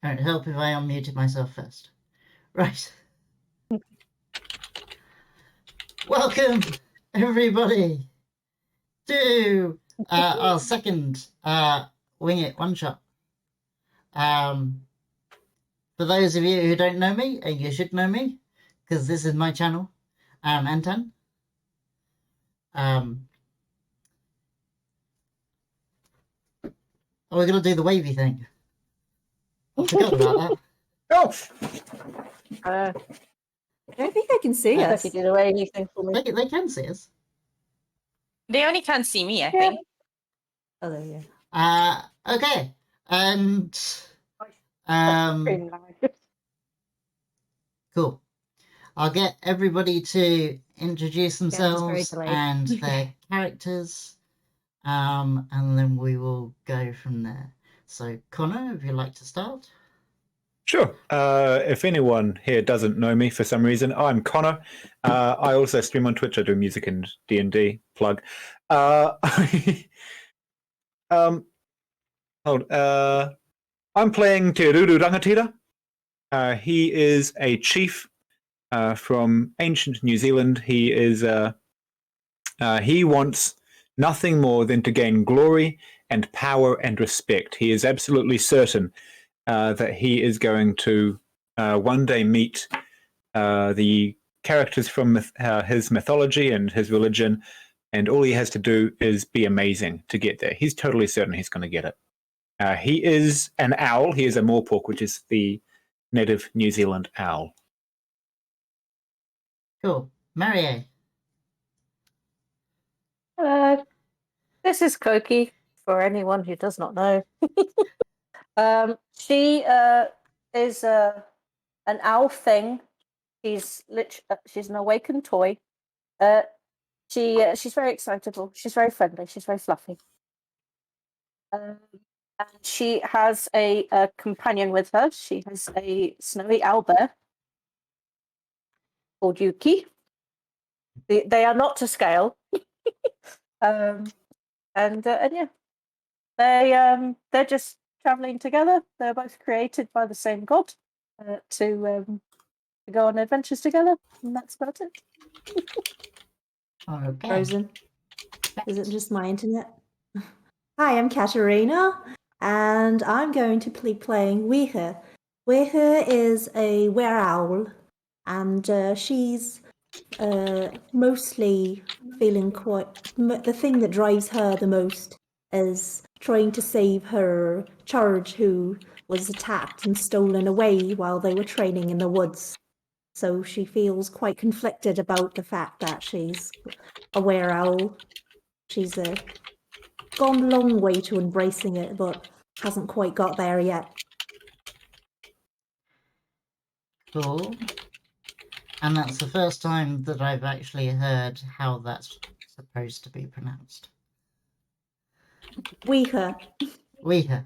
It would help if I unmuted myself first. Right. Welcome, everybody, to our second Wing It One Shot. For those of you who don't know me, and you should know me, because this is my channel, I'm Anton. We're going to do the wavy thing. I forgot about that. Oh! I don't think they can see us. You did a wavy thing for me. They can see us. They only can't see me, I think. Oh, there you go. Okay. And cool. I'll get everybody to introduce themselves and their characters, and then we will go from there. So, Connor, if you'd like to start. Sure. If anyone here doesn't know me for some reason, I'm Connor. I also stream on Twitch. I do music and D&D. Plug. I'm playing Te Ruru Rangatira. He is a chief from ancient New Zealand. He wants nothing more than to gain glory and power and respect. He is absolutely certain that he is going to one day meet the characters from his mythology and his religion and all he has to do is be amazing to get there. He's totally certain he's going to get it. He is an owl. He is a Morpork, which is the native New Zealand owl. Cool. Marie. This is Koki, for anyone who does not know. She is an owl thing. She's an awakened toy. She's very excitable. She's very friendly. She's very fluffy. And she has a companion with her. She has a snowy owl bear called Yuki. They are not to scale. And yeah, they're just traveling together. They're both created by the same god to go on adventures together, and that's about it. Okay. Frozen. Is it just my internet? Hi, I'm Katarina, and I'm going to be playing Weeha. Weeha is a were-owl, and she's mostly feeling quite... The thing that drives her the most is trying to save her charge, who was attacked and stolen away while they were training in the woods. So she feels quite conflicted about the fact that she's a were-owl. She's gone a long way to embracing it, but hasn't quite got there yet. Cool. And that's the first time that I've actually heard how that's supposed to be pronounced. Weeha. Weeha.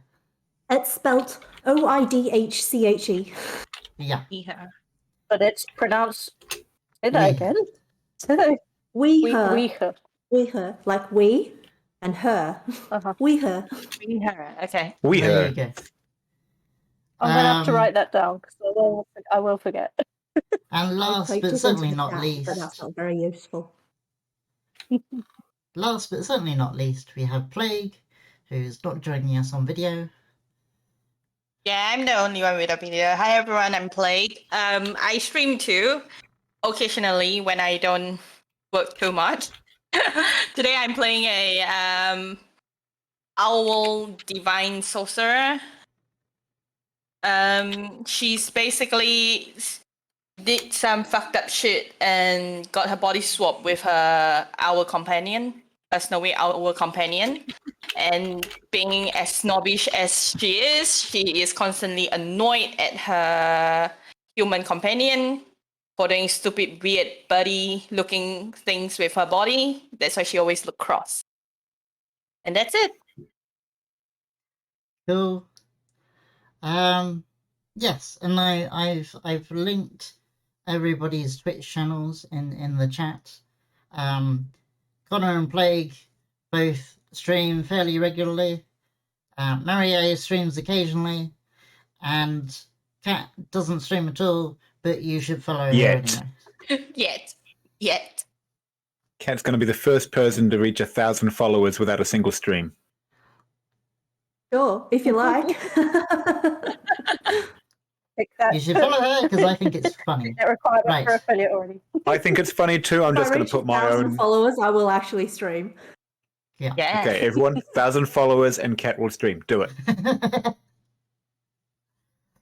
It's spelt Oidhche. Yeah. Yeah. But it's pronounced. Say that Weeha. again. Say that. Weeha. Weeha. Like we and her. Uh-huh. Weeha. Okay. We There heard. you go. I'm gonna have to Um, write that down because I will forget. And last I but typed it certainly into the not chat, least, but that's not very useful. last but certainly not least, we have Plague, who's not joining us on video. Yeah, I'm the only one with a video. Hi everyone, I'm Plague. I stream too, occasionally when I don't work too much. Today I'm playing a owl divine sorcerer. She's basically did some fucked up shit and got her body swapped with her owl companion, a snowy owl companion. And being as snobbish as she is constantly annoyed at her human companion for doing stupid, weird, buddy-looking things with her body. That's why she always look cross. And that's it. Cool. Yes, and I've linked everybody's Twitch channels in the chat. Connor and Plague both stream fairly regularly. Marie streams occasionally, and Kat doesn't stream at all, but you should follow her Yet. anyway. Yet. Kat's going to be the first person to reach 1,000 followers without a single stream. Sure, if you like. You should follow her because I think it's funny. That requirement Right. for affiliate already. I think it's funny too. I'm If I just going reach to put my 1,000 own. followers, I will actually stream. Yeah. Yeah. Okay, everyone, 1,000 followers and Kat will stream. Do it.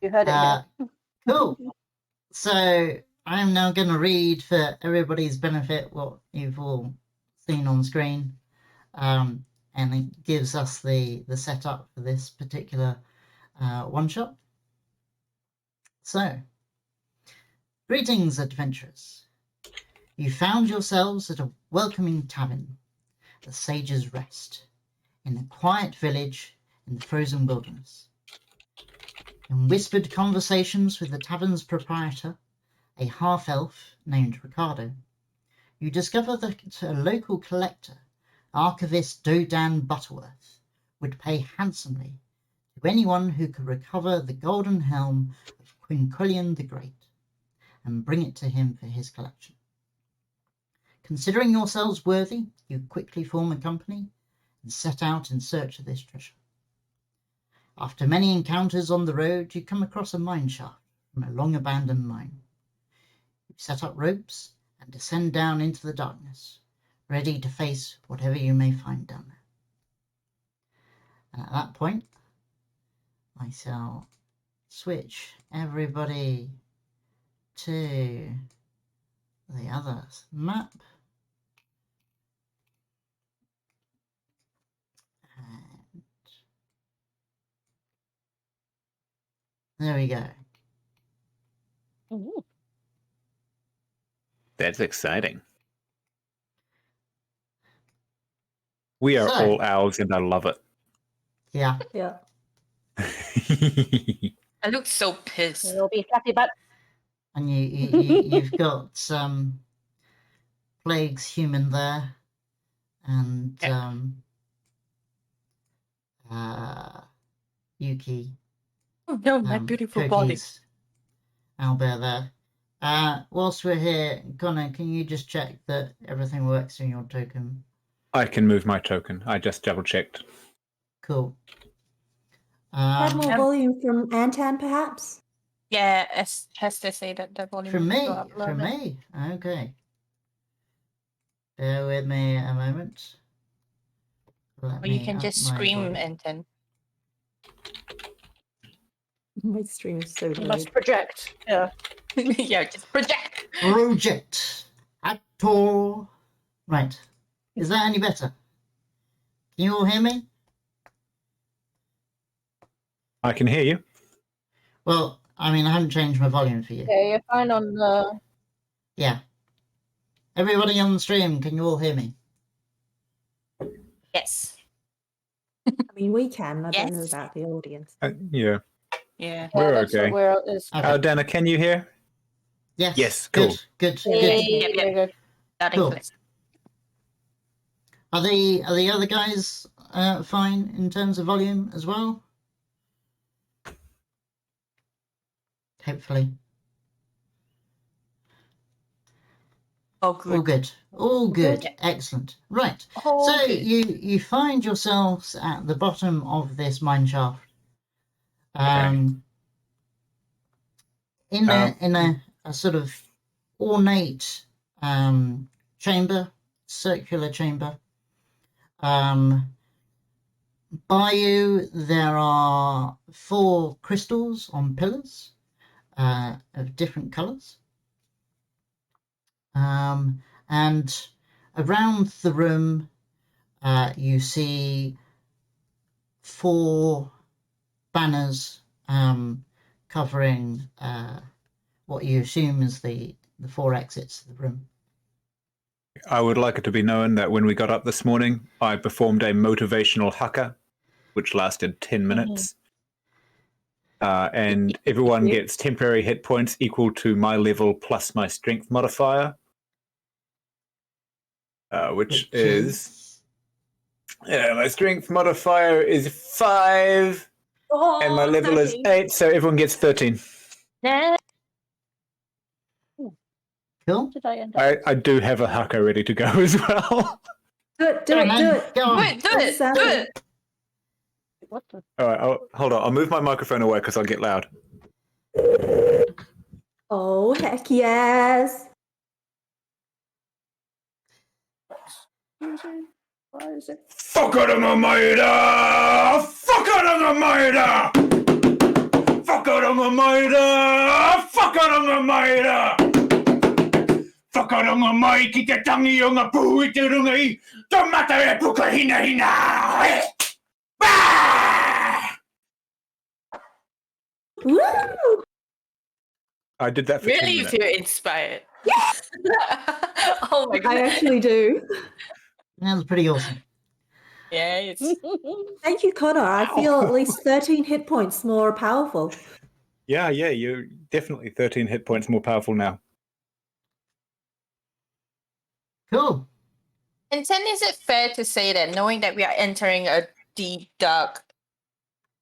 You heard it here. Cool. So I'm now going to read for everybody's benefit what you've all seen on screen, and it gives us the setup for this particular one shot. So, greetings, adventurers. You found yourselves at a welcoming tavern, the Sage's Rest, in a quiet village in the frozen wilderness. In whispered conversations with the tavern's proprietor, a half-elf named Ricardo, you discover that a local collector, Archivist Dodan Butterworth, would pay handsomely to anyone who could recover the golden helm of Quincullion the Great and bring it to him for his collection. Considering yourselves worthy, you quickly form a company and set out in search of this treasure. After many encounters on the road, you come across a mine shaft from a long-abandoned mine. You set up ropes and descend down into the darkness, ready to face whatever you may find down there. And at that point, I shall switch everybody to the other map. And there we go. Ooh. That's exciting. We are So- all owls, and I love it. Yeah. Yeah. I look so pissed. It'll be flappy butt. And you've got Plague's human there, and Yuki. Oh no, my beautiful body. Cookie's owlbear there. Whilst we're here, Connor, can you just check that everything works in your token? I can move my token. I just double checked. Cool. Add more volume from Antan, perhaps? Yeah, as Hester said that the volume From needs me, to go up a little from bit. me. Okay. Bear with me a moment. Or you can just scream and then My stream is so You loud. must project. Yeah. yeah, just project. Project Actor. Right. Is that any better? Can you all hear me? I can hear you. Well, I mean, I haven't changed my volume for you. Yeah, you're fine on the. Yeah. Everybody on the stream, can you all hear me? Yes. I mean, we can. I don't know Yes. about the audience. Yeah. Yeah. We're that's what okay. We're, it's, Okay. Dana, can you hear? Yes. Yes, Good. cool. Good. yeah, Good. Yep, yep. very good. That Cool. includes. Are the other guys fine in terms of volume as well? Hopefully. Oh, good. All good. All good. Good. Excellent. Right. Oh, So good. you find yourselves at the bottom of this mine shaft. In a sort of ornate chamber, circular chamber. By you there are 4 crystals on pillars of different colours. And around the room you see 4 banners covering what you assume is the 4 exits of the room. I would like it to be known that when we got up this morning, I performed a motivational haka, which lasted 10 minutes. And everyone gets temporary hit points equal to my level plus my strength modifier, which is... my strength modifier is 5, Oh, and my level is 8, so everyone gets 13. Nah. Cool. Did I end up? I do have a haka ready to go as well. Do it, do Go on it, then. do it. Go on. Do it, do it, Sounds do good. it. What the? All right, hold on. I'll move my microphone away because I'll get loud. Oh, heck yes. Why is it? Fuckarangamaida! Fuckarangamaida! Fuckarangamaida! Fuckarangamaida! Whakarangamai ki te tangi o ngā pū I te runga I tō mata e puka hina hina! Woo! I did that for 10 Really minutes. feel inspired. oh my I god. actually do. That was pretty awesome. Yeah, it's Thank you, Connor. I feel at least 13 hit points more powerful. Yeah, you're definitely 13 hit points more powerful now. Cool. And then is it fair to say that knowing that we are entering a deep, dark,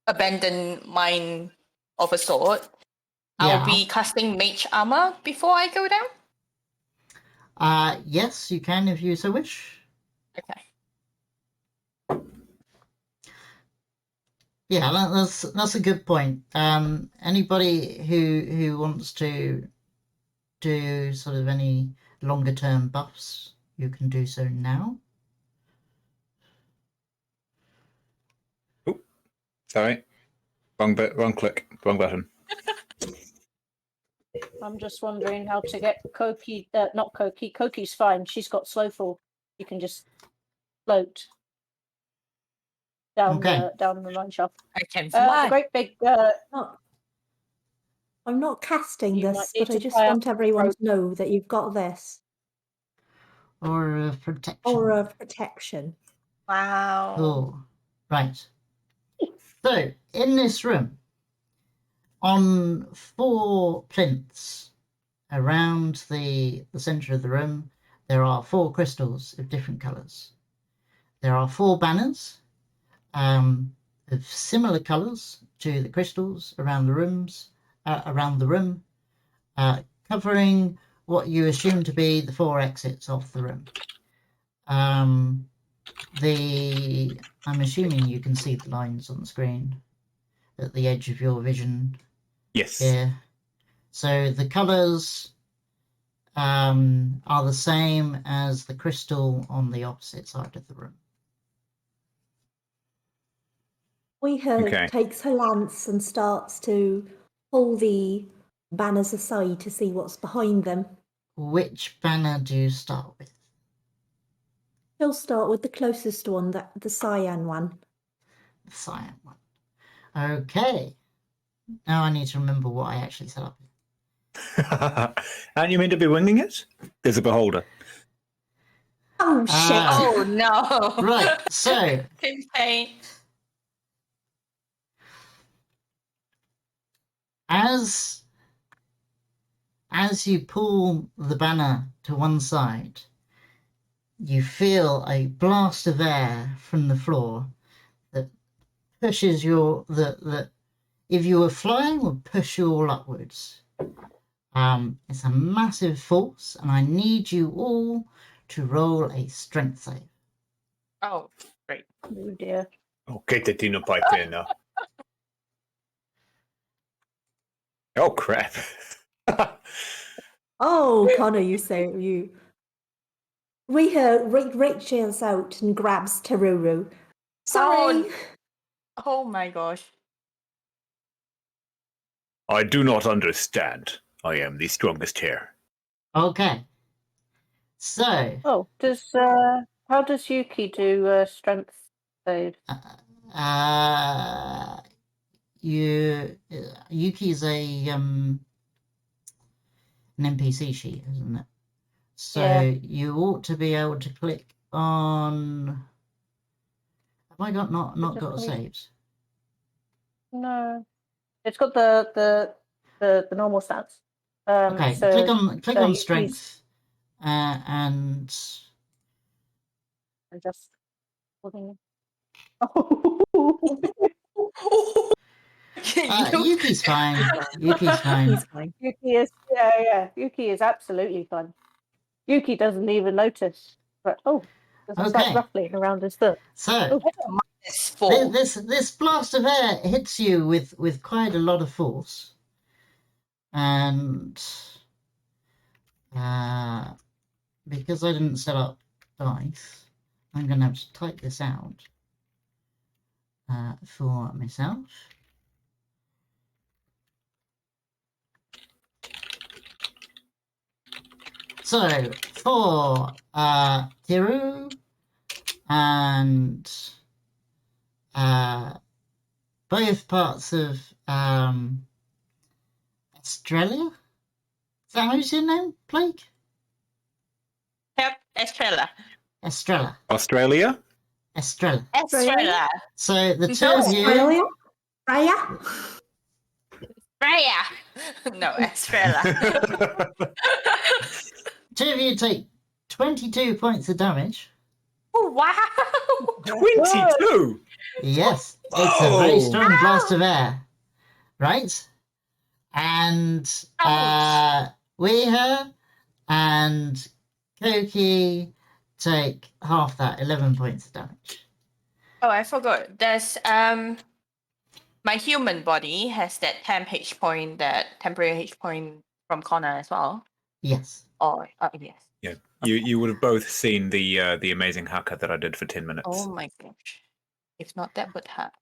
abandoned mine of a sort, Yeah. I'll be casting mage armor before I go down? Yes, you can if you so wish. Okay. Yeah, that's a good point. Anybody who wants to do sort of any longer term buffs, you can do so now. Sorry. Wrong click. Wrong button. I'm just wondering how to get Koki. Not Koki. Koki's fine. She's got slow fall. You can just float down Okay. the mine shaft. I can The fly. great big. I'm not casting You this, might need but I to just tie up want the everyone rope. to know that you've got this. Aura of protection. Aura of protection. Wow. Cool. Right. So, in this room, on 4 plinths around the centre of the room, there are 4 crystals of different colours. There are 4 banners of similar colours to the crystals around the room, covering what you assume to be the 4 exits of the room. I'm assuming you can see the lines on the screen at the edge of your vision Yes. here. So the colours are the same as the crystal on the opposite side of the room. Weeha Okay. takes her lance and starts to pull the banners aside to see what's behind them. Which banner do you start with? She'll start with the closest one, the cyan one. The cyan one. Okay. Now I need to remember what I actually set up. Aren't you meant to be winging it? There's a beholder. Oh shit! Ah. Oh no. Right, so Tim Payne. as you pull the banner to one side, you feel a blast of air from the floor that pushes that if you were flying would push you all upwards. It's a massive force, and I need you all to roll a strength save. Oh, great. Oh dear. Okay, Tino Pipe now. Oh crap. Oh, Connor, you say you. Weeha reaches out and grabs Teruru. Sorry. Oh my gosh. I do not understand. I am the strongest here. Okay. So, Oh, how does Yuki do strength save? Yuki's an NPC sheet, isn't it? So Yeah. you ought to be able to click on. Have I got not just got click- saves? No, it's got the normal stats. Okay, so click on Yuki's- strength, and I'm just looking. Yuki's fine. Yuki's fine. He's fine. Yuki is Yuki is absolutely fine. Yuki doesn't even notice. But there's a Okay. slight ruffling around his foot. So It's full. this blast of air hits you with quite a lot of force, and because I didn't set up dice, I'm going to have to type this out for myself. So for Tiru and both parts of Australia. Is that how you say your name, Blake? Yep, Estrella. Estrella. Australia? Estrella. Estrella. So the two No, of you. Australia? Raya? Freya. No, Estrella. Two of you take 22 points of damage. Oh, wow. 22? Yes, it's a very Oh. strong blast of air, right? And Weeha and Koki take half that, 11 points of damage. Oh, I forgot. There's my human body has that temp H point, that temporary H point from Connor as well. Yes. Or yes. Yeah, you would have both seen the amazing haka that I did for 10 minutes. Oh my gosh. If not, that would hurt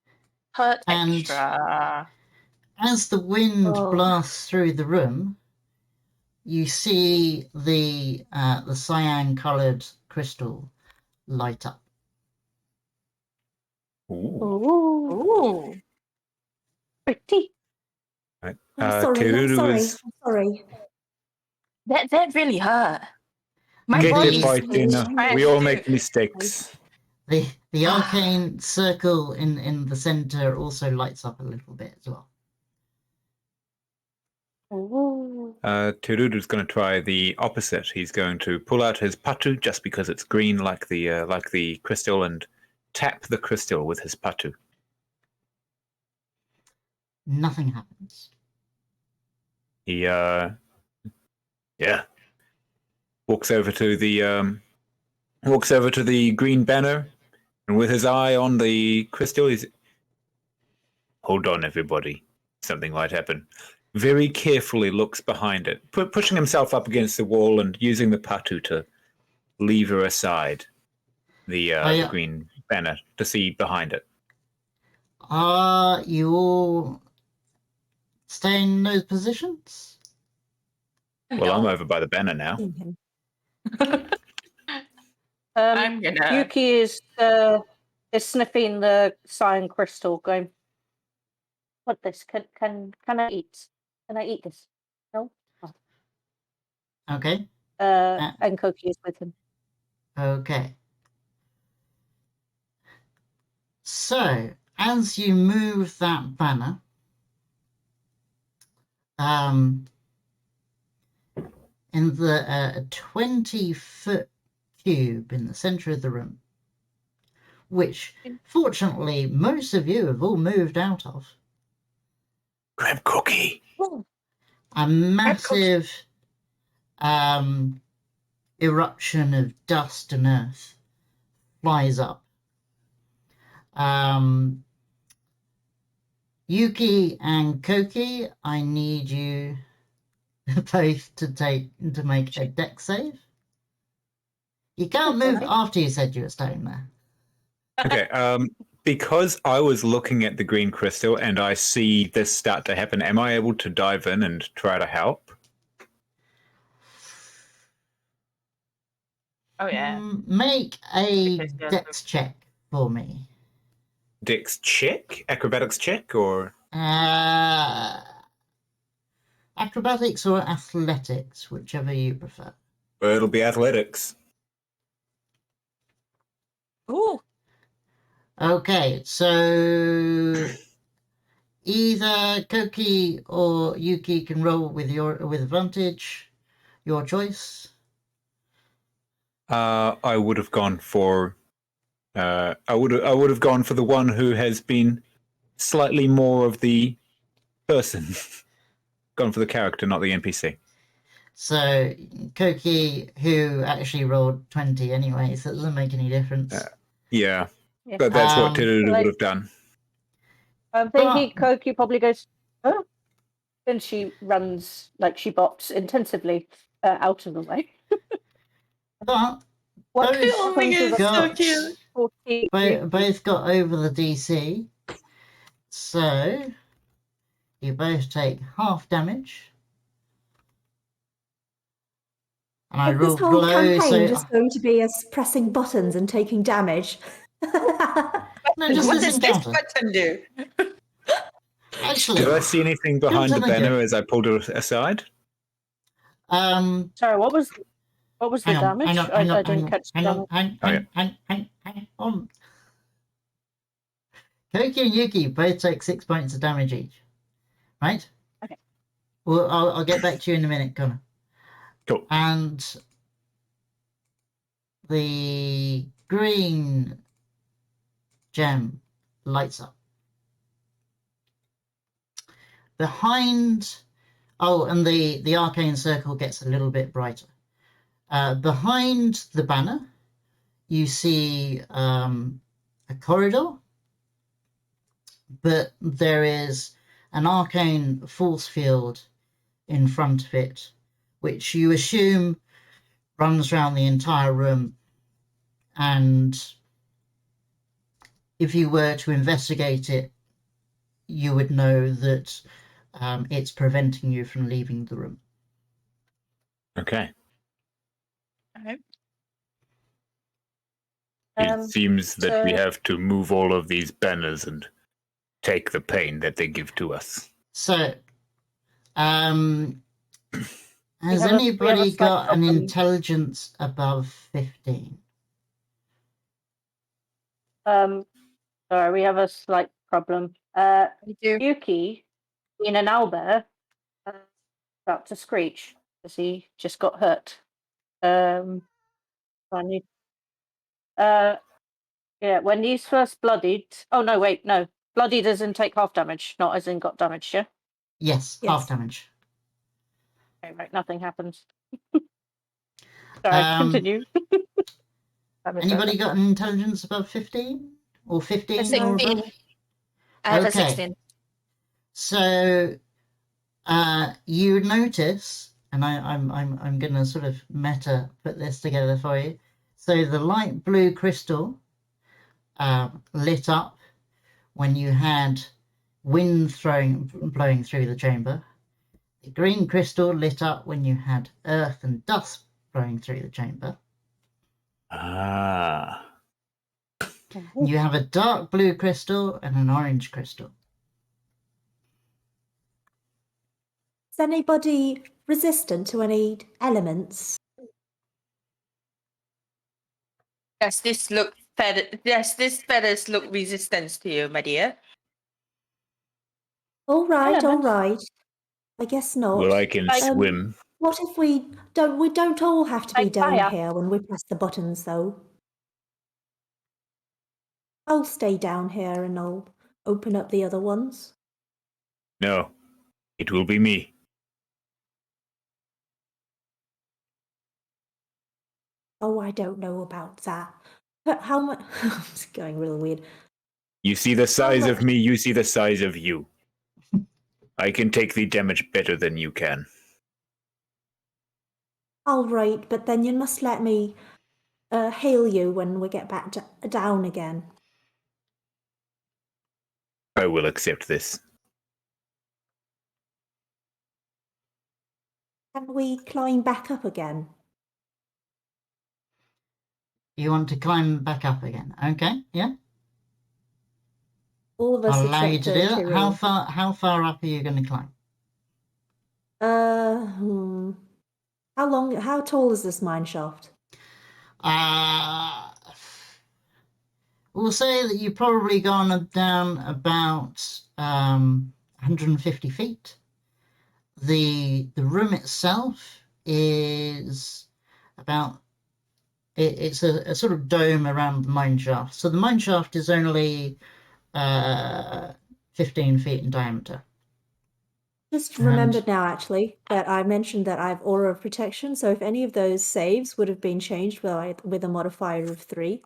And- extra. As the wind Oh. blasts through the room, you see the cyan-coloured crystal light up. Ooh. Ooh, Ooh. pretty. Right. I'm sorry, Teruru I'm sorry, is I'm sorry. That really hurt. My Get body it is by dinner. stretched We all too. make mistakes. The arcane circle in the center also lights up a little bit as well. Ooh. Teruru's going to try the opposite. He's going to pull out his patu just because it's green like the crystal and tap the crystal with his patu. Nothing happens. He walks over to the green banner, and with his eye on the crystal, he's, hold on, everybody, something might happen. Very carefully looks behind it, pushing himself up against the wall and using the patu to lever aside the green banner to see behind it. Are you all staying in those positions? Well, I'm over by the banner now. Mhm. I'm gonna. Yuki is sniffing the cyan crystal, going, "What this? Can I eat? Can I eat this? No." Okay. And Koki is with him. Okay. So, as you move that banner, in the 20-foot cube in the center of the room, which fortunately most of you have all moved out of, Grab Cookie. a massive eruption of dust and earth flies up. Yuki and Koki, I need you both to make a dex save. You can't move Okay. after you said you were staying there. Okay, because I was looking at the green crystal and I see this start to happen, am I able to dive in and try to help? Oh yeah. Make a Because you're dex check for me. Dex check? Acrobatics check? Or Acrobatics or athletics, whichever you prefer. it'll be athletics. Ooh. Okay, so either Koki or Yuki can roll with advantage. Your choice. I would have gone for I would have gone for the one who has been slightly more of the person. Gone for the character, not the NPC. So Koki, who actually rolled 20 anyway, so it doesn't make any difference. Yeah, Yeah. but that's what Teruru like- would have done. I'm thinking Koki probably goes, "Oh," and she runs like she bops intensively out of the way. But What Both Oh my comes god, with so got- cute. 40? both got over the DC. So you both take half damage. And I Is rolled this whole low, campaign so just going to be us pressing buttons and taking damage? no, just What this does this encounter. button do? Actually, Did I see anything behind the Don't tell me banner as I pulled it aside? Sorry, what was the damage? I didn't catch the damage. hang on. Koki and Yuki both take 6 points of damage each, right? Okay. Well, I'll get back to you in a minute, Connor. Cool. And the green gem lights up. Behind, and the arcane circle gets a little bit brighter. Behind the banner, you see a corridor, but there is an arcane force field in front of it, which you assume runs around the entire room, and if you were to investigate it, you would know that it's preventing you from leaving the room. Okay. Okay. It seems that we so- have to move all of these banners and take the pain that they give to us. So, has have a anybody slight got an problem. intelligence above 15? Sorry, we have a slight problem. We do. Yuki, in an owlbear, about to screech because he just got hurt. I need. Yeah, when he's first bloodied. Oh no, wait, no. Bloodied doesn't take half damage, not as in got damaged. Yeah. Yes, Yes. half damage. Okay, right. Nothing happens. Sorry, continue. I misheard Anybody that. got an intelligence above 15? Or 15 or 16. above? I have a Okay. 16. So you notice, and I'm gonna sort of meta put this together for you. So the light blue crystal lit up when you had wind blowing through the chamber. The green crystal lit up when you had earth and dust blowing through the chamber. Ah. You have a dark blue crystal and an orange crystal. Is anybody resistant to any elements? Does this feathers look resistant to you, my dear? All right, all Elements? right. I guess not. Well, I can Like- swim. What if we don't all have to be Like down fire. here when we press the buttons, though. I'll stay down here and I'll open up the other ones. No, it will be me. Oh, I don't know about that. But how much? It's going really weird. You see the size of much- me, you see the size of you. I can take the damage better than you can. All right, but then you must let me hail you when we get back down again. I will accept this. Can we climb back up again? You want to climb back up again? Okay, yeah. All of us I'll allow you except to do that. Tyrion. How far up are you going to climb? How tall is this mine shaft? We'll say that you've probably gone down about 150 feet. The room itself is about it's a sort of dome around the mine shaft. So the mine shaft is only 15 feet in diameter. Just remembered now, actually, that I mentioned that I have Aura of Protection, so if any of those saves would have been changed with a modifier of 3.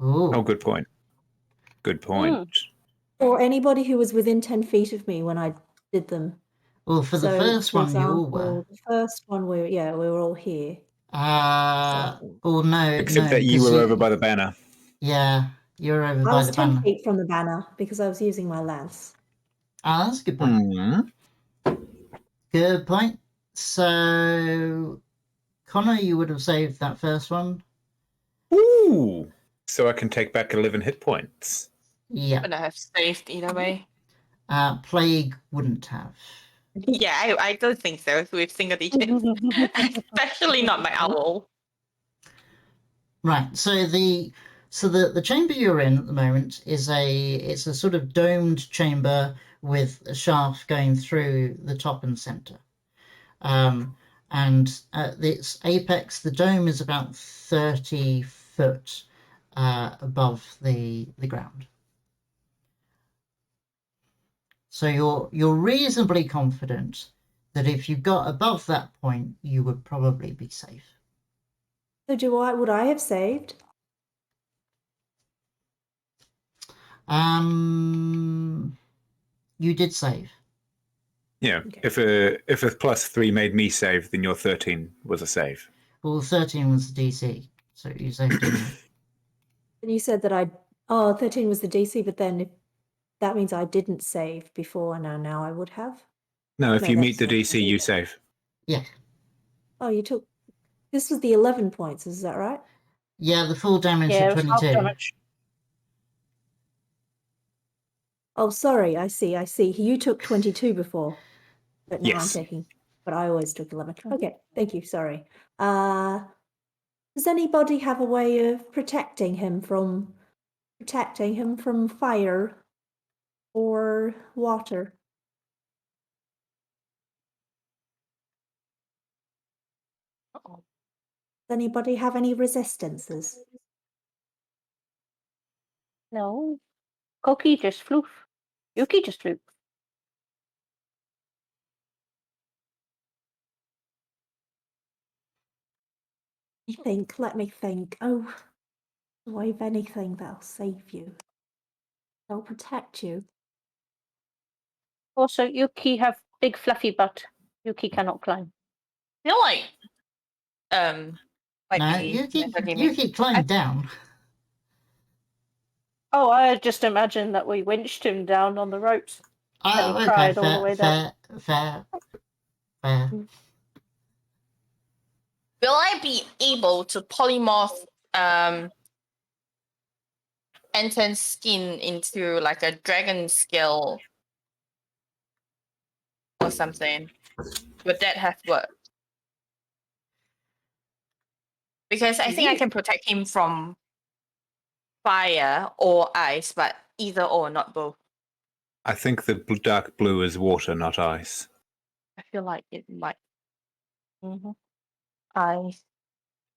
Ooh. Oh, good point. Good point. Or anybody who was within 10 feet of me when I did them. Well, for the So, first for one, you all were. example, the first one, we were all here. Oh no, Except no, that you 'cause were over by the banner. Yeah, you're over I by was the 10 banner. feet from the banner because I was using my lance. Ah, that's a good point. Mm. Good point. So, Connor, you would have saved that first one. Ooh. So I can take back 11 hit points. Yeah. But I have saved either way. Plague wouldn't have. Yeah, I don't think so with single digits. Especially not my owl. Right. So the chamber you're in at the moment is it's a sort of domed chamber with a shaft going through the top and center. And at its apex, the dome is about 30 foot above the ground. So you're reasonably confident that if you got above that point, you would probably be safe. So would I have saved? You did save. Yeah. Okay. If a +3 made me save, then your 13 was a save. Well, 13 was the DC, so you saved anyway. And you said that 13 was the DC, but then if that means I didn't save before, and now I would have. No, if No, you meet that's the not DC, you save. Yeah. Oh, you took. This was the 11 points, is that right? Yeah, the full damage Yeah, of it was half 22. damage. Oh, sorry. I see. You took 22 before, but now I'm Yes. taking. But I always took 11. Okay, thank you. Sorry. Does anybody have a way of protecting him from fire or water? Uh-oh. Does anybody have any resistances? No. Koki just flew. Yuki just flew. Let me think. Oh, do I have anything that'll save you? That'll protect you? Also, Yuki have big fluffy butt. Yuki cannot climb. I feel like might No, be you keep climbing down. Oh, I just imagined that we winched him down on the ropes. And he Okay, cried all the way down. fair. Will I be able to polymorph Anton's skin into like a dragon scale or something? Would that have worked? Because I think I can protect him from fire or ice, but either or, not both. I think the dark blue is water, not ice. I feel like it might. Ice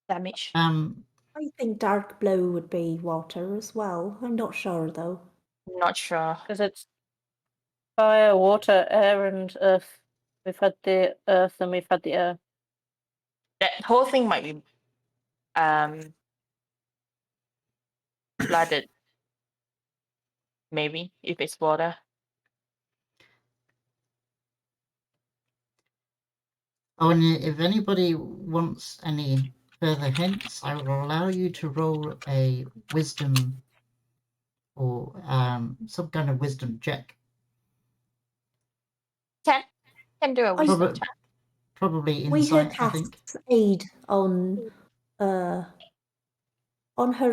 damage. I think dark blue would be water as well. I'm not sure though. Not sure. Because it's fire, water, air, and earth. We've had the earth and we've had the air. That whole thing might be flooded. Maybe if it's water. Oh, and if anybody wants any further hints, I will allow you to roll a wisdom or some kind of wisdom check. Can do a wisdom check. Probably We had insight, I think. cast aid on her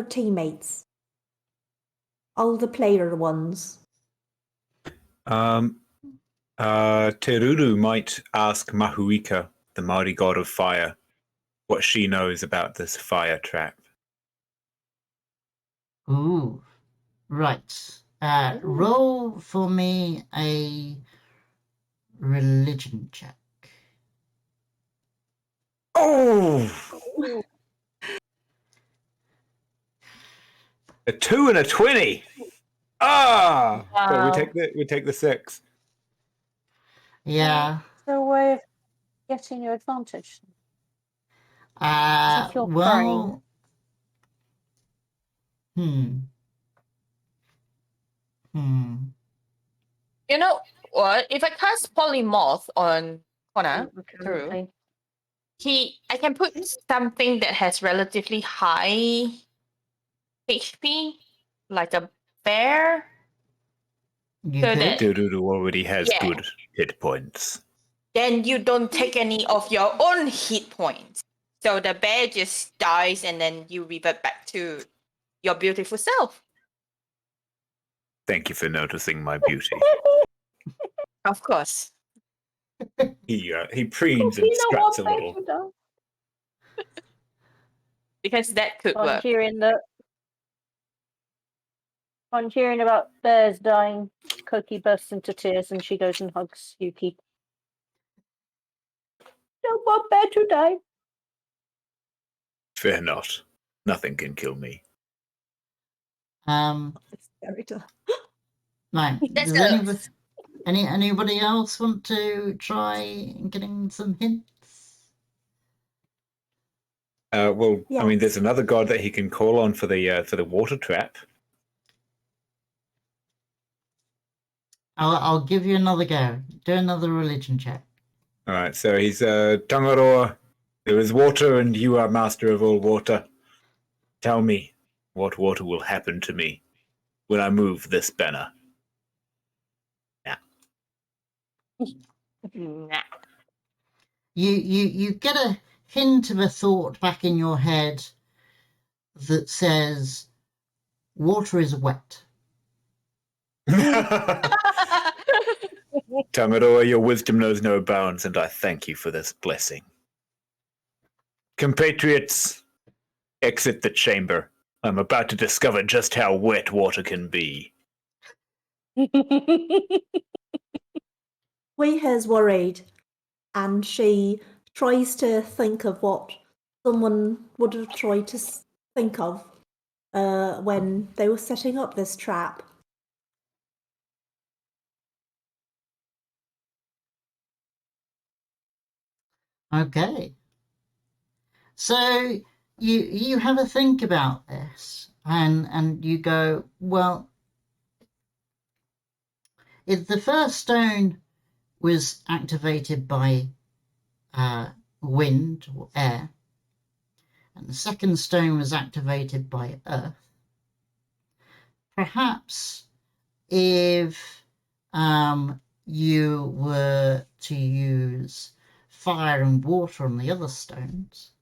teammates. All the player ones. Teruru might ask Mahuika, the Maori god of fire, what she knows about this fire trap. Ooh, right. Roll for me a religion check. Oh! A 2 and a 20. Ah! So Wow. we take the 6. Yeah. Is there a way of getting your advantage? if you're Well. Hmm. You know what? If I cast polymorph on Connor, Okay. I can put something that has relatively high HP, like a bear. You So could. that Teruru already has Yeah. good hit points. then you don't take any of your own hit points. So the bear just dies and then you revert back to your beautiful self. Thank you for noticing my beauty. Of course. He preens and struts a little. Because that could On work. hearing about bears dying, Koki bursts into tears and she goes and hugs Yuki. Don't want bear to die. Fear not. Nothing can kill me. It's very tough. Right. That's Does anybody else want to try getting some hints? Well, Yeah. I mean, there's another god that he can call on for the water trap. I'll give you another go. Do another religion check. All right, so he's Tangaroa. There is water, and you are master of all water. Tell me, what water will happen to me when I move this banner? Nah. You get a hint of a thought back in your head that says, water is wet. Tangaroa, your wisdom knows no bounds, and I thank you for this blessing. Compatriots, exit the chamber. I'm about to discover just how wet water can be. Weihe's worried, and she tries to think of what someone would have tried to think of when they were setting up this trap. Okay. So you have a think about this, and you go, well, if the first stone was activated by wind or air, and the second stone was activated by earth, perhaps if you were to use fire and water on the other stones,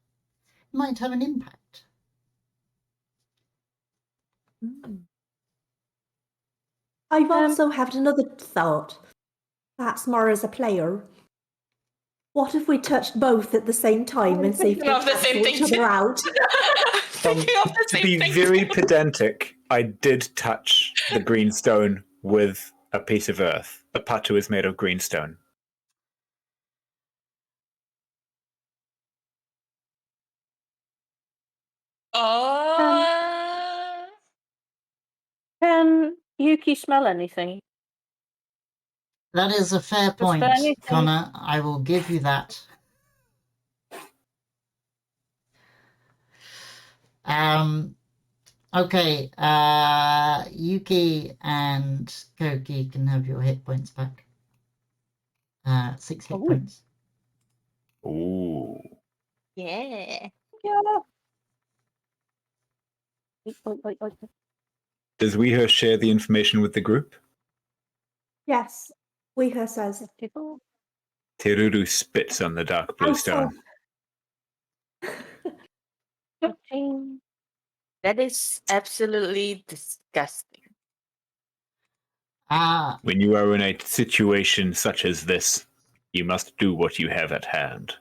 it might have an impact. I've also had another thought, perhaps more as a player. What if we touched both at the same time and see if they thinking of the cancel same each thing other out? Thinking of the To same be thing. very pedantic, I did touch the green stone with a piece of earth. A patu is made of green stone. Oh. Can Yuki smell anything? That is a fair Just point, anything. Connor. I will give you that. Okay, Yuki and Koki can have your hit points back. 6 hit Ooh. points. Ooh. Yeah. Yeah. Oi. Does Weho share the information with the group? Yes, Weihe says. Teruru spits on the dark blue I stone. That is absolutely disgusting. When you are in a situation such as this, you must do what you have at hand.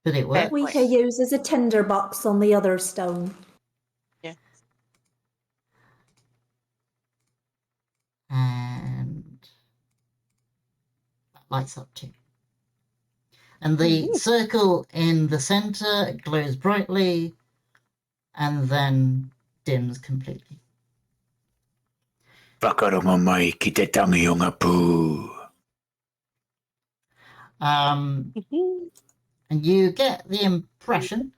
Did it work? Point. Weihe uses a tinderbox on the other stone. Yeah. And that lights up too. And the circle in the center glows brightly and then dims completely. Whakarongo mai ki te tangi o ngā pū. And you get the impression.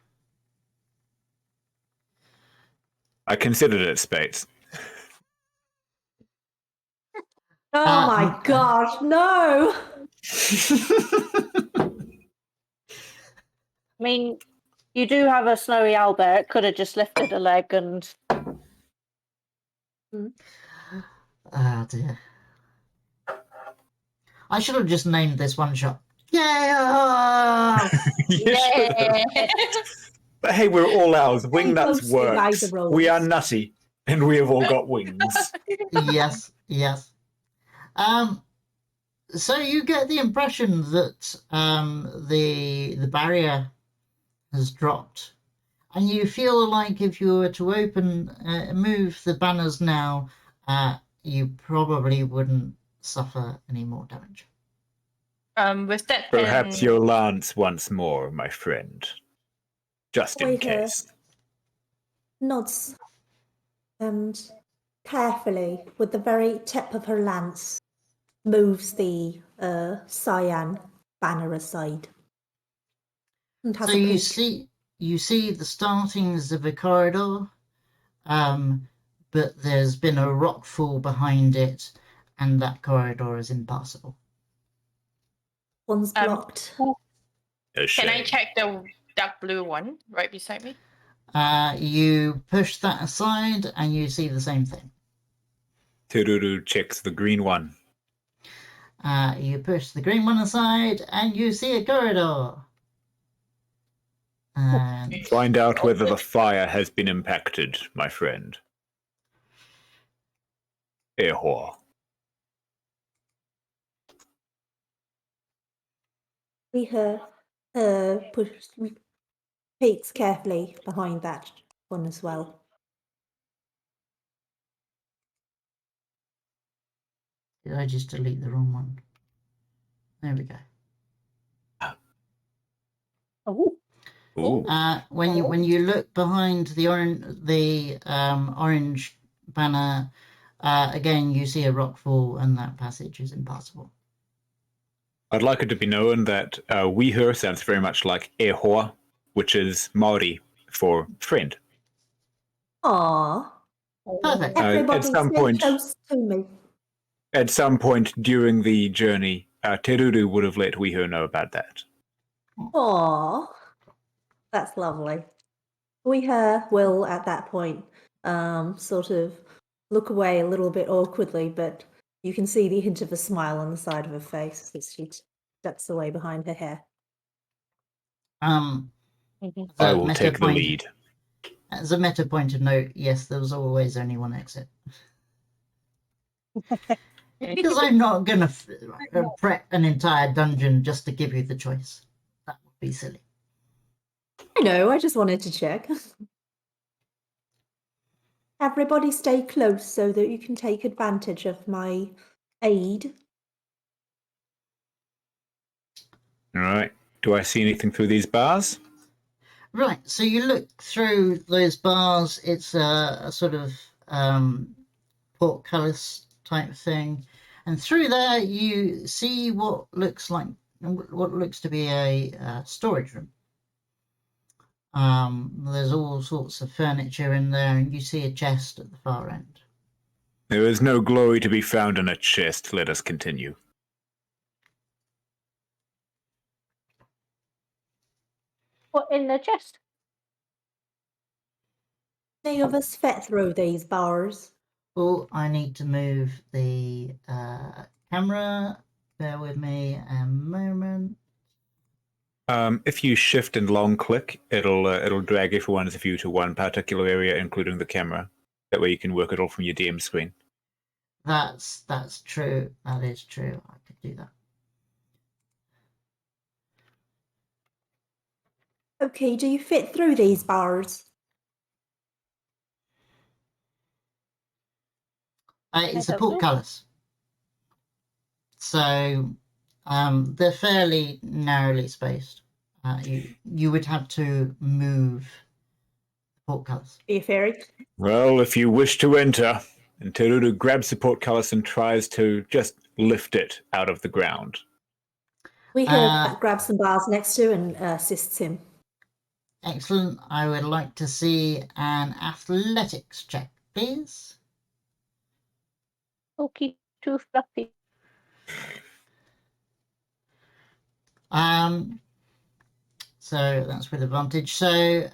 I considered it spades. Oh my gosh, no! I mean, you do have a snowy owl bear. It could have just lifted a leg and. Ah, dear. I should have just named this one shot. Yeah! You should have. Yeah. But hey, we're all owls. Wing nuts Mostly by works. the rolls. We are nutty, and we have all got wings. Yes. So you get the impression that the barrier has dropped, and you feel like if you were to move the banners now, you probably wouldn't suffer any more damage. With that, Perhaps then- your lance once more, my friend. Just in Weihe case. nods and carefully, with the very tip of her lance, moves the cyan banner aside. And has So a you peek. see the startings of a corridor, but there's been a rock fall behind it, and that corridor is impassable. One's Um, blocked. A Can I shame. check the dark blue one right beside me? You push that aside and you see the same thing. Teruru checks the green one. You push the green one aside and you see a corridor. And Find out whether the fire has been impacted, my friend. Ehor. We peeks carefully behind that one as well. did I just delete the wrong one? There we go. Oh, Ooh. When you look behind the orange banner, again you see a rockfall, and that passage is impassable. I'd like it to be known that we her sounds very much like Ehor, which is Maori for friend. Aww. Perfect. Everybody some stay point- close to me. At some point during the journey, Teruru would have let we her know about that. Aww. That's lovely. We will at that point sort of look away a little bit awkwardly, but you can see the hint of a smile on the side of her face as she ducks away behind her hair. As I a will meta take the point- lead. As a meta point of note, yes, there was always only one exit. Because I'm not going to prep an entire dungeon just to give you the choice. That would be silly. I know, I just wanted to check. Everybody stay close so that you can take advantage of my aid. All right. Do I see anything through these bars? Right, so you look through those bars. It's a sort of portcullis type thing, and through there you see what looks to be a storage room. There's all sorts of furniture in there, and you see a chest at the far end. There is no glory to be found in a chest. Let us continue. what in the chest? Any of us fit through these bars? Oh, I need to move the camera. Bear with me a moment. If you shift and long click, it'll drag everyone's view to one particular area, including the camera. That way you can work it all from your DM screen. That's true. That is true. I could do that. Okay, do you fit through these bars? It's a I hope so. portcullis. So they're fairly narrowly spaced. You would have to move the portcullis. Are you fairy? Well, if you wish to enter, and Teruru grabs the portcullis and tries to just lift it out of the ground. We grab some bars next to and assists him. Excellent. I would like to see an athletics check, please. Okay, too fluffy. So that's with advantage. So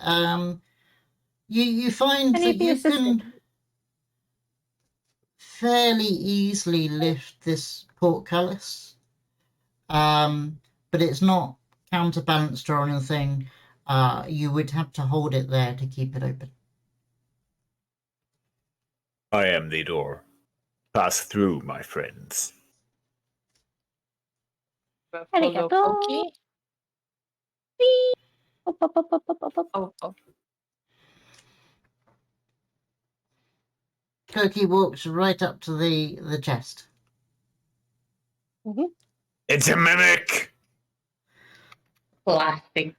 you find Can you that be you assisted? can fairly easily lift this portcullis, but it's not counterbalanced or anything. You would have to hold it there to keep it open. I am the door. Pass through, my friends. Arigato. Okay. Whee! Up, up, up, up, up, up, up. Oh. Koki walks right up to the chest. It's a mimic! Laughing.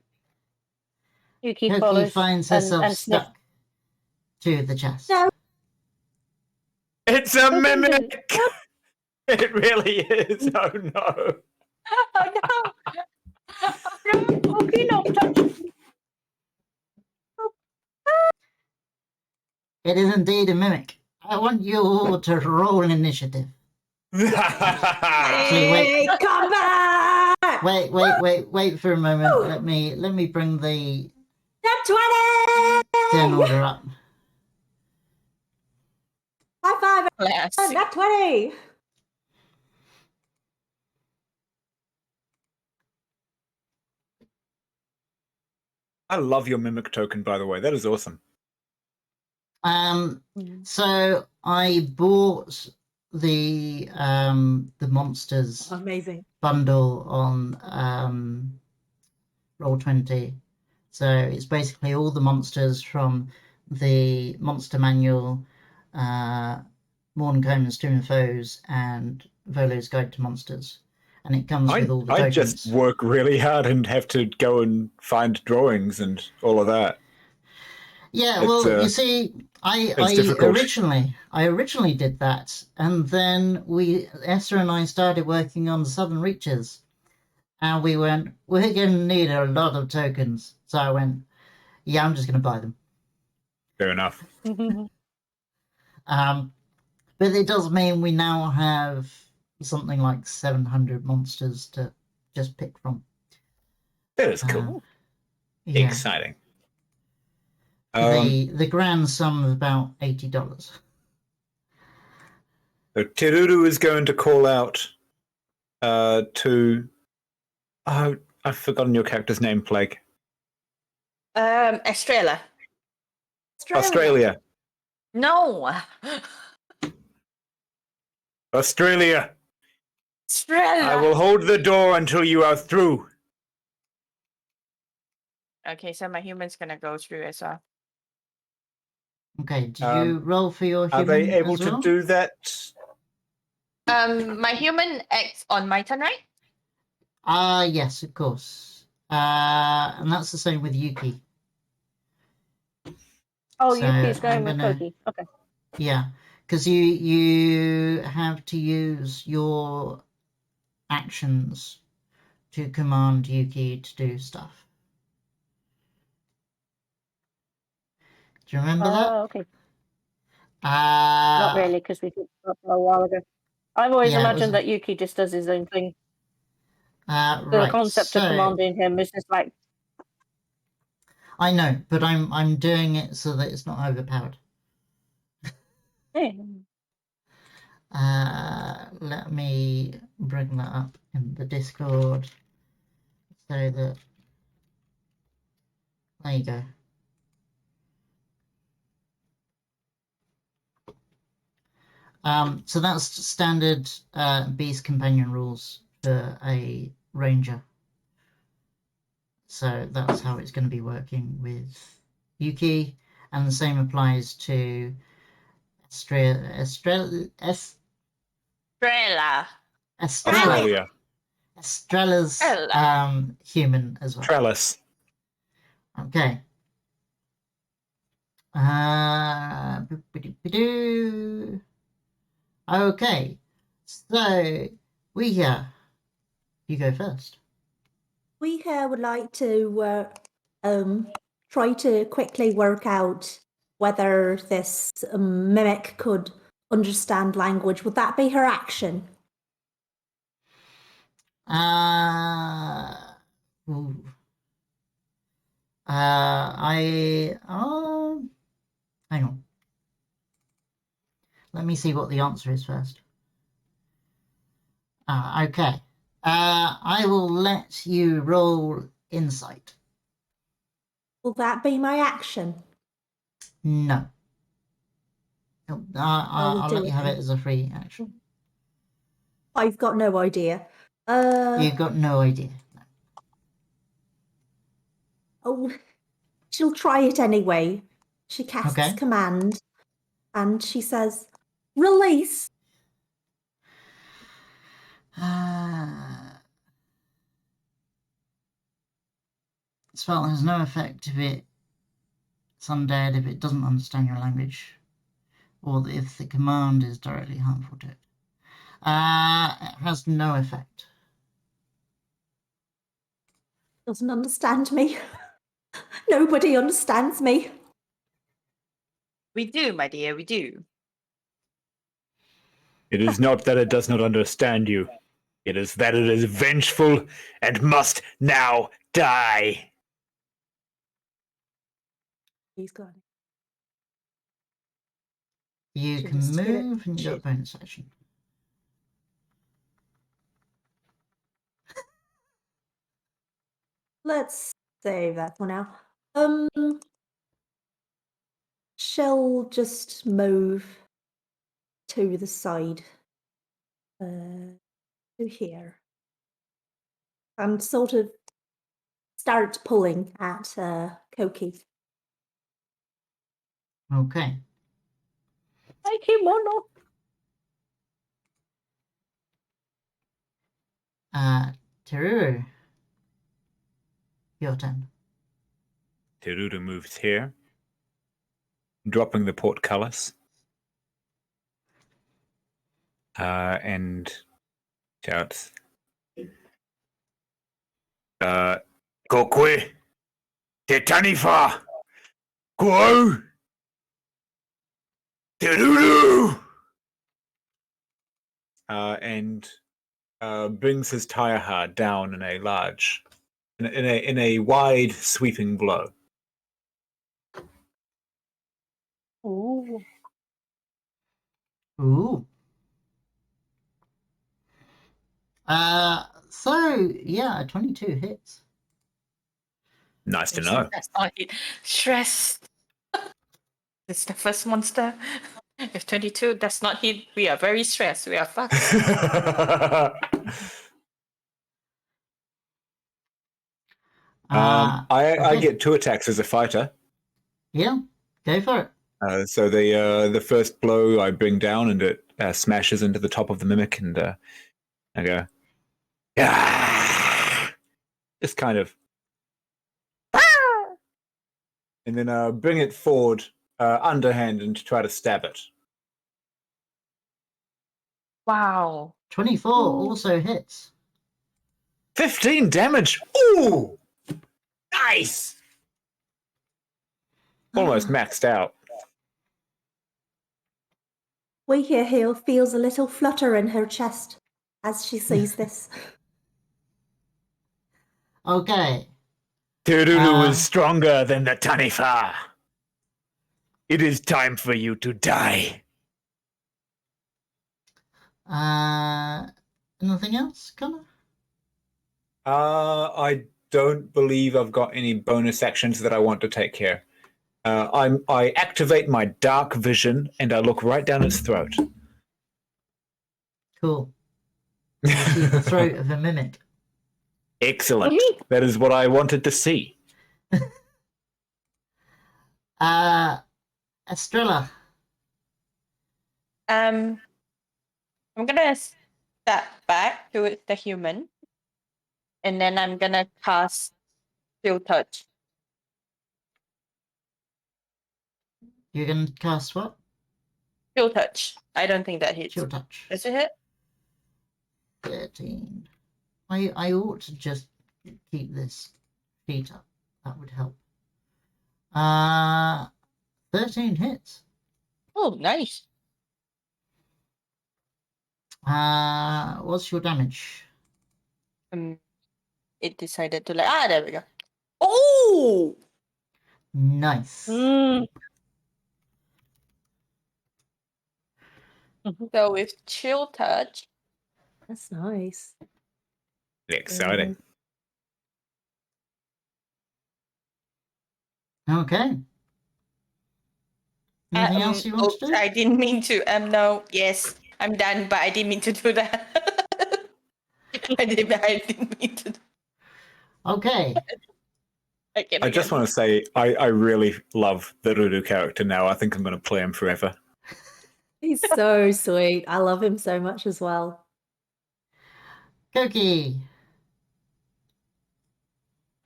Yuki Koki follows finds and herself sniff. stuck to the chest. No. It's a Koki mimic! It really is. Oh no. Oh no! Oh no! Koki, no, touch. It is indeed a mimic. I want you all to roll initiative. Actually, wait. Hey, come back! Wait for a moment. Let me bring the Nat 20! turn order up. High five! Classic. Nat 20! I love your mimic token, by the way. That is awesome. So I bought the monsters Amazing. bundle on Roll20. So it's basically all the monsters from the Monster Manual, Mordenkainen's Tomb of Foes, and Volo's Guide to Monsters. And it comes with all the I tokens. just work really hard and have to go and find drawings and all of that. Yeah, It's, well, you see, I difficult. originally did that, and then Esther and I started working on the Southern Reaches, and we went, we're going to need a lot of tokens. So I went, yeah, I'm just going to buy them. Fair enough. But it does mean we now have something like 700 monsters to just pick from. That is cool. Yeah. Exciting. The grand sum of about $80. So Teruru is going to call out to... Oh, I've forgotten your character's name, Plague. Estrella. Australia. No. Australia. Estrella. I will hold the door until you are through. Okay, so my human's gonna go through as well. Okay, did you roll for your human Are they able as to well? do that? My human acts on my turn, right? Yes, of course. And that's the same with Yuki. Oh, So Yuki's going I'm with gonna- Kogi. Okay. Yeah, because you have to use your actions to command Yuki to do stuff. Do you remember that? Oh, okay. Not Not really, because we did that a while ago. I've always Yeah, it imagined was- that Yuki just does his own thing. Right. The concept so, of commanding him is just like, I know, but I'm doing it so that it's not overpowered. hey, Let me bring that up in the Discord so that there you go. So that's standard Beast Companion rules for a ranger. So that's how it's going to be working with Yuki, and the same applies to Estrella. Australia. Estrella's human as well. Trellis. Okay. Boop-a-doop-a-doo. Okay. So we you go first. We would like to try to quickly work out whether this mimic could understand language. Would that be her action? Ooh. Hang on. Let me see what the answer is first. Okay. I will let you roll insight. Will that be my action? No. I'll do let you it have then. it as a free action. I've got no idea. You've got no idea. Oh, she'll try it anyway. She casts Okay. command and she says, release. Spell has no effect if it's undead, if it doesn't understand your language, or if the command is directly harmful to it. It has no effect. Doesn't understand me. Nobody understands me. We do, my dear, we do. It is not that it does not understand you. It is that it is vengeful and must now die. He's gone. You Should can just hit it. move and you got a bonus action. Let's save that for now. She'll just move to the side. To here. And sort of start pulling at Koki. Okay. Hey, kimono. Teruru. Your turn. Terudo moves here, dropping the portcullis. And shouts, Kokwe, Te Taniwha, Kuo, Terudo! And brings his taiaha down in a large, in a wide sweeping blow. Ooh. Ooh. So yeah, 22 hits. Nice to know. That's not it. Stress. It's the first monster. If 22 does not hit, we are very stressed. We are fucked. I okay. get 2 attacks as a fighter. Yeah, go for it. So the first blow I bring down and it smashes into the top of the mimic, and I go, yeah, just kind of, and then bring it forward underhand and try to stab it. Wow. 24 also hits. 15 damage. Ooh, nice. Almost maxed out. We hear Hill feels a little flutter in her chest as she sees this. Okay. Terudo is stronger than the Taniwha. It is time for you to die. Anything else, Connor? I don't believe I've got any bonus actions that I want to take here. I activate my dark vision and I look right down its throat. Cool. You see the throat of a mimic. Excellent. That is what I wanted to see. Estrella. I'm gonna step back to the human, and then I'm gonna cast Chill Touch. You're going to cast what? Chill Touch. I don't think that hits. Chill touch. Does it hit? 13. I ought to just keep this feet up. That would help. 13 hits. Oh, nice. What's your damage? It decided to there we go. Oh! Nice. So with Chill Touch, That's nice. Exciting. Okay. Anything else you want to do? I didn't mean to. No, yes, I'm done, but I didn't mean to do that. I didn't mean to. Okay. I just want to say I really love the Rudu character now. I think I'm going to play him forever. He's so sweet. I love him so much as well. Koki.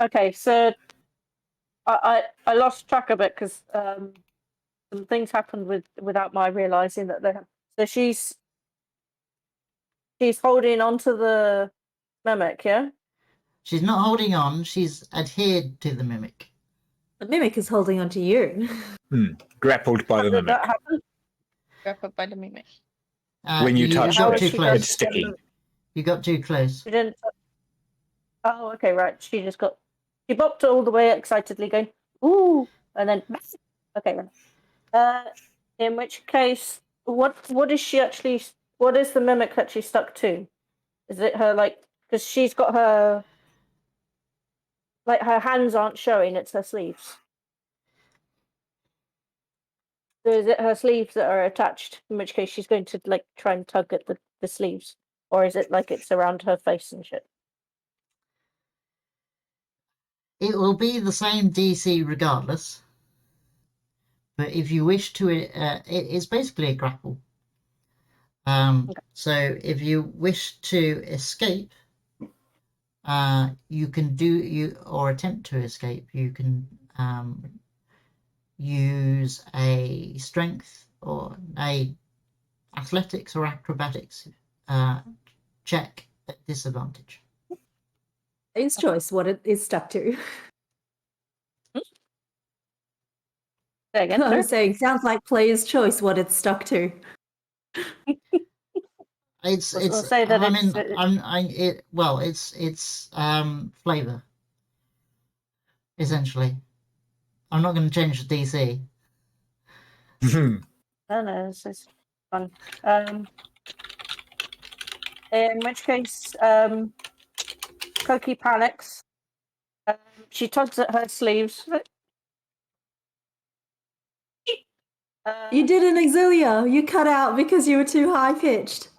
Okay, so I lost track of it because some things happened without my realizing that they have. So she's holding onto the mimic, yeah. She's not holding on. She's adhered to the mimic. The mimic is holding on to you. Grappled by the How did mimic. that happen? Grappled by the mimic. When you touch got it, too she close. it's sticky. You got too close. She didn't. Oh, okay, right. She bopped all the way excitedly, going ooh, and then okay, right. In which case, what is she actually? What is the mimic actually stuck to? Is it her because she's got her her hands aren't showing; it's her sleeves. So is it her sleeves that are attached? In which case, she's going to try and tug at the sleeves, or is it it's around her face and shit? It will be the same DC regardless. But if you wish to, it's basically a grapple. So if you wish to escape, you can or attempt to escape. You can use a strength or a athletics or acrobatics check at disadvantage. Player's choice, what it is stuck to. Say again, I sir? was saying, sounds like player's choice, what it's stuck to. It's We'll say that it's flavor essentially. I'm not going to change the DC. No, this is fun. In which case, Koki panics. She tugs at her sleeves. You did an Exilia. You cut out because you were too high pitched.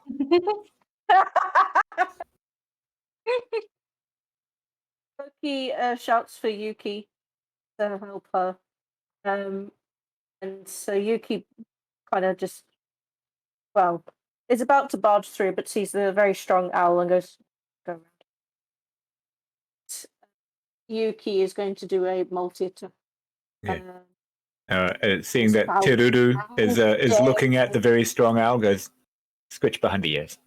Koki shouts for Yuki to help her. And so Yuki kind of just, is about to barge through, but sees the very strong owl and goes, go around. Yuki is going to do a multi-attack. Yeah. Seeing that Owl. Terudu is Yeah. looking at the very strong owl, goes, scritch behind the ears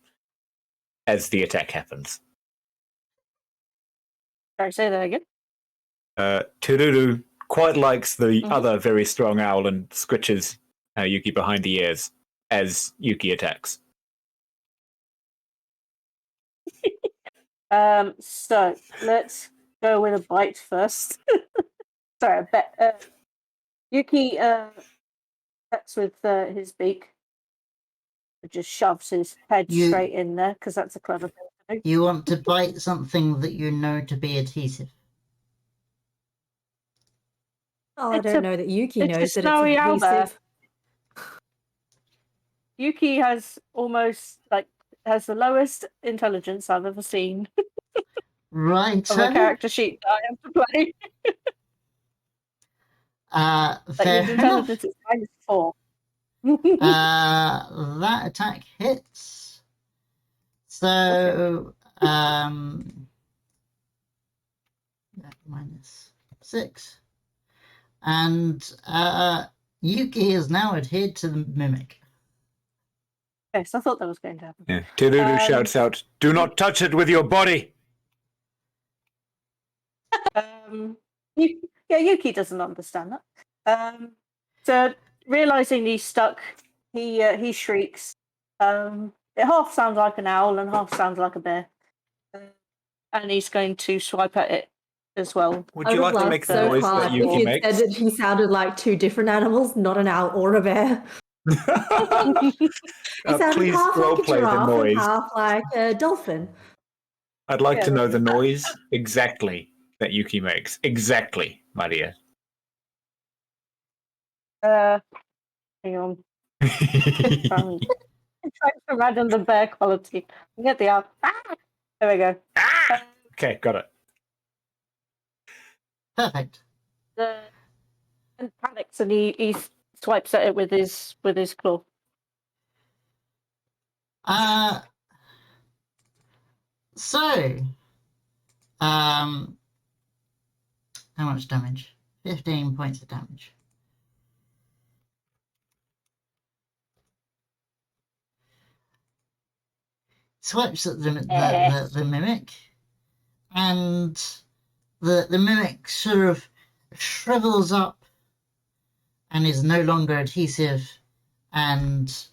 as the attack happens. Sorry, say that again. Terudu quite likes the other very strong owl and scritches Yuki behind the ears as Yuki attacks. So let's go with a bite first. Sorry, I bet Yuki attacks with his beak. It just shoves his head straight in there because that's a clever thing to do. You want to bite something that you know to be adhesive. Oh, I don't know that Yuki it's a knows that snowy it's owl bear. adhesive. Yuki has almost has the lowest intelligence I've ever seen Right. of a character sheet that I have to play. Fair his enough. intelligence is -4. That attack hits. So, -6. And Yuki is now adhered to the mimic. Yes, I thought that was going to happen. Yeah. Terudu shouts out, "Do not touch it with your body!" Yuki doesn't understand that. So realizing he's stuck, he shrieks. It half sounds like an owl and half sounds like a bear, and he's going to swipe at it as well. Would you like to make the noise that Yuki if makes? you said that he sounded like two different animals, not an owl or a bear. He sounded Please half role like a play the giraffe and noise. half like a dolphin. I'd like to know the noise exactly that Yuki makes. Exactly, my dear. Hang on. I'm trying to imagine the bear quality. Get the owl. There we go. Okay, got it. Perfect. And panics and he swipes at it with his claw. So, how much damage? 15 points of damage. Swipes at the mimic, and the mimic sort of shrivels up and is no longer adhesive, and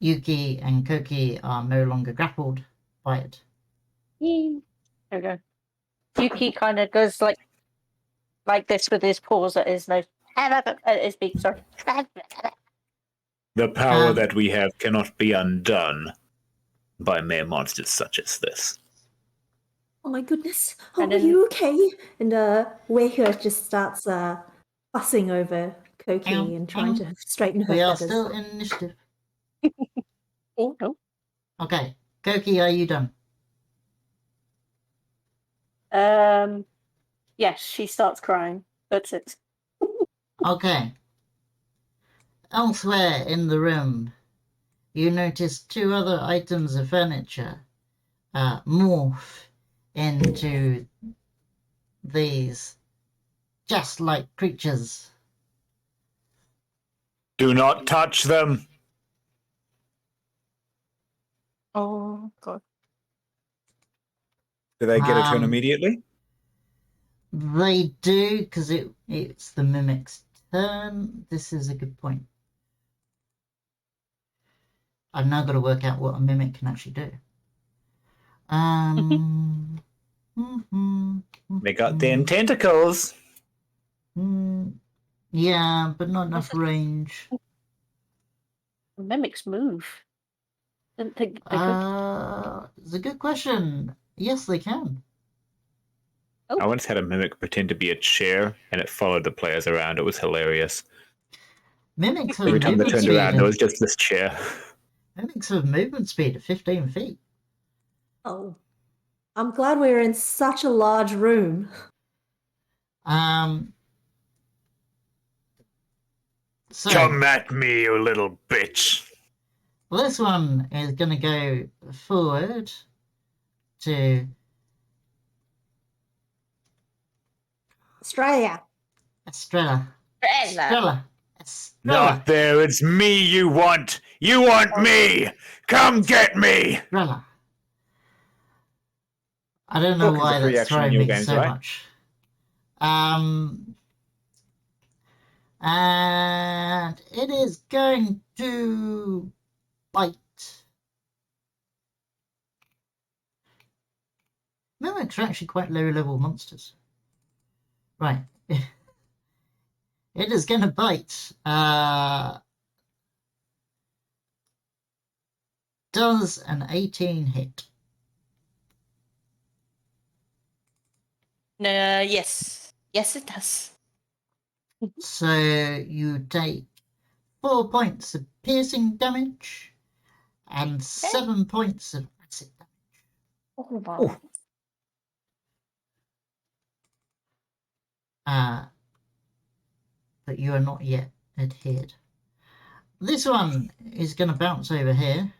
Yuki and Koki are no longer grappled by it. Yee. There we go. Yuki kind of goes like this with his paws at his nose, at his beak. Sorry. The power Um, that we have cannot be undone by mere monsters such as this. Oh my goodness. Oh, And are then- you okay? And Waker just starts fussing over Koki and trying to straighten her We are feathers. still in initiative. Oh no. Okay, Koki, are you done? Yes, she starts crying. That's it. Okay. Elsewhere in the room, you notice two other items of furniture morph into these just like creatures. Do not touch them. Oh god. Do they get a turn Um, immediately? They do, because it's the mimic's turn. This is a good point. I've now got to work out what a mimic can actually do. They got 10 tentacles. Yeah, but not enough range. Mimics move. Didn't think they could. It's a good question. Yes, they can. I once had a mimic pretend to be a chair, and it followed the players around. It was hilarious. Mimics have Every time they movement turned speed. around, there was just this chair. Mimics have movement speed of 15 feet. Oh, I'm glad we're in such a large room. So Come at me, you little bitch. this one is going to go forward to Australia. Estrella. Estrella. Not there, it's me you want. You want me. Come get me. Estrella. I don't know Talk is a why free that's action in throwing your me games, so right? much. And it is going to bite. Mimics are actually quite low-level monsters. Right. It is going to bite. Does an 18 hit? Yes. Yes, it does. So you take 4 points of piercing damage and 7 points of acid damage. Oh, wow. But you are not yet adhered. This one is going to bounce over here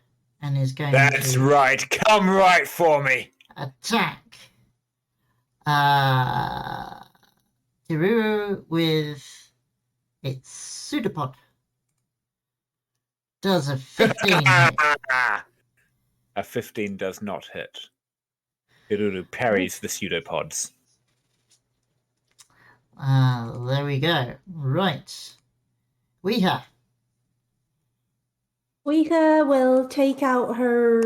and is going That's to right. Come right for me. attack Tiruru with its pseudopod. Does a 15 hit? A 15 does not hit. Iruru parries the pseudopods. There we go. Right. Weeha. Weeka will take out her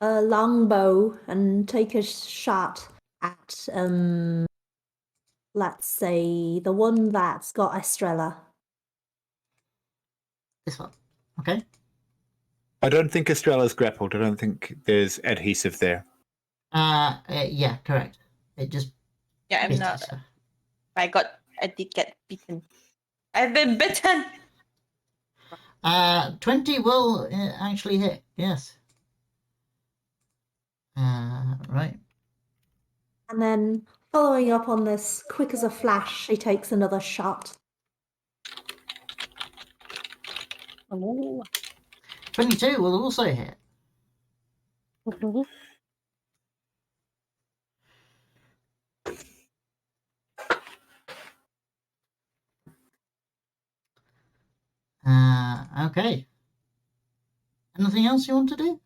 longbow and take a shot at, let's say, the one that's got Estrella. This one. Okay. I don't think Estrella's grappled. I don't think there's adhesive there. Yeah, correct. It just Yeah, I'm bit not. her. I did get beaten. I've been bitten. 20 will actually hit. Yes. Right. And then, following up on this, quick as a flash, she takes another shot. Oh. 22 will also hit. Okay. Anything else you want to do?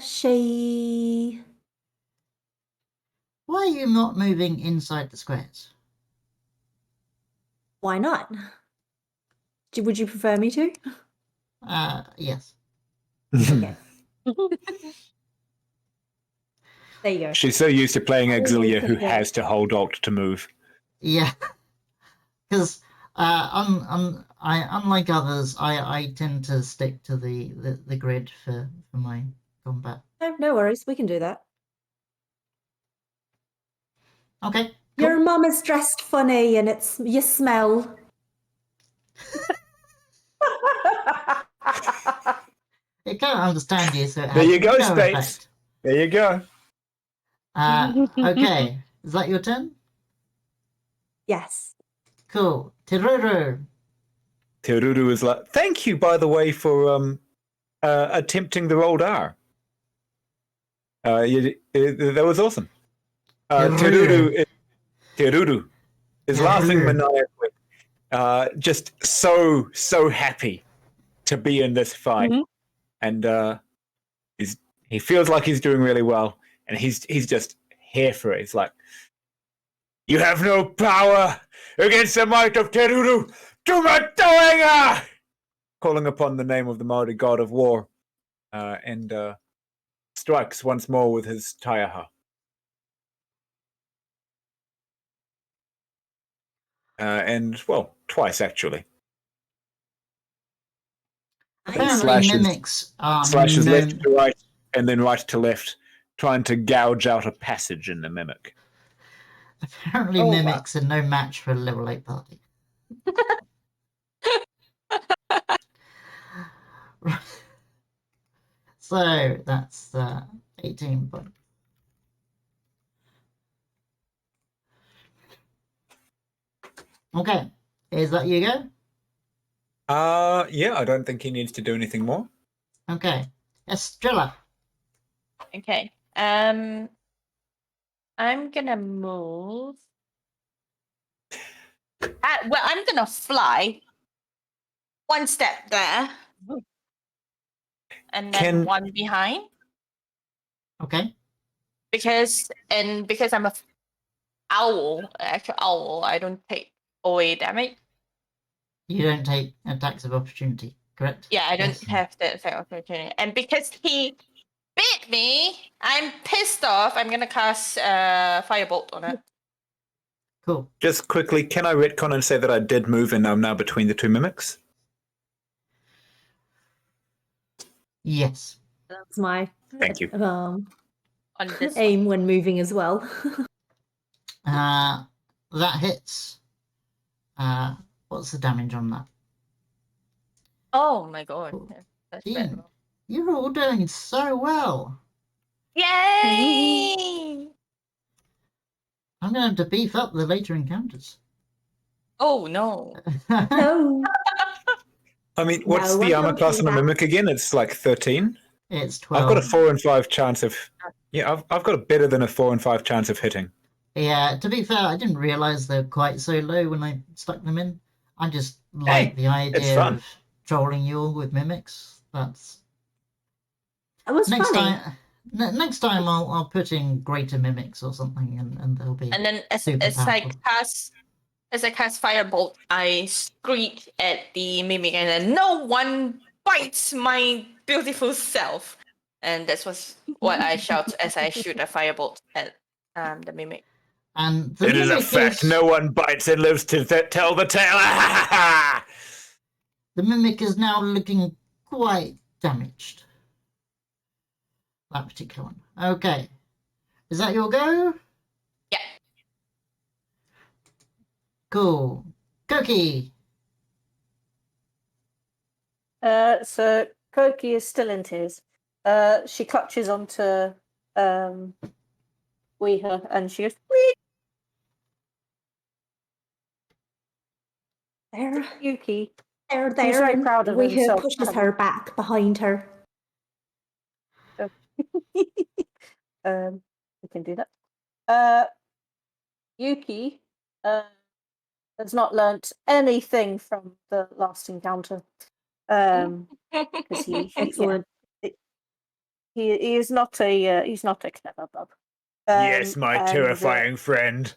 She... Why are you not moving inside the squares? Why not? Would you prefer me to? Yes. Okay. There you go. She's so used to playing Oh, Auxilia who okay. has to hold Alt to move. Yeah. Because unlike others, I tend to stick to the grid for my combat. No worries, we can do that. Okay. Cool. Your mum is dressed funny and you smell. It can't understand you, so it There has you go, no Spades. effect. There you go. Okay. Is that your turn? Yes. Cool. Tiruru. Teruru is like, thank you, by the way, for attempting the rolled R. That was awesome. Teruru. Teruru is laughing Teruru. maniacally. Just so happy to be in this fight. Mhm. And he feels like he's doing really well, and he's just here for it. He's like, you have no power against the might of Teruru. Tumatoinga! Calling upon the name of the Maori god of war, and strikes once more with his taiaha. And, well, twice, actually. Apparently, Slashes- mimics are Slashes left known. to right, and then right to left, trying to gouge out a passage in the mimic. Apparently, Oh, wow. mimics are no match for a level 8 party. Right. So that's 18 points. Okay, is that you go? Yeah, I don't think he needs to do anything more. Okay, Estrella. Okay. I'm gonna move. Well, I'm gonna fly one step there, and then Can- one behind. Okay, Because I'm a actual owl, I don't take OA damage. you don't take attacks of opportunity, correct? Yeah, I don't Yes. have the attack opportunity. And because he bit me, I'm pissed off. I'm gonna cast Firebolt on it. Cool. Just quickly, can I retcon and say that I did move and I'm now between the two mimics? Yes. That's my Thank you. On this one. aim when moving as well. That hits. What's the damage on that? Oh my god. Cool. That's Dean. bad. You're all doing so well. Yay! I'm going to have to beef up the later encounters. Oh no. No. I mean, what's No, the I armor don't class do on a that. mimic again? It's like 13. It's 12. I've got a 4 and 5 chance of. Yeah, I've got a better than a 4 and 5 chance of hitting. Yeah, to be fair, I didn't realise they're quite so low when I stuck them in. I just like the idea fun. of trolling you all with mimics. That's It was next funny. time. Next time, I'll put in greater mimics or something, and they'll be. And then Super as I powerful. cast Firebolt, I screech at the mimic, and then no one bites my beautiful self. And that's what I shout as I shoot a Firebolt at the mimic. And the It is a mimic fact. No one bites and lives to tell the tale. The mimic is now looking quite damaged. That particular one. Okay. Is that your go? Yeah. Cool. Cookie. So Koki is still in tears. She clutches onto Weeha and she goes, "Wee!" There, Yuki. there, He's there. very proud of Weeha himself. pushes her back behind her. We can do that. Yuki has not learnt anything from the last encounter. Because Excellent. he is not a he's not a clever bub. Yes, my and, terrifying friend.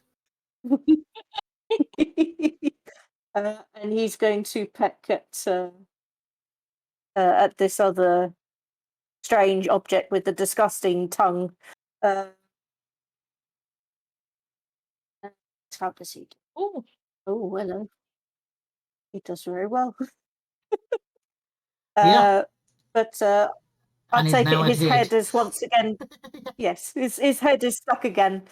and he's going to peck at at this other strange object with the disgusting tongue. How does he do? Ooh. Oh, hello. He does very well. Yeah. But And I he's take it now his adhered. head is once again. Yes, his head is stuck again,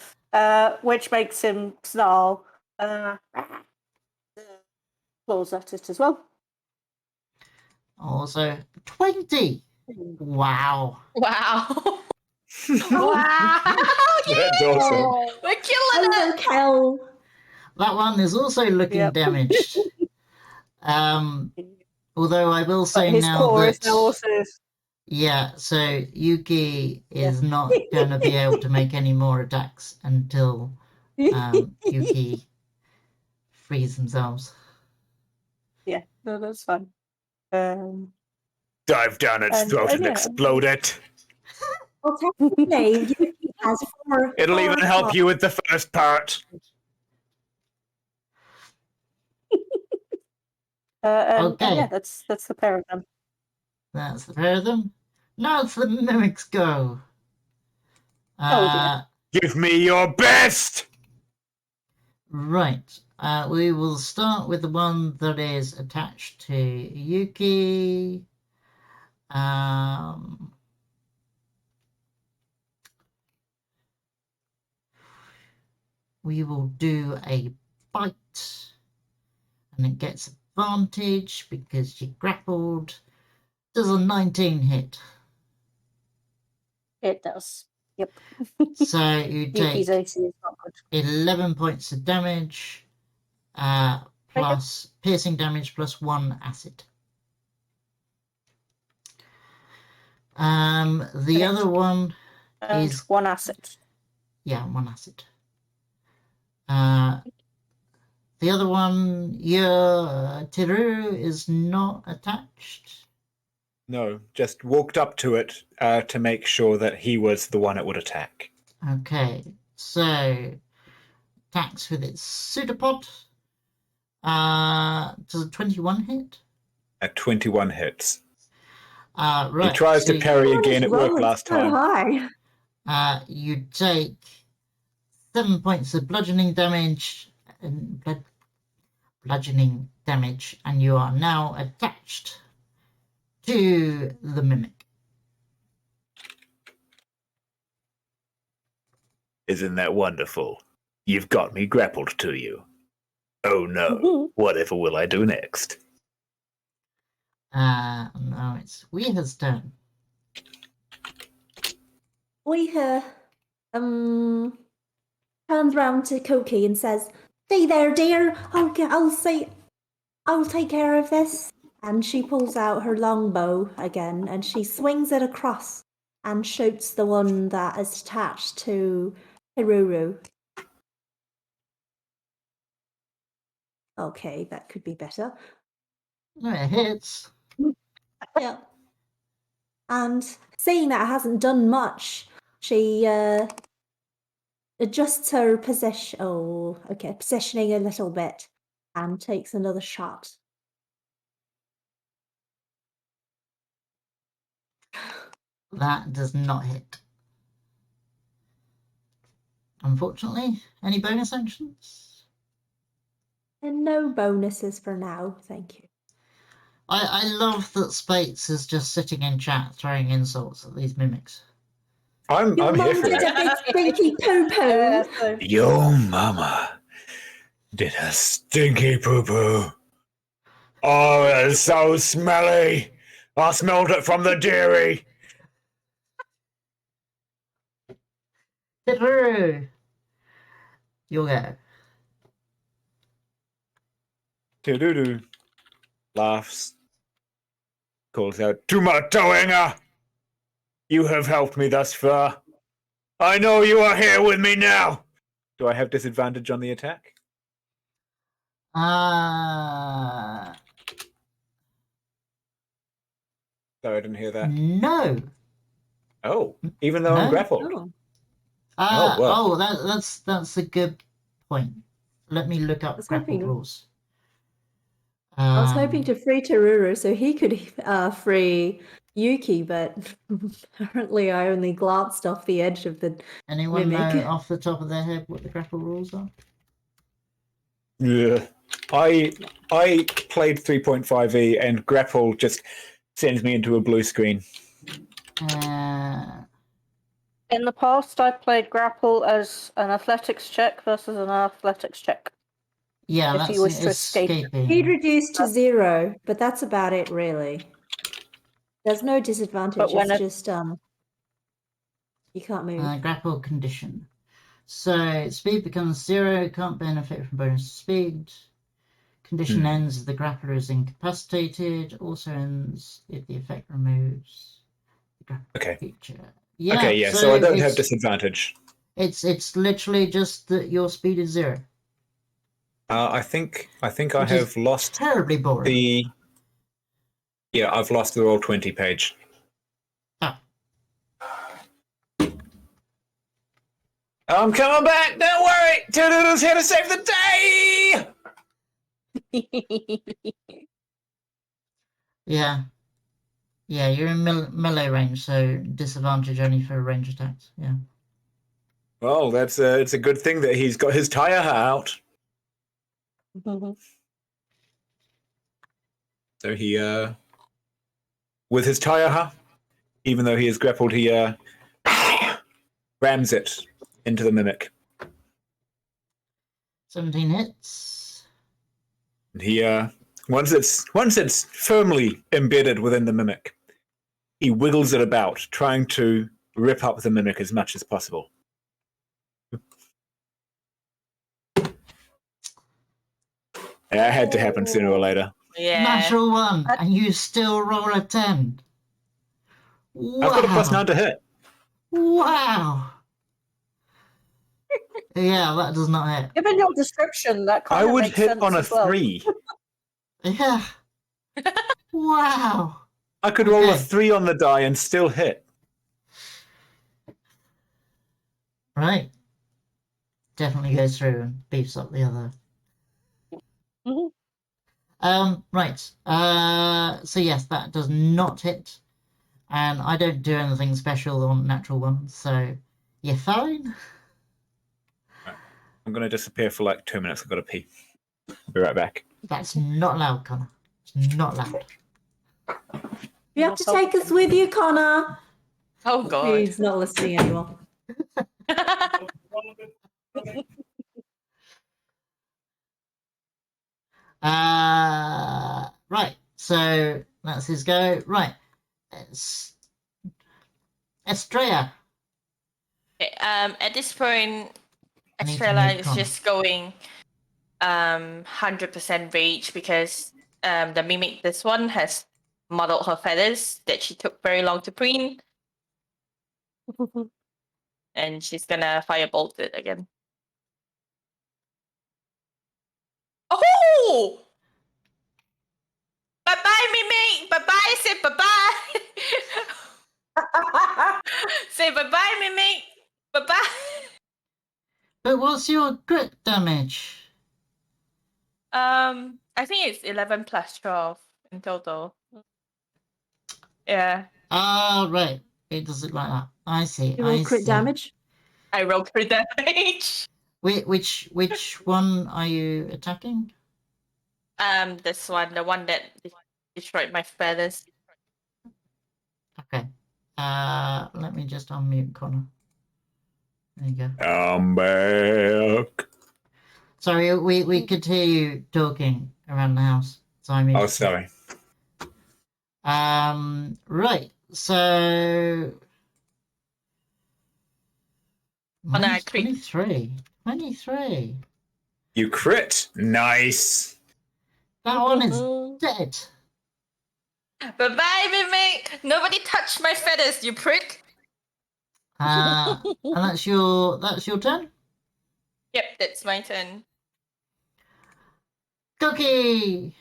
which makes him snarl. Claws at it as well. Also 20. Wow. Wow. Wow. That's awesome. We're killing it. Overkill. That one is also looking Yep. damaged. Although I will But say his now core that is now also. yeah, so Yuki is not going to be able to make any more attacks until Yuki frees themselves. Yeah, no, that's fine. Dive down its And- throat and and yeah. explode it. Well, technically, Yuki has four. It'll even four help hearts. you with the first part. and Okay. yeah, that's the pair of them. That's the pair of them. Now it's the mimics go. Oh, dear. Give me your best! Right. We will start with the one that is attached to Yuki. We will do a bite. And it gets advantage because she grappled. Does a 19 hit? It does. Yep. So you Yuki's take AC is not good. 11 points of damage, plus piercing damage plus 1 acid. The Okay. other one And is 1 acid. yeah, 1 acid. The other one, your Tiru is not attached. No, just walked up to it to make sure that he was the one it would attack. Okay, so attacks with its pseudopod. Does a 21 hit? At 21 hits. Right. He tries to so parry What again, is it worked rolling last so time. high? You take 7 points of bludgeoning damage, and and you are now attached to the mimic. Isn't that wonderful? You've got me grappled to you. Oh no, whatever will I do next? No, it's Weeha's turn. Weeha turns round to Koki and says, "Stay there, dear. I'll take care of this." And she pulls out her longbow again and she swings it across and shoots the one that is attached to Hiruru. Okay, that could be better. No, it hits. Yeah. And seeing that it hasn't done much, she adjusts her position. Oh, okay, positioning a little bit, and takes another shot. That does not hit. Unfortunately, any bonus actions? And no bonuses for now, thank you. I love that Spates is just sitting in chat throwing insults at these mimics. I'm Your here mum for did it. a big stinky poo-poo. So, Your mama did a stinky poo-poo. Oh, it's so smelly. I smelled it from the dairy. Tiru! You'll go. Doo-doo-doo. Laughs. Calls out, Tumatoinga! You have helped me thus far. I know you are here with me now. Do I have disadvantage on the attack? Sorry, I didn't hear that. No. Oh, even though I'm No? grappled. oh, well. That's a good point. Let me look up That's grapple maybe- rules. I was hoping Um, to free Teruru so he could free Yuki, but apparently I only glanced off the edge of the Anyone know mimic. off the top of their head what the grapple rules are? Yeah. I played 3.5e and grapple just sends me into a blue screen. In the past, I played grapple as an athletics check versus an athletics check. Yeah, If that's you wish to escape. escaping. He'd reduced to 0, but that's about it, really. There's no disadvantage. But when it's it- just you can't move. Grapple condition. So speed becomes 0, can't benefit from bonus speed. Condition ends if the grappler is incapacitated. Also ends if the effect removes the grappler Okay. feature. Yeah, Okay, yeah, so I don't have it's- disadvantage. It's literally just that your speed is 0. I think I Which is have lost Terribly boring. the. Yeah, I've lost the Roll20 page. Ah. I'm coming back. Don't worry. Toodle's here to save the day. Yeah. Yeah, you're in melee range, so disadvantage only for range attacks. Yeah. Well, it's a good thing that he's got his tire out. So he with his tire, even though he is grappled, he rams it into the mimic. 17 hits. And he once it's firmly embedded within the mimic, he wiggles it about, trying to rip up the mimic as much as possible. That had to happen sooner or later. Yeah. Natural 1, and you still roll a 10. Wow. I've got a +9 to hit. Wow. Yeah, that does not hit. Given your description, that kind I of would makes hit sense on a as well. 3. Yeah. Wow. I could roll a Okay. 3 on the die and still hit. Right. Definitely goes through and beefs up the other. Mhm. Right. So yes, that does not hit. And I don't do anything special on natural 1, so you're fine. I'm going to disappear for like 2 minutes. I've got to pee. Be right back. That's not loud, Connor. It's not loud. You have to take us with you, Connor. Oh god. He's not listening anymore. Right. So that's his go. Right. It's Estrella. At this point, I need to Estrella move is Connor. just going 100% rage because the mimic this one has muddled her feathers that she took very long to preen, and she's gonna firebolt it again. Oh! Bye bye, mimic. Bye bye. Say bye bye. Say bye bye, mimic. Bye bye. But what's your crit damage? I think it's 11 plus 12 in total. Yeah, Ah, right. It does it like that. I see. You roll I crit see. damage. I rolled crit damage. Which one are you attacking? This one, the one that destroyed my feathers. Okay. Let me just unmute Connor. There you go. I'm back. Sorry, we could hear you talking around the house. So I muted. Oh, sorry. Right. So. no, Minus I crit. 23. 23. You crit. Nice. That one is dead. Bye bye, mimic. Nobody touched my feathers, you prick. And that's your turn? Yep, that's my turn. Cookie!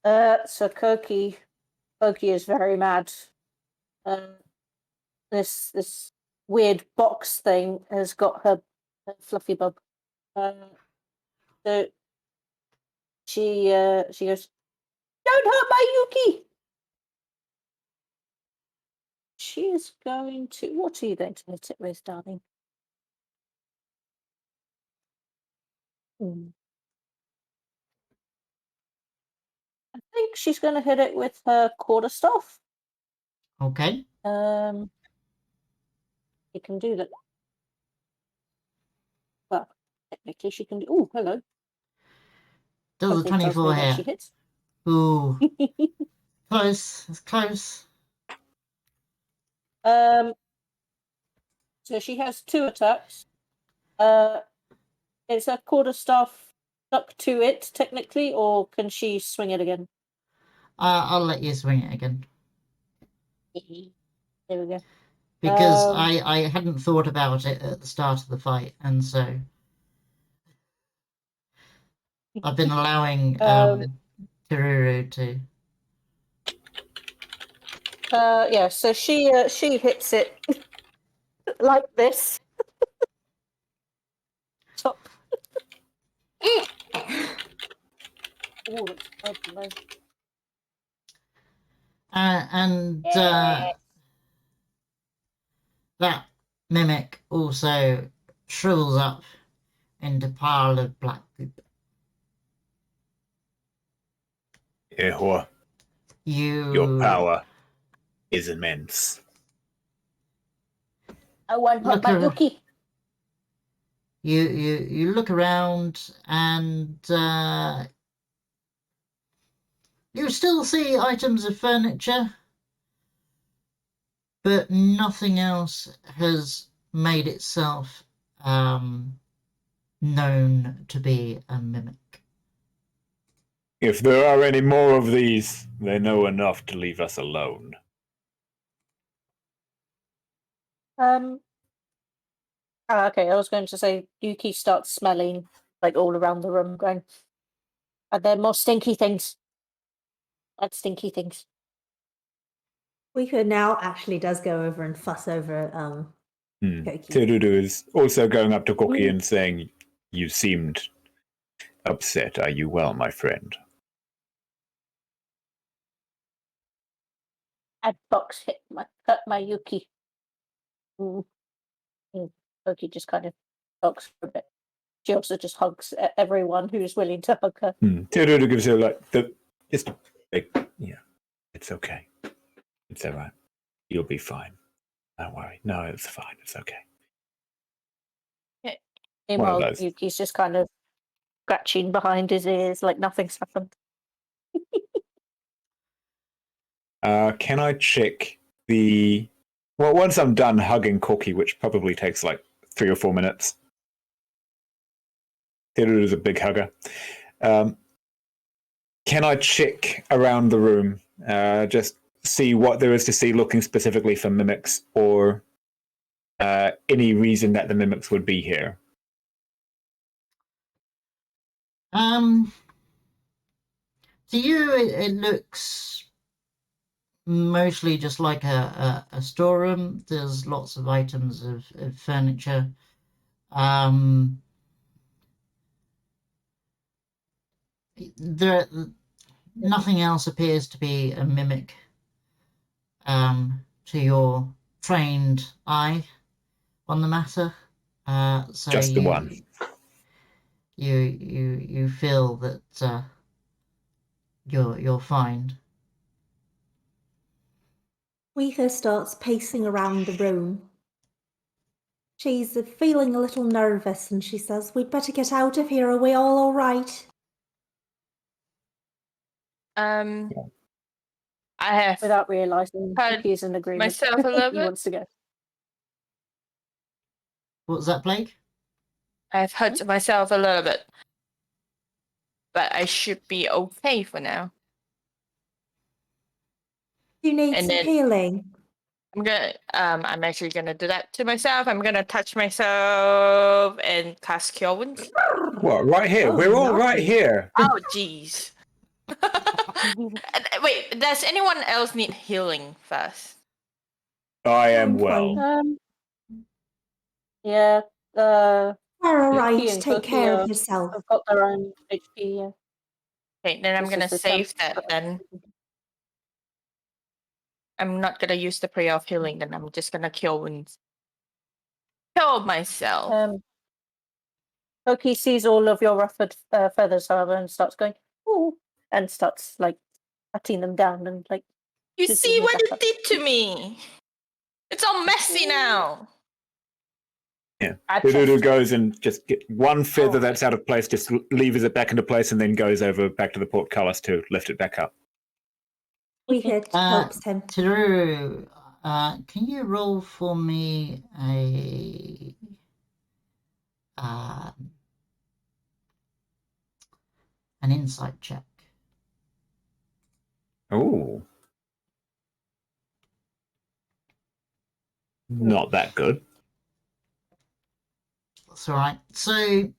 So Koki is very mad. This weird box thing has got her fluffy bub. So She goes, "Don't hurt my Yuki." She is going to. What are you going to hit it with, darling? I think she's going to hit it with her quarterstaff. Okay. You can do that. Well, technically, she can do. Oh, hello. Does a Hopefully it tells me 24 when she hit? hits. Ooh, close. It's close. So she has 2 attacks. Is her quarterstaff stuck to it technically, or can she swing it again? I'll let you swing it again. There we go. Because I hadn't thought about it at the start of the fight, and so I've been allowing Kiruru to. Yeah. So she hits it like this. Top. Oh, that's ugly. And that mimic also shrivels up into a pile of black poop. Ehua, your power is immense. I want Look my at- Yuki. You look around and you still see items of furniture, but nothing else has made itself known to be a mimic. If there are any more of these, they know enough to leave us alone. Okay, I was going to say Yuki starts smelling like all around the room, going, "Are there more stinky things? Like stinky things." Weaker now actually does go over and fuss over Koki. Terudu is also going up to Koki and saying, "You seemed upset. Are you well, my friend?" That box hurt my Yuki. Koki just kind of talks for a bit. She also just hugs everyone who's willing to hug her. Terudu gives her just a big, it's okay. It's all right. You'll be fine. Don't worry. No, it's fine. It's okay. Meanwhile, Yuki's just kind of scratching behind his ears like nothing's happened. Can I check once I'm done hugging Koki, which probably takes like 3 or 4 minutes. Terudu's a big hugger. Can I check around the room, just see what there is to see, looking specifically for mimics or any reason that the mimics would be here? To you, it looks mostly just like a storeroom. There's lots of items of furniture. Nothing else appears to be a mimic to your trained eye on the matter. So Just the one. You feel that you're fine. Weaker starts pacing around the room. She's feeling a little nervous and she says, "We'd better get out of here. Are we all right?" I have Without realizing he's in agreement. myself a little He bit. wants to go. What was that, Plague? I've hurt myself a little bit, but I should be okay for now. You need And some then- healing. I'm actually gonna do that to myself. I'm gonna touch myself and cast Cure Wounds. What? Right here? Oh, We're all right nice. here. Oh, jeez. Wait, does anyone else need healing first? I am I'm well. fine. Yeah. You're all Yuki right. and Take Koki care are- of yourself. have got their own HP. Yeah. Okay, then I'm This gonna is the save temp- that then. I'm not gonna use the prayer of healing, then I'm just gonna cure wounds. Kill myself. Loki sees all of your ruffled feathers, however, and starts going, ooh, and starts like patting them down and like. You shooting see you what back you up. did to me? It's all messy now. Yeah. I Dudu just- goes and just get one feather Oh. that's out of place, just levers it back into place, and then goes over back to the portcullis to lift it back up. Weird helps him. Teru, can you roll for me an insight check? Oh. Not that good. That's all right. So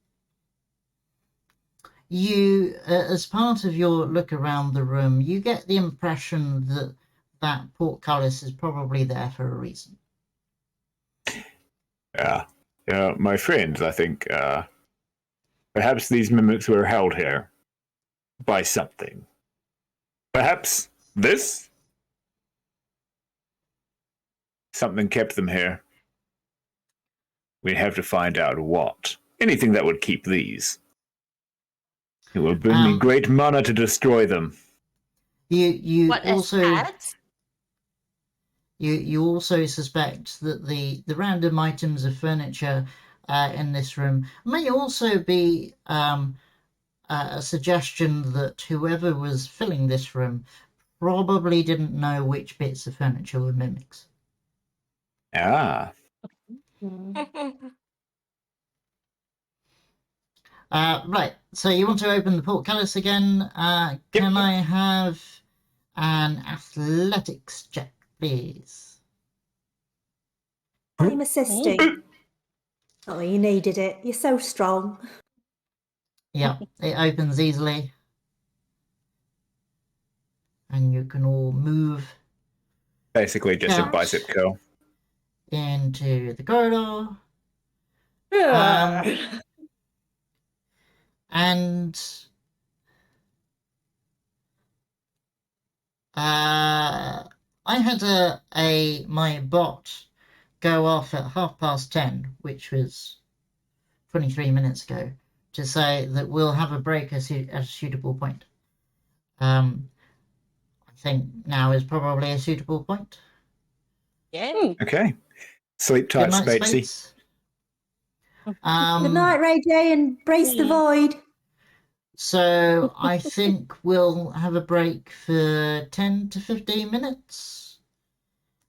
you, as part of your look around the room, you get the impression that that portcullis is probably there for a reason. Yeah. My friends, I think perhaps these mimics were held here by something. Perhaps this? Something kept them here. We have to find out what. Anything that would keep these. It will bring me great mana to destroy them. You What also is that? you also suspect that the random items of furniture in this room may also be a suggestion that whoever was filling this room probably didn't know which bits of furniture were mimics. Ah. Right, so you want to open the portcullis again. Can I have an athletics check, please? I'm assisting. Oh, you needed it. You're so strong. Yeah, it opens easily. And you can all move Basically just a Ouch. bicep curl. into the corridor. And I had my bot go off at 10:30, which was 23 minutes ago, to say that we'll have a break at a suitable point. I think now is probably a suitable point. Yeah. Okay. Sleep tight, Good night, Spatesy. Spates. Good night, Ray J, and brace the void. So I think we'll have a break for 10 to 15 minutes.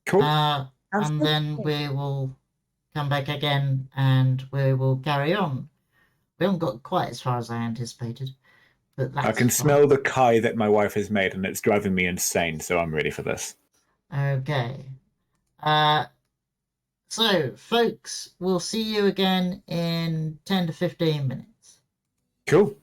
Cool. And then we will come back again and we will carry on. We haven't got quite as far as I anticipated, but that's I can fine. smell the kai that my wife has made, and it's driving me insane, so I'm ready for this. Okay. So, folks, we'll see you again in 10 to 15 minutes. Cool.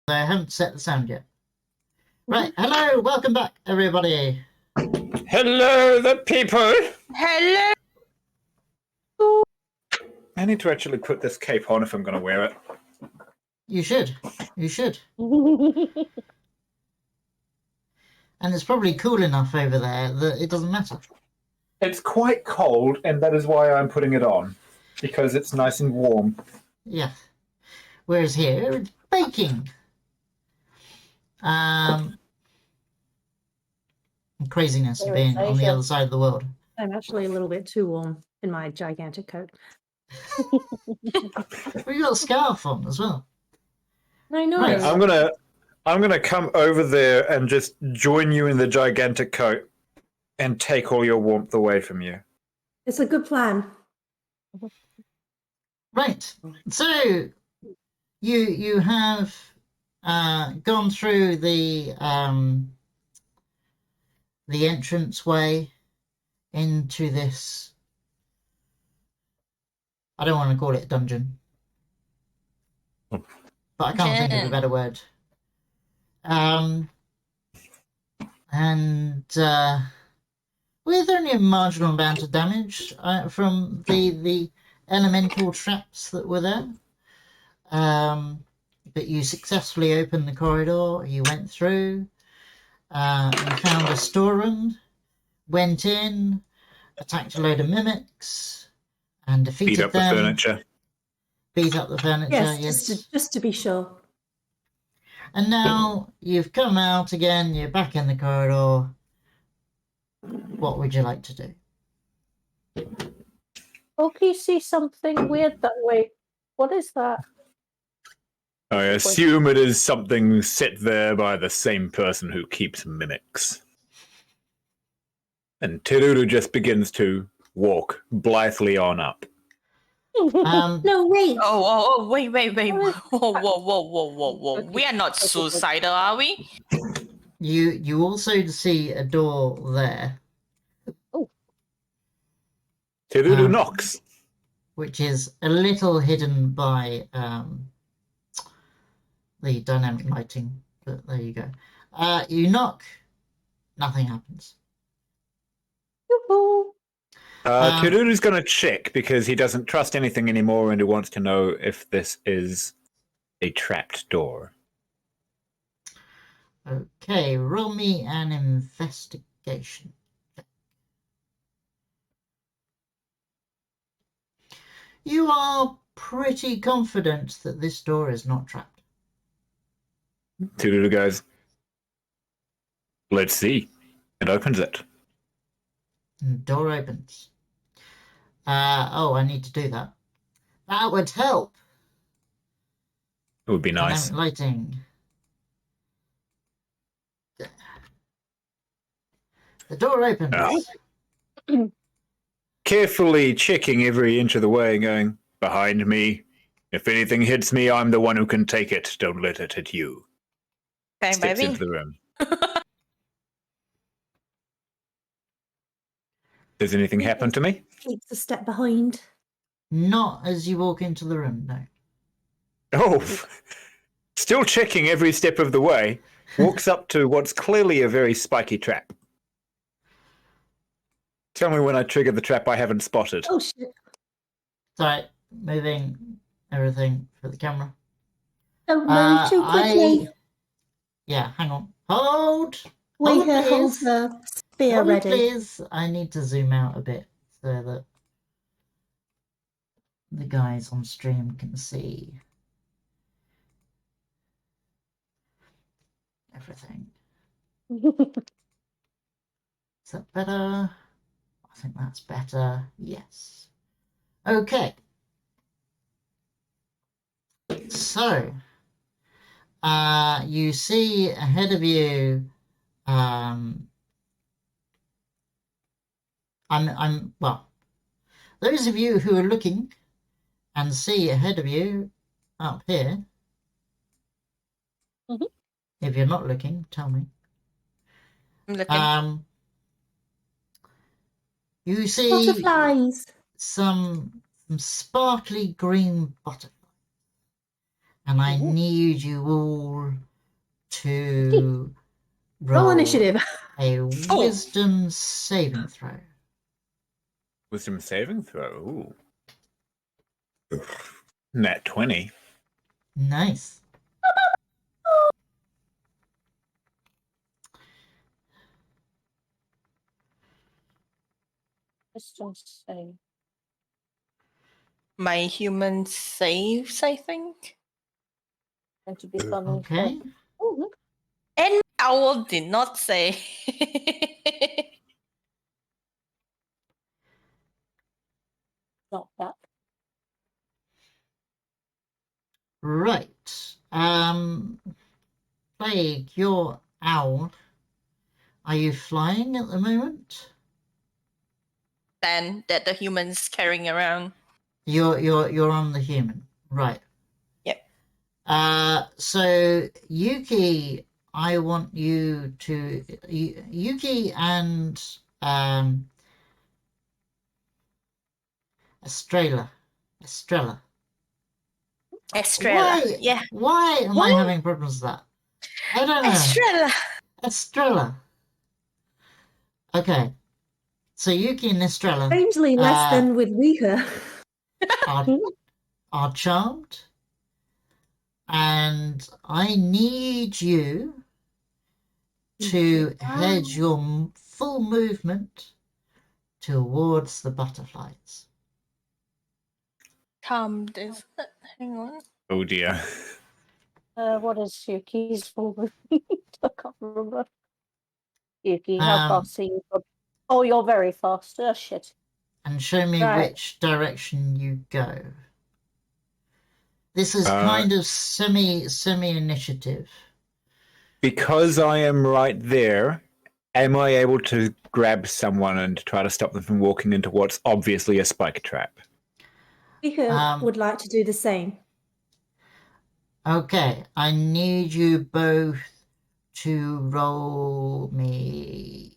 I haven't set the sound yet. Right, hello, welcome back, everybody. Hello, the people. Hello. I need to actually put this cape on if I'm going to wear it. You should. And it's probably cool enough over there that it doesn't matter. It's quite cold, and that is why I'm putting it on, because it's nice and warm. Yeah. Whereas here, it's baking. Craziness of There being is on the Asia. other side of the world. I'm actually a little bit too warm in my gigantic coat. We've got a scarf on as well. I know. Right. I'm gonna come over there and just join you in the gigantic coat and take all your warmth away from you. It's a good plan. Right. So you have gone through the entranceway into this. I don't want to call it a dungeon, but I can't think of a Dungeon. better word. And with only a marginal amount of damage from the elemental traps that were there. But you successfully opened the corridor, you went through, you found a storeroom, went in, attacked a load of mimics, and defeated Beat up the them. furniture. Beat up the furniture, Yes, yes. just to be sure. And now you've come out again, you're back in the corridor. What would you like to do? Okay, see something weird that way. What is that? I assume it is something set there by the same person who keeps mimics. And Teruru just begins to walk blithely on up. No, wait. Oh, wait. Whoa. We are not suicidal, are we? You also see a door there, Teruru knocks. which is a little hidden by the dynamic lighting, but there you go. You knock, nothing happens. Yoo-hoo. Teruru's going to check because he doesn't trust anything anymore and he wants to know if this is a trapped door. Okay, roll me an investigation. You are pretty confident that this door is not trapped. Teruru goes, let's see. And opens it. And the door opens. Oh, I need to do that. That would help. It would be nice. Dynamic lighting. The door opens. Oh. Carefully checking every inch of the way and going, behind me. If anything hits me, I'm the one who can take it. Don't let it hit you. Bang, Steps baby. into the room. Does anything happen to me? Keeps a step behind. Not as you walk into the room, no. Oh, still checking every step of the way, walks up to what's clearly a very spiky trap. Tell me when I trigger the trap I haven't spotted. Oh shit! Sorry, moving everything for the camera. Don't move too quickly. Yeah, hang on. Hold! Wait Hold, here, hold please. the spear Hold, ready. please. I need to zoom out a bit so that the guys on stream can see everything. Is that better? I think that's better. Yes. Okay. So, you see ahead of you. Well. Those of you who are looking and see ahead of you up here. Mhm. If you're not looking, tell me. I'm looking. You see Butterflies. some sparkly green butterflies, and I Ooh. need you all to Roll initiative. a wisdom saving throw. Wisdom saving throw. Ooh. Nat 20. Nice. Wisdom save. My human saves, I think. Going to be funny. Okay. Oh, look. And owl did not say. Not that. Right. Plague, your owl. Are you flying at the moment? Then that the humans carrying around. You're on the human. Right. Yep. So Yuki, I want you to Yuki and Estrella. Estrella. Why? Yeah. Why am I having problems with that? I don't know. Estrella. Estrella. Okay. So Yuki and Estrella Strangely less than with Rika. are charmed, and I need you to head your full movement towards the butterflies. This. Hang on. Oh dear. What is Yuki's full movement? I can't remember. Yuki, how fast are you? Oh, you're very fast. Oh, shit. And show me Right. which direction you go. This is kind of semi initiative. Because I am right there, am I able to grab someone and try to stop them from walking into what's obviously a spike trap? Rika would like to do the same. Okay, I need you both to roll me.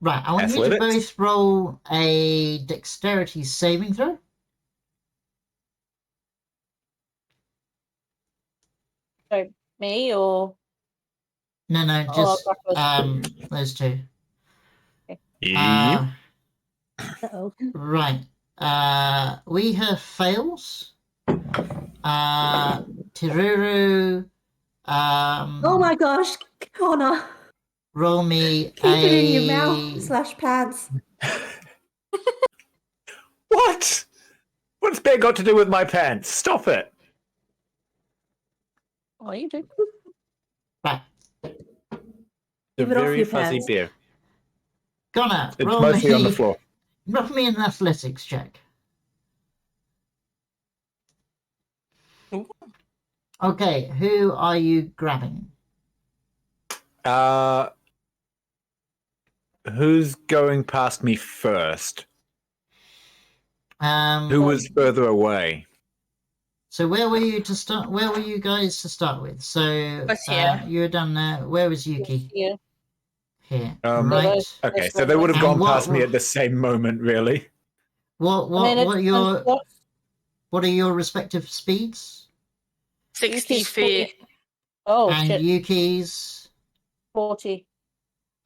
Right, I want you to both roll a dexterity saving throw. So, me or? No, just those two. Yeah. Uh-oh. Right. We have fails. Tiruru. Oh my gosh, Connor. Roll me Keep it in your mouth / pants. What? What's bear got to do with my pants? Stop it. Oh, you do. Right. The Keep it off very your fuzzy pants. bear. Connor, It's roll mostly me, on the floor. roll me an athletics check. Ooh. Okay, who are you grabbing? Who's going past me first? Who Who was further away? So where were you to start? Where were you guys to start with? So Was here. you were done there. Where was Yuki? Yeah. Here, Right. right? Okay, so they would have And gone past me at the same moment, really. What are your respective speeds? 60 feet. Oh, and shit. Yuki's 40.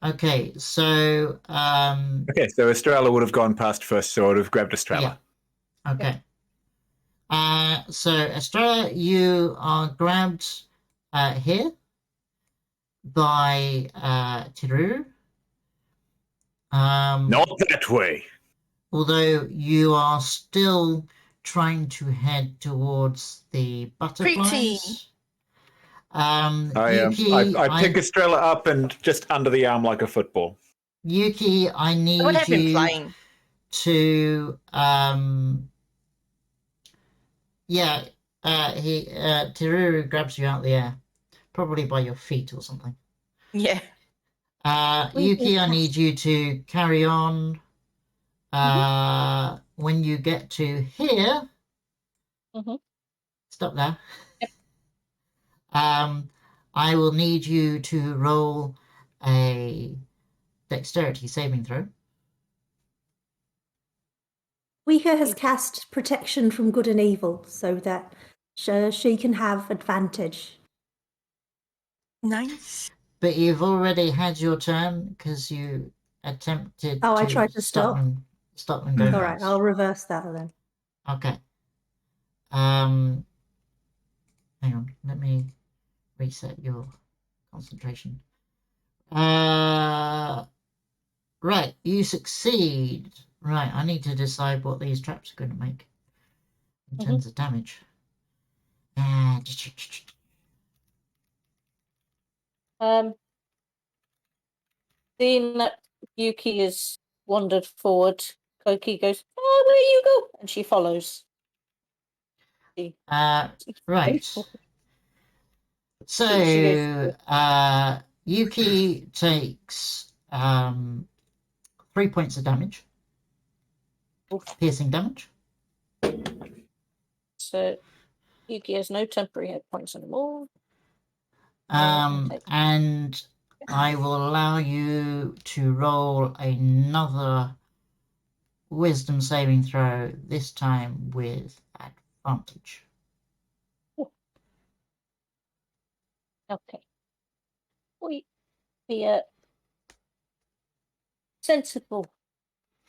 okay. So Okay, so Estrella would have gone past first, so I would have grabbed Estrella. Yeah. Okay. So Estrella, you are grabbed here by Tiruru. Not that way. Although you are still trying to head towards the butterflies. I pick Estrella up and just under the arm like a football. Yuki, I need I would have been you flying. to Tiruru grabs you out of the air, probably by your feet or something. Yeah. Yuki, I need you to carry on. When you get to here, stop there. Yep. I will need you to roll a dexterity saving throw. Weika has cast protection from good and evil so that she can have advantage. Nice. But you've already had your turn because you attempted Oh, to I tried to stop. stop them going All right, first. I'll reverse that then. Okay. Hang on, let me reset your concentration. Right, you succeed. Right, I need to decide what these traps are going to make in terms of damage. Seeing that Yuki has wandered forward, Koki goes, "Oh, where you go?" And she follows. Right. So, Yuki takes 3 points of damage, piercing damage. So Yuki has no temporary hit points anymore. And I will allow you to roll another wisdom saving throw, this time with advantage. Okay. We be sensible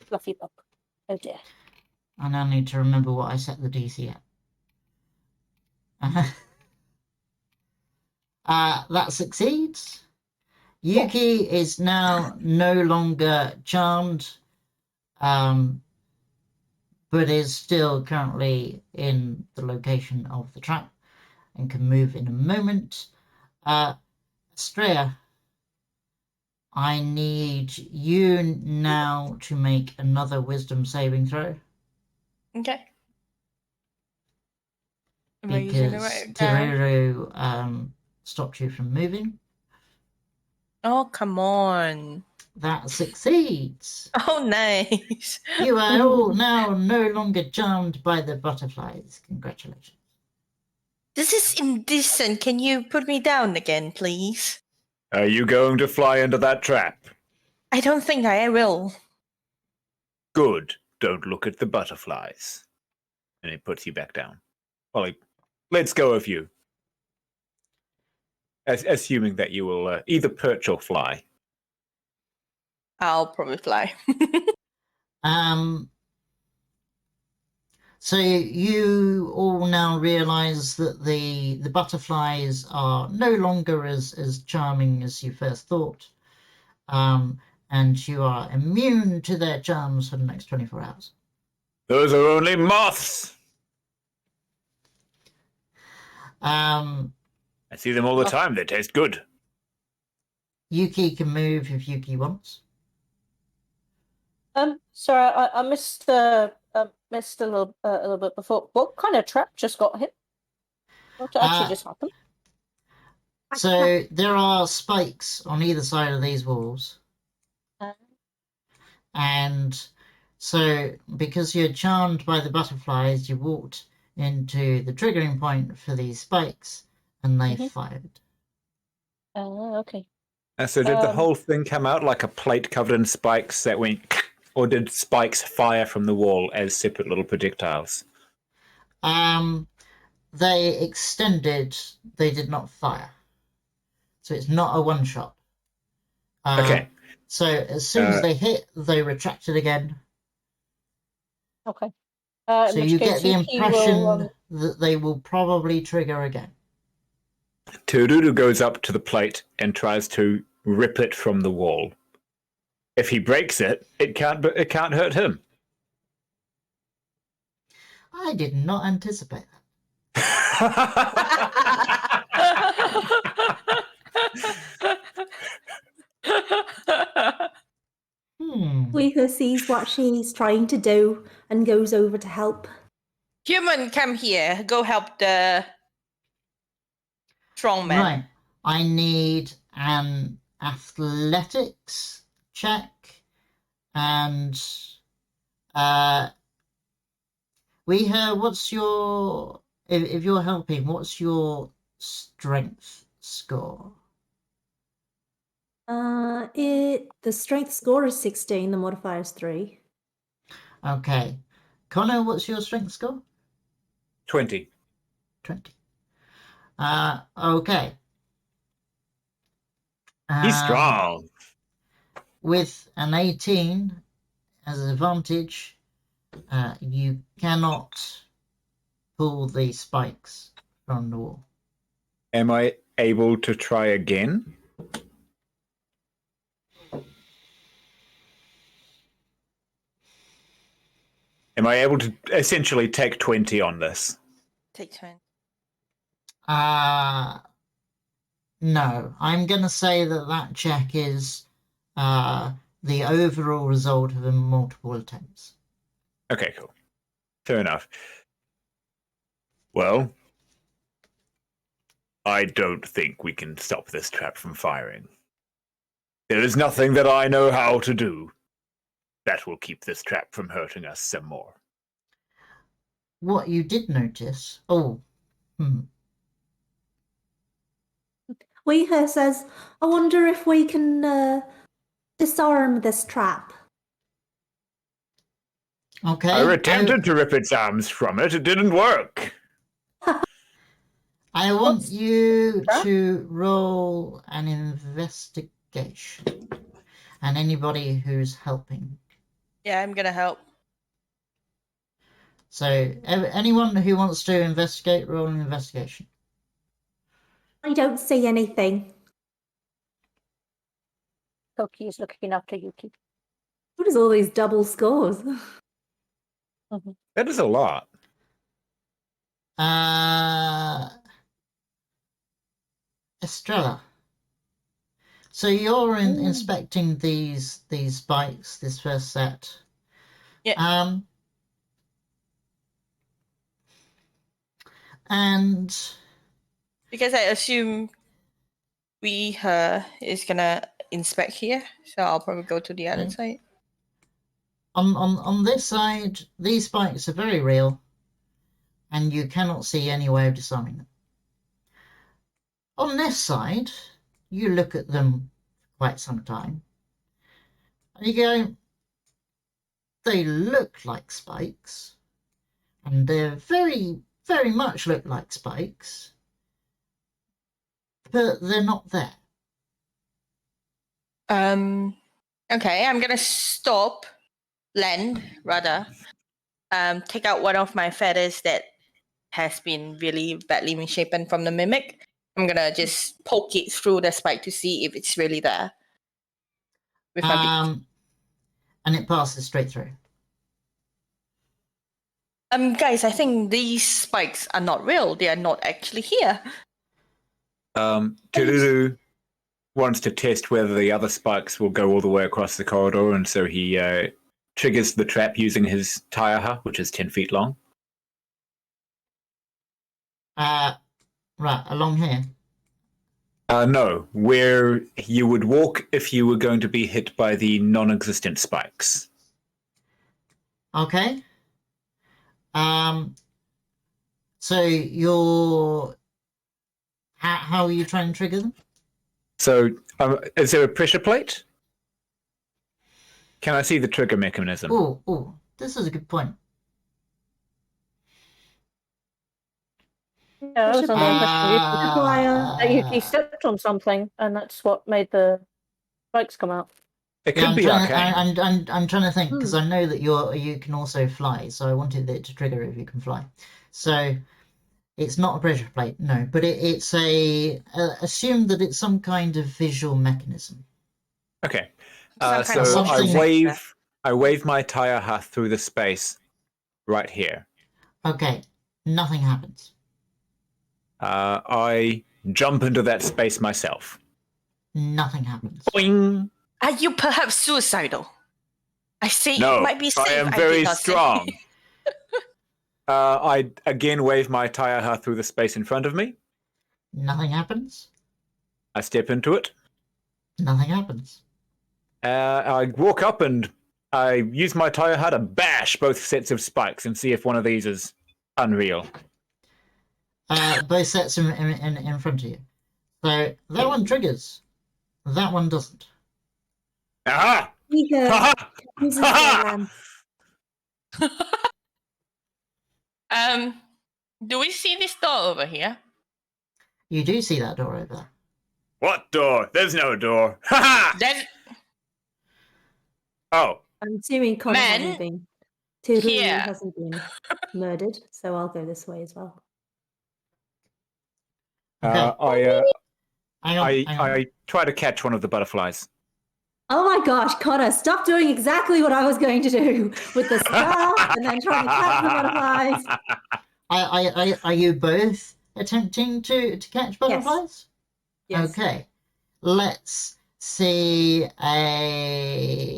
fluffy bug. Oh dear. I now need to remember what I set the DC at. That succeeds. Yuki is now no longer charmed, but is still currently in the location of the trap and can move in a moment. Estrella, I need you now to make another wisdom saving throw. Okay. Am I using the Because right die? Teruru stopped you from moving. Oh, come on. That succeeds. Oh, nice. You are all now no longer charmed by the butterflies. Congratulations. This is indecent. Can you put me down again, please? Are you going to fly into that trap? I don't think I will. Good. Don't look at the butterflies. And it puts you back down. Ollie, let's go of you. Assuming that you will either perch or fly. I'll probably fly. So you all now realise that the butterflies are no longer as charming as you first thought, and you are immune to their charms for the next 24 hours. Those are only moths. I see them all the time. They taste good. Yuki can move if Yuki wants. Sorry, I missed missed a little bit before. What kind of trap just got hit? What actually just happened? So there are spikes on either side of these walls. And so because you're charmed by the butterflies, you walked into the triggering point for these spikes and they fired. Okay. So did the whole thing come out like a plate covered in spikes that went, or did spikes fire from the wall as separate little projectiles? They extended, they did not fire. So it's not a one shot. Okay. So as soon as they hit, they retracted again. Okay. So you get the impression that they will probably trigger again. Teruru goes up to the plate and tries to rip it from the wall. If he breaks it, it can't hurt him. I did not anticipate that. Weika sees what she's trying to do and goes over to help. Human, come here. Go help the strong man. Right. I need an athletics check and what's your, if you're helping, what's your strength score? The strength score is 16, the modifier is 3. Okay. Connor, what's your strength score? 20. 20. Okay. He's strong. With an 18 as an advantage, you cannot pull the spikes from the wall. Am I able to try again? Am I able to essentially take 20 on this? Take turn. No. I'm going to say that check is the overall result of multiple attempts. Okay, cool. Fair enough. Well, I don't think we can stop this trap from firing. There is nothing that I know how to do that will keep this trap from hurting us some more. What you did notice... Weeher says, I wonder if we can disarm this trap. Okay. I attempted to rip its arms from it. It didn't work. I want What's you that? to roll an investigation. And anybody who's helping. Yeah, I'm gonna help. So anyone who wants to investigate, roll an investigation. I don't see anything. Koki is looking after Yuki. What is all these double scores? That is a lot. Estrella. So you're inspecting these spikes, this first set. Yeah. And Because I assume her is gonna inspect here, so I'll probably go to the other Okay. side. on this side, these spikes are very real, and you cannot see any way of disarming them. On this side, you look at them for quite some time, and you go, they look like spikes, and they're very, very much look like spikes, but they're not there. Okay, I'm gonna stop, land rather, take out one of my feathers that has been really badly misshapen from the mimic. I'm gonna just poke it through the spike to see if it's really there. With my beak. And it passes straight through. Guys, I think these spikes are not real. They are not actually here. Tululu wants to test whether the other spikes will go all the way across the corridor, and so he triggers the trap using his taiaha, which is 10 feet long. Right, along here. No, where you would walk if you were going to be hit by the non-existent spikes. Okay. So you're... How are you trying to trigger them? So, is there a pressure plate? Can I see the trigger mechanism? Oh, this is a good point. Yeah, it was on the Yuki stepped on something, and that's what made the spikes come out. It could be arcane. I'm trying to think, because I know that you can also fly, so I wanted it to trigger if you can fly. So it's not a pressure plate, no, but it's assume that it's some kind of visual mechanism. Okay. Some kind So of something. I wave my taiaha through the space right here. Okay, nothing happens. I jump into that space myself. Nothing happens. Boing! Are you perhaps suicidal? I say No, it might be safe. I am did very not say. strong. I again wave my taiaha through the space in front of me. Nothing happens. I step into it. Nothing happens. I walk up and I use my taiaha to bash both sets of spikes and see if one of these is unreal. Both sets in front of you. So that one triggers. That one doesn't. Aha! Weeher Ha uses ha! Do we see this door over here? You do see that door over there. What door? There's no door. Ha ha! There's Oh, I'm assuming Connor Men, hasn't been. Tururu here. hasn't been murdered, so I'll go this way as well. Okay. Hang on. I try to catch one of the butterflies. Oh my gosh, Connor, stop doing exactly what I was going to do with the scarf and then trying to catch the butterflies. Are you both attempting to catch butterflies? Yes. Okay. Let's see a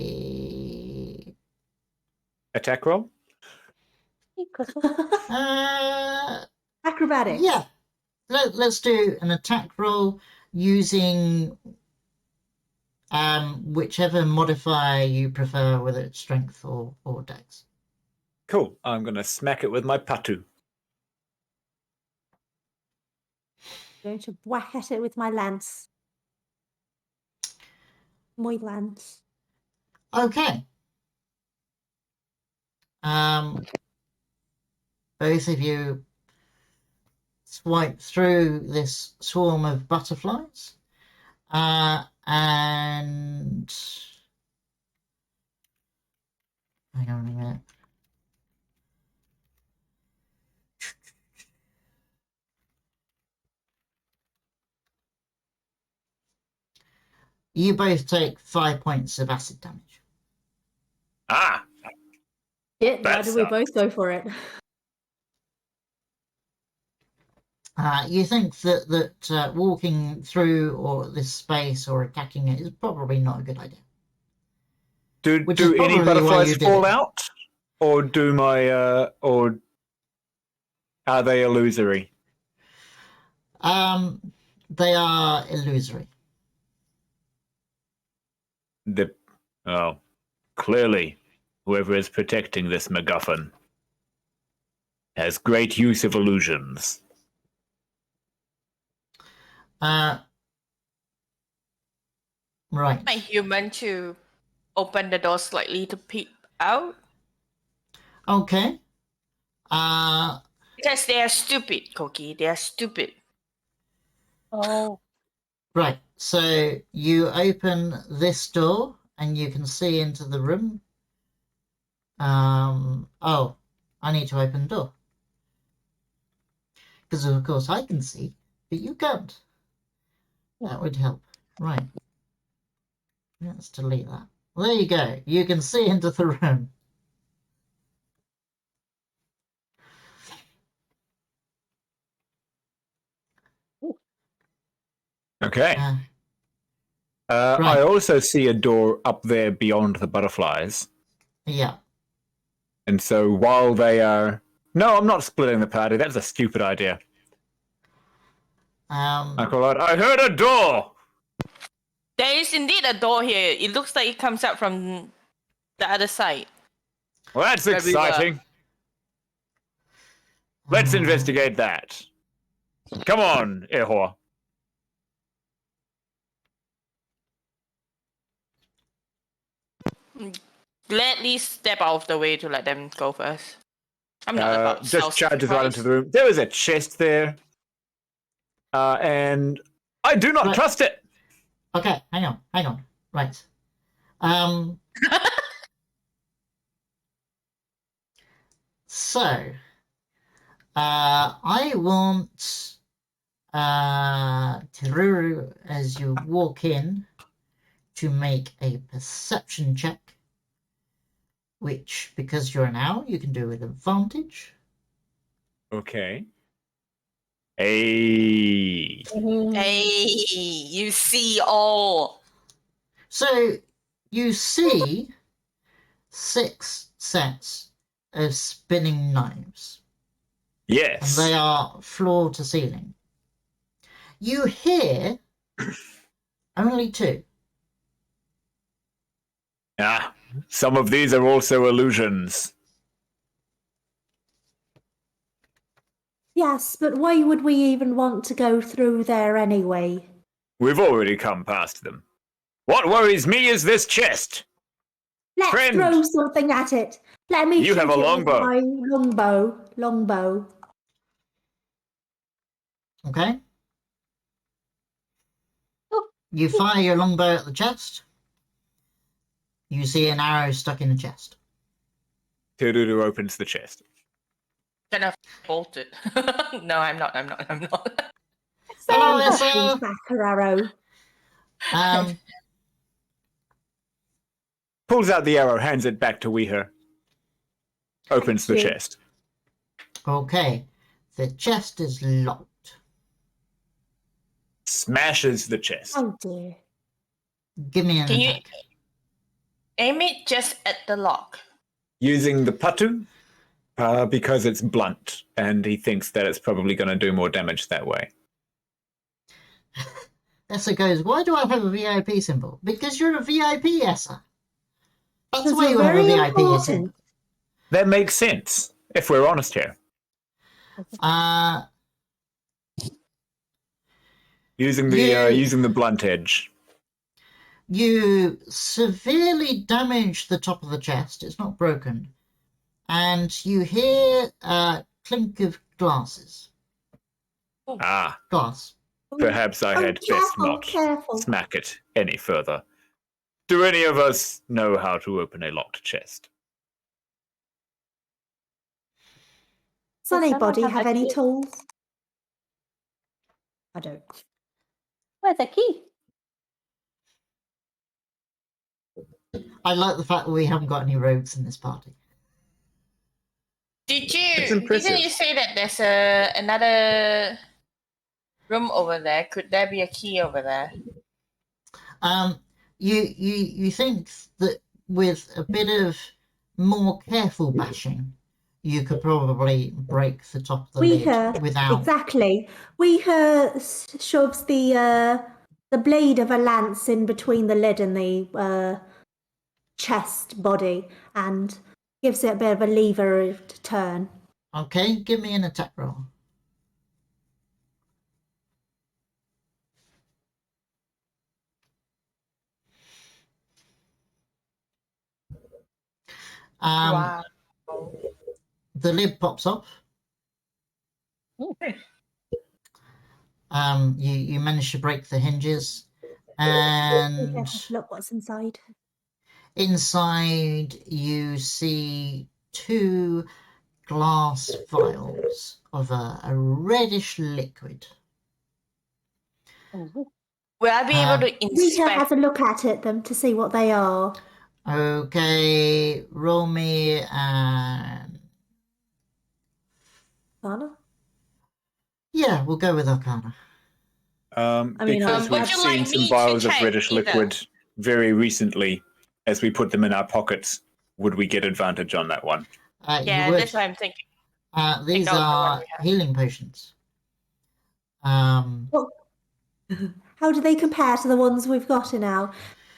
Attack roll? Acrobatics. yeah. Let's do an attack roll using whichever modifier you prefer, whether it's strength or dex. Cool. I'm going to smack it with my patu. Going to whack at it with my lance. My lance. Okay. Both of you swipe through this swarm of butterflies, and hang on a minute. You both take 5 points of acid damage. Ah! Why That did we both go for it? You think that walking through or this space or attacking it is probably not a good idea. Which is Do any probably why butterflies you did fall it. out? Or do my or are they illusory? They are illusory. Clearly, whoever is protecting this MacGuffin has great use of illusions. Right. my human to open the door slightly to peep out? Okay. Because they are stupid, Koki. They are stupid. Oh, Right. So you open this door and you can see into the room. Oh, I need to open the door. Because of course I can see, but you can't. That would help. Right. Let's delete that. Well, there you go. You can see into the room. Okay. Right. I also see a door up there beyond the butterflies. Yeah. And so while they are... No, I'm not splitting the party. That's a stupid idea. I call out, I heard a door! There is indeed a door here. It looks like it comes out from the other side. Well, that's Where we were. exciting. Let's investigate that. Come on, Ehor. Gladly step out of the way to let them go first. I'm not about to Just charges right into the room. There is a chest there. And I do not Right. trust it. Okay, hang on. Right. So, I want Teruru, as you walk in, to make a perception check, which, because you're an owl, you can do with advantage. Okay. Hey. Hey, you see all. So, you see 6 sets of spinning knives. Yes. And they are floor to ceiling. You hear only 2. Ah, some of these are also illusions. Yes, but why would we even want to go through there anyway? We've already come past them. What worries me is this chest. Let's Friend. throw something at it. Let me You shoot have a it with longbow. my longbow. longbow. Okay. Oh. You fire your longbow at the chest. You see an arrow stuck in the chest. Teodudu opens the chest. Gonna bolt it. No, I'm not. Hello, Sarah Essa. pulls back her arrow. Pulls out the arrow, hands it back to Weeher. Opens the Thank you. chest. Okay. The chest is locked. Smashes the chest. Oh dear. Give me an Can you attack. aim it just at the lock? Using the patu, because it's blunt, and he thinks that it's probably going to do more damage that way. Essa goes, why do I have a VIP symbol? Because you're a VIP, Essa. That's Because why you you're have a very VIP important. symbol. That makes sense, if we're honest here. Using the blunt edge. You severely damage the top of the chest. It's not broken. And you hear a clink of glasses. Ah, Glass. perhaps I had best not Careful. smack it any further. Do any of us know how to open a locked chest? Does anybody have any key? tools? I don't. Where's the key? I like the fact that we haven't got any rogues in this party. It's impressive. Didn't you say that there's another room over there? Could there be a key over there? You think that with a bit of more careful bashing, you could probably break the top of the lid without. Exactly. Weeher shoves the blade of a lance in between the lid and the chest body and gives it a bit of a lever to turn. Okay, give me an attack roll. Wow. The lid pops off. Okay. You manage to break the hinges, and Look what's inside. inside you see 2 glass vials of a reddish liquid. Will I be able to Weeher inspect? has a look at them to see what they are. Okay, roll me an... Arcana? Yeah, we'll go with Arcana. Because would we've you seen like some me to vials of check reddish either? liquid very recently, as we put them in our pockets, would we get advantage on that one? Yeah, you would. that's what I'm thinking. These out the one are we have. healing potions. How do they compare to the ones we've got now?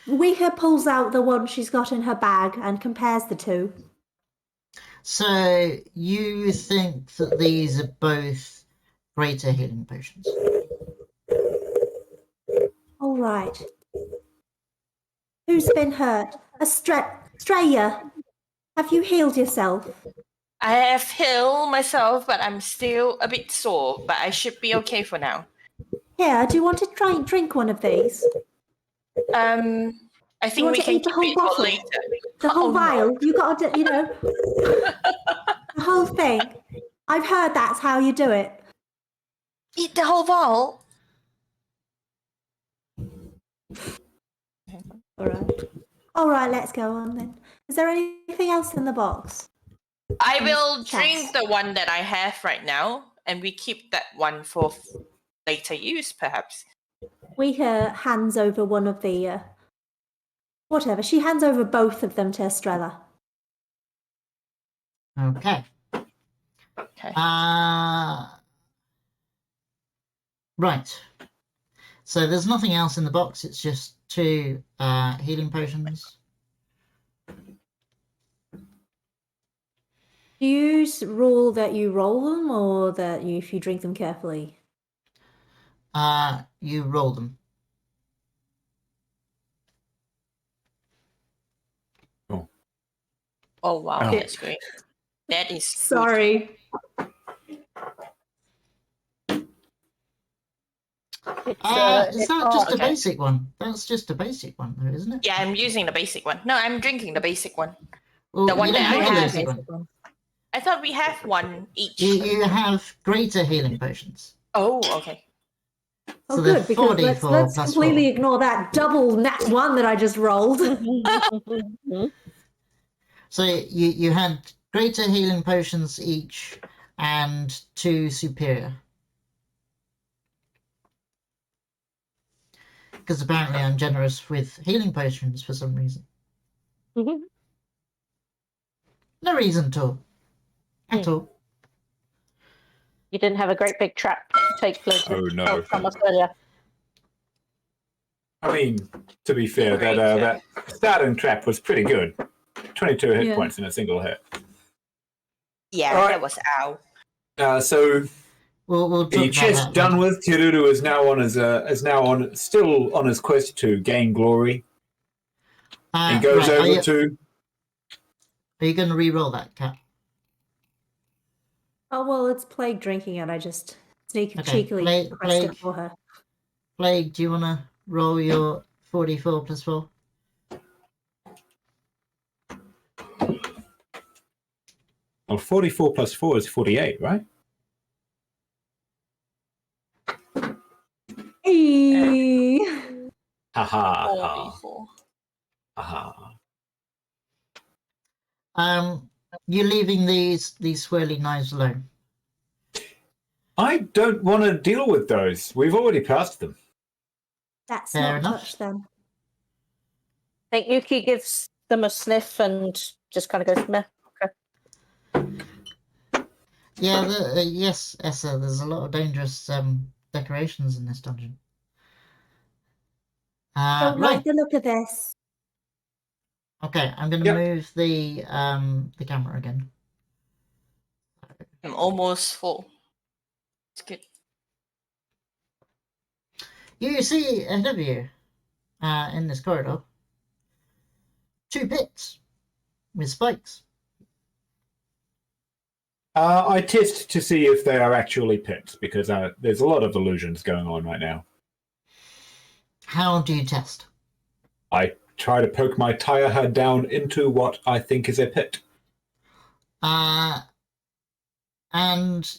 Weeher pulls out the one she's got in her bag and compares the two. So you think that these are both greater healing potions? All right. Who's been hurt? Straya, have you healed yourself? I have healed myself, but I'm still a bit sore. But I should be okay for now. Here, do you want to try and drink one of these? I think want we to can eat the keep whole it for bottle? later. The whole Oh, no. vial? You got to, the whole thing. I've heard that's how you do it. Eat the whole vial. All right, let's go on then. Is there anything else in the box? I will Chest. drink the one that I have right now, and we keep that one for later use, perhaps. Weeher hands over one of the... whatever, she hands over both of them to Estrella. Okay. Okay. Right. So there's nothing else in the box. It's just 2 healing potions. Do you rule that you roll them or that if you drink them carefully? You roll them. Oh wow, Oh. that's great. That is good. Sorry. Is that just a okay. basic one? That's just a basic one, though, isn't it? Yeah, I'm using the basic one. No, I'm drinking the basic one. Well, the one you don't that I have the have. basic one. I thought we have one each. You have greater healing potions. Oh, okay. Oh, So they're good, because 4d4 let's plus completely 4. ignore that double nat 1 that I just rolled. So you had greater healing potions each and 2 superior. Because apparently I'm generous with healing potions for some reason. Mhm. No reason at all. At all. You didn't have a great big trap to take place Oh, no. from Australia. I mean, to be fair, that starting trap was pretty good. 22 hit Yeah. points in a single hit. Yeah, All right. that was ow. So We'll talk the about chest that done later. with. Tiruru is now still on his quest to gain glory. He goes Right, over to. Are you going to re-roll that, Cat? Oh, well, it's Plague drinking it. I just cheekily pressed Plague. it for her. Plague, do you want to roll your 44 plus 4? Well, 44 plus 4 is 48, right? Hey! Ha ha ha. 44. Ha. You're leaving these swirly knives alone. I don't want to deal with those. We've already passed them. That's Fair not enough. touch them. I think Yuki gives them a sniff and just kind of goes, meh. Yeah, yes, Essa, there's a lot of dangerous decorations in this dungeon. Don't Right. like the look of this. Okay, I'm going to Yep. move the camera again. I'm almost full. It's good. You see ahead of you, in this corridor, 2 pits with spikes. I test to see if they are actually pits because there's a lot of illusions going on right now. How do you test? I try to poke my tire head down into what I think is a pit. And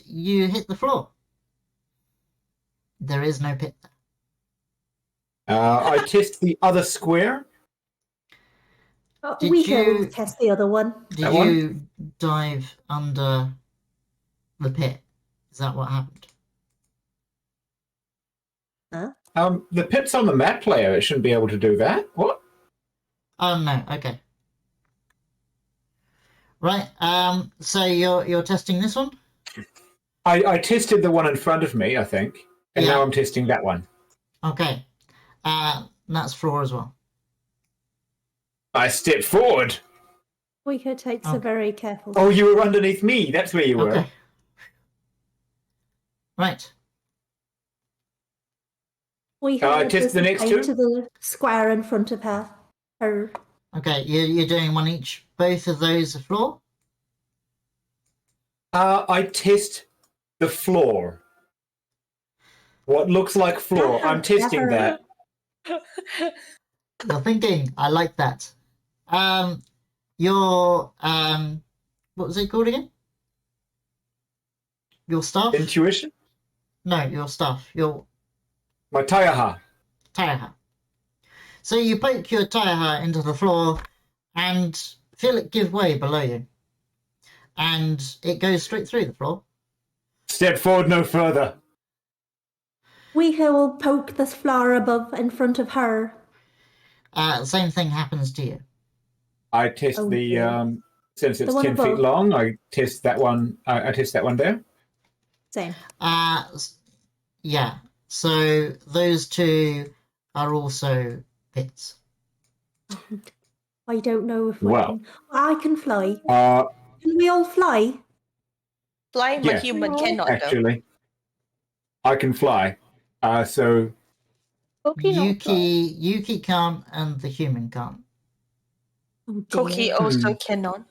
you hit the floor. There is no pit there. I test the other square. Did We can you- test the other one. Did That one? you dive under the pit? Is that what happened? The pit's on the map player. It shouldn't be able to do that. What? Oh no, okay. Right, so you're testing this one? I tested the one in front of me, I think, and Yeah. now I'm testing that one. Okay. That's floor as well. I step forward. Weaker takes Okay. a very careful. Oh, you were underneath me. That's where you were. Okay. Right. Weaker test does the next same two? to the square in front of her. Her. Okay, you're doing one each. Both of those are floor? I test the floor. What looks like floor. I'm testing that. You're thinking. I like that. Your what was it called again? Your staff? Intuition? No, your staff. Your My tire. tire. So you poke your tire into the floor and feel it give way below you. And it goes straight through the floor. Step forward no further. Weaker will poke the floor above in front of her. Same thing happens to you. I test Oh, the dear. since it's The one 10 feet above. long. I test that one. I test that one there. Same. Yeah. So those two are also pits. I don't know if we Well. can. I can fly. Uh, Can we all fly? Flying, but Yeah. human cannot, though. actually, I can fly. So Yuki can't and the human can't. Oh, dear. Cookie also cannot.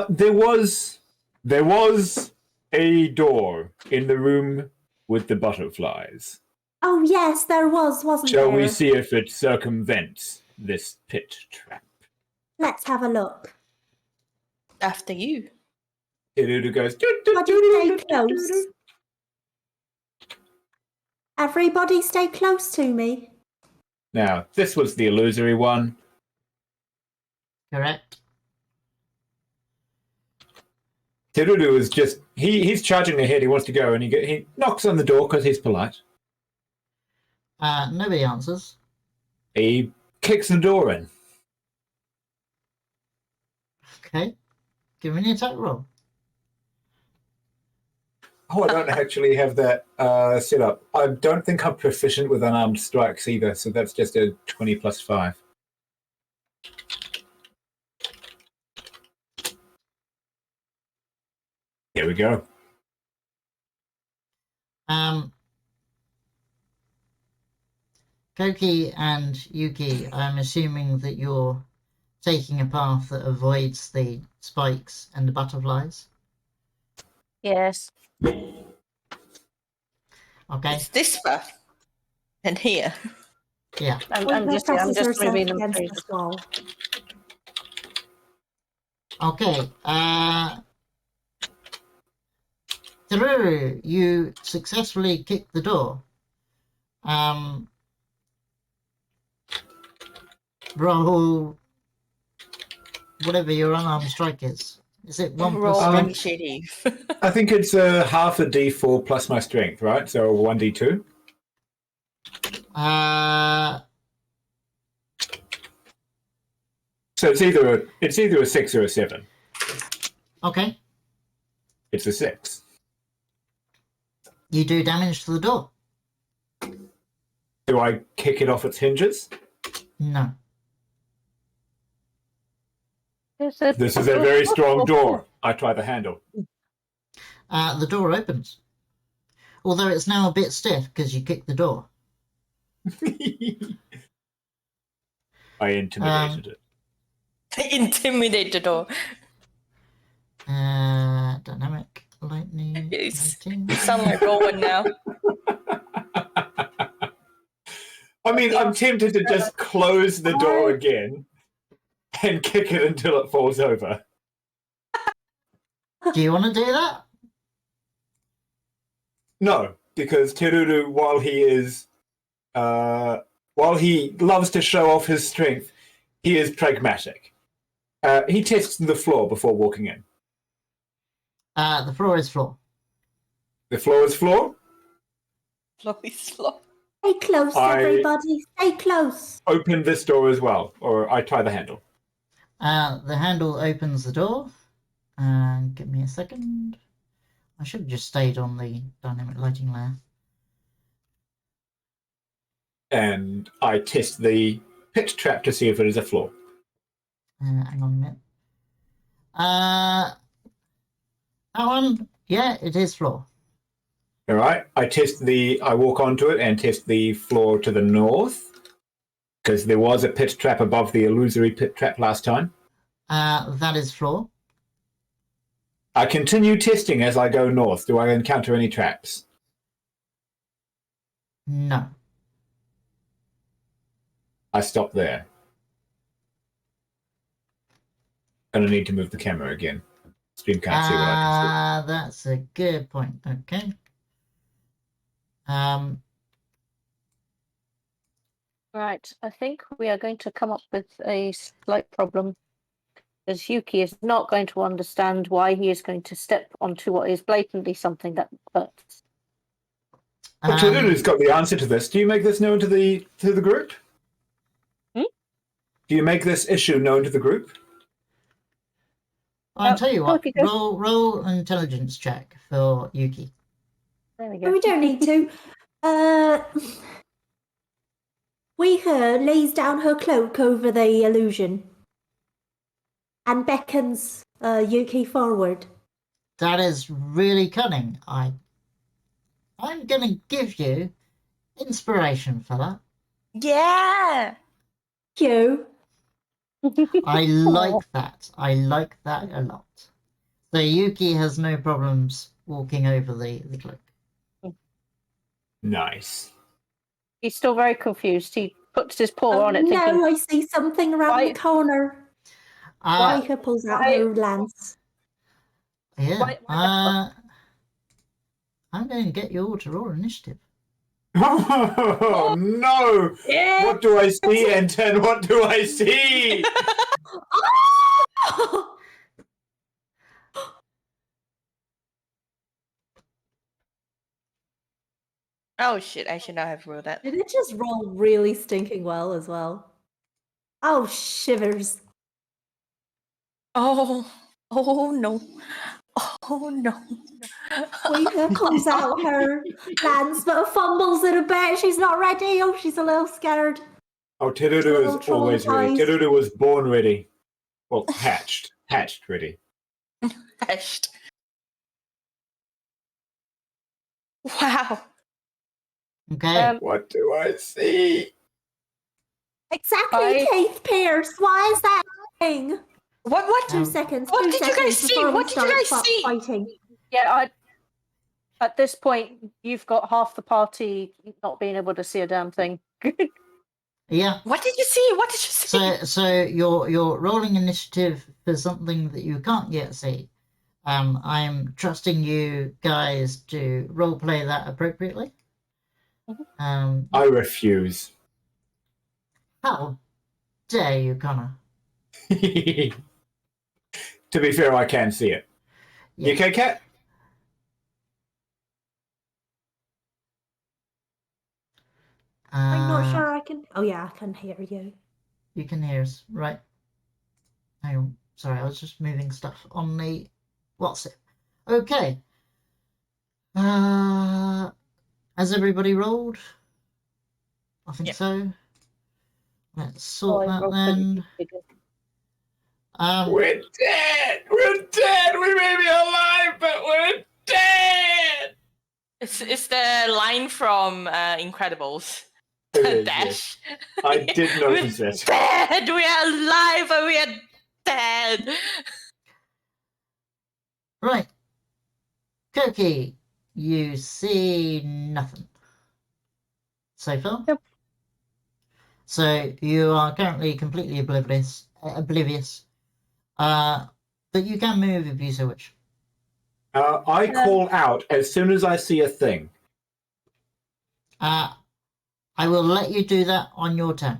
there was a door in the room with the butterflies. Oh, yes, there wasn't Shall there? we see if it circumvents this pit trap? Let's have a look. After you. Terudu goes. Everybody stay close. Everybody stay close to me. Now, this was the illusory one. Correct. Terudu is just he's charging ahead. He wants to go, and he knocks on the door because he's polite. Nobody answers. He kicks the door in. Okay. Give me an attack roll. Oh, I don't actually have that set up. I don't think I'm proficient with unarmed strikes either, so that's just a 20 plus 5. Here we go. Koki and Yuki, I'm assuming that you're taking a path that avoids the spikes and the butterflies. Yes. Okay. It's this path. And here. Yeah. I'm just presses herself moving them against through. this wall. Okay. Teruru, you successfully kick the door. Roll whatever your unarmed strike is. Is it 1 Roll plus strength? initiative. I think it's half a d4 plus my strength, right? So 1d2. So it's either a 6 or a 7. Okay. It's a 6. You do damage to the door. Do I kick it off its hinges? No. This is a very strong door. I try the handle. The door opens. Although it's now a bit stiff because you kicked the door. I intimidated it. Intimidate the door. Dynamic lightning. Yes. Lighting. You sound like Rowan now. I mean, I'm tempted to just close the door again and kick it until it falls over. Do you want to do that? No, because Teruru, while he loves to show off his strength, he is pragmatic. He tests the floor before walking in. The floor is floor. The floor is floor. Flow is flow. Stay close, everybody. Stay close. Open this door as well, or I try the handle. The handle opens the door. Give me a second. I should have just stayed on the dynamic lighting layer. And I test the pit trap to see if it is a floor. Hang on a minute. That one, yeah, it is floor. All right. I walk onto it and test the floor to the north, because there was a pit trap above the illusory pit trap last time. That is floor. I continue testing as I go north. Do I encounter any traps? No. I stop there. Gonna need to move the camera again. Stream can't see what I can That's a good point. Okay. Right, I think we are going to come up with a slight problem. Because Yuki is not going to understand why he is going to step onto what is blatantly something that hurts. But Teruru's got the answer to this. Do you make this known to the group? Hmm? Do you make this issue known to the group? I'll tell you what. Koki goes- Roll an intelligence check for Yuki. There we No, go. we don't need to. Her lays down her cloak over the illusion and beckons Yuki forward. That is really cunning. I'm gonna give you inspiration for that. Yeah. You. I like that. I like that a lot. So Yuki has no problems walking over the cloak. Nice. He's still very confused. He puts his paw Oh on it, no, thinking, I see something around Why- the corner. Rika pulls out why- her lance. Yeah. Why the I'm going to get you all to roll initiative. Oh no! Yeah. What do I see, Enten? What do I see? Oh shit! I should not have rolled that. Did it just roll really stinking well as well? Oh, shivers. Oh no! Oh no! Rika pulls out her lance, but fumbles it a bit. She's not ready. Oh, she's a little scared. Oh, Terudu is always ready. Traumatized. Terudu was born ready. Well, hatched ready. Hashed. Wow. Okay. What do I see? Exactly, I- Keith Pierce. Why is that thing? What? 2 seconds. What 2 did you seconds guys see? before we What did you start guys see? fighting. Yeah, at this point, you've got half the party not being able to see a damn thing. Yeah. What did you see? What did you see? So you're rolling initiative for something that you can't yet see. I'm trusting you guys to roleplay that appropriately. I refuse. How dare you, Connor? To be fair, I can see it. Yeah. You okay, Cat? I'm not sure I can. Oh, yeah, I can hear you. You can hear us, right? Hang on. Sorry, I was just moving stuff on the WhatsApp. Okay. Has everybody rolled? I think Yep. so. Let's sort I that rolled then. pretty We're dead! We're dead! We may be alive, but we're dead! It's the line from Incredibles. It is, Dash. I did notice We're it. dead. We are alive, but we are dead. Right. Cookie, you see nothing so far. Yep. So you are currently completely oblivious. But you can move if you so wish. I call out as soon as I see a thing. I will let you do that on your turn.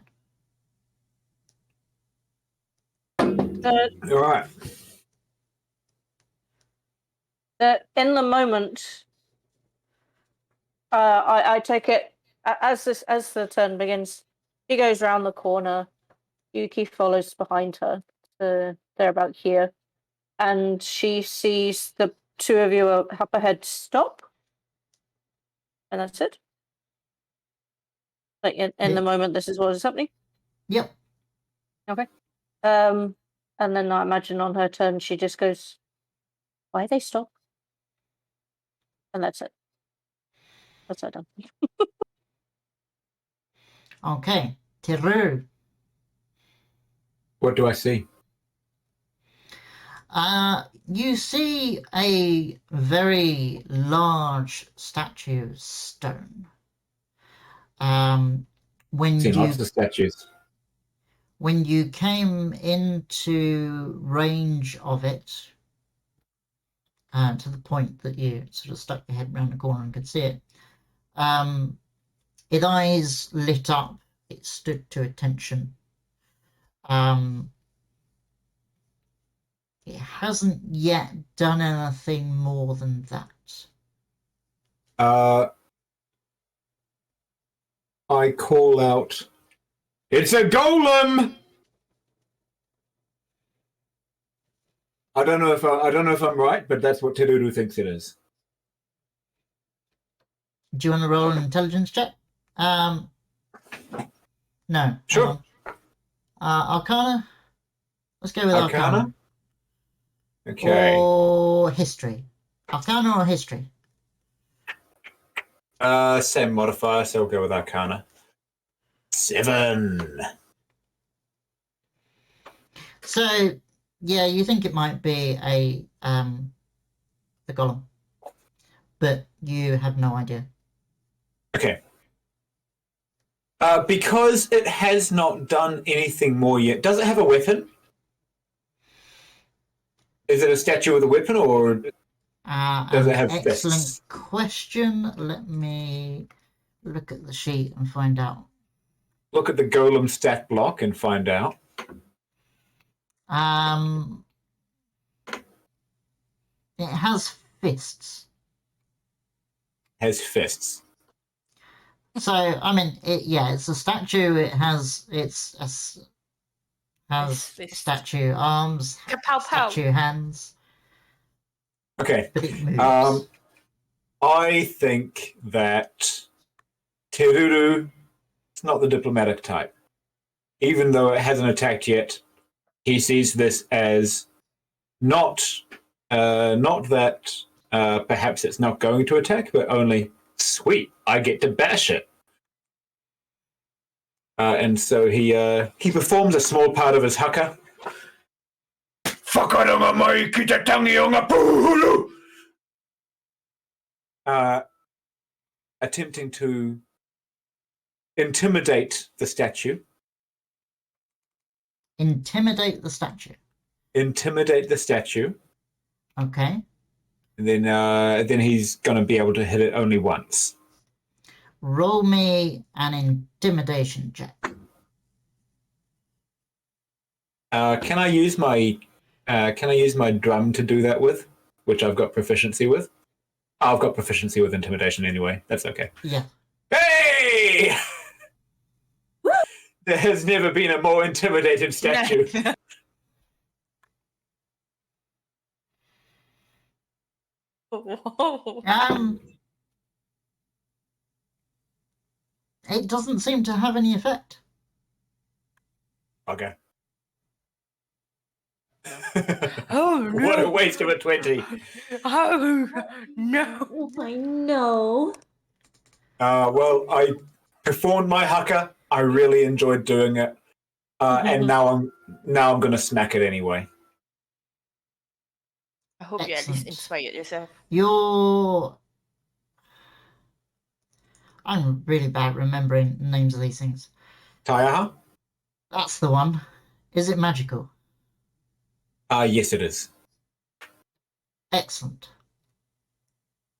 All right. In the moment, I take it as the turn begins. She goes round the corner. Yuki follows behind her. They're about here, and she sees the two of you up ahead stop, and that's it. Like in the moment, this is what is happening. Yep. And then I imagine on her turn, she just goes, "Why they stop?" And that's it. That's her done. Okay. Teru. What do I see? You see a very large statue of stone. When Seen you lots of statues. when you came into range of it, to the point that you sort of stuck your head around the corner and could see it, its eyes lit up. It stood to attention. It hasn't yet done anything more than that. I call out, "It's a golem!" I don't know if I'm right, but that's what Terudu thinks it is. Do you want to roll an intelligence check? No. Sure. hang on. Arcana? Let's go with Arcana? Arcana. Okay. Or history. Arcana or history? Same modifier, so we'll go with Arcana. 7. So, yeah, you think it might be a golem, but you have no idea. Okay. Because it has not done anything more yet. Does it have a weapon? Is it a statue with a weapon, or does it have Excellent fists? question. Let me look at the sheet and find out. Look at the golem stat block and find out. It has fists. Has fists. So I mean, it's a statue. It has has Fists. statue arms, Kapow pow. statue hands, Okay. but it moves. I think that Teruru is not the diplomatic type. Even though it hasn't attacked yet, he sees this as not that perhaps it's not going to attack, but only, sweet, I get to bash it. And so he performs a small part of his haka. Attempting to intimidate the statue. Intimidate the statue. Intimidate the statue. Okay. And then he's going to be able to hit it only once. Roll me an intimidation check. Can I use my drum to do that with, which I've got proficiency with? I've got proficiency with intimidation anyway. That's okay. Yeah. Hey! There has never been a more intimidated statue. Whoa. It doesn't seem to have any effect. Okay. Oh no! What a waste of a 20. Oh no! Oh, I know. Well, I performed my haka. I really enjoyed doing it, and now I'm gonna smack it anyway. I hope you at least Excellent. inspired yourself. I'm really bad at remembering names of these things. Taiaha? That's the one. Is it magical? Yes, it is. Excellent.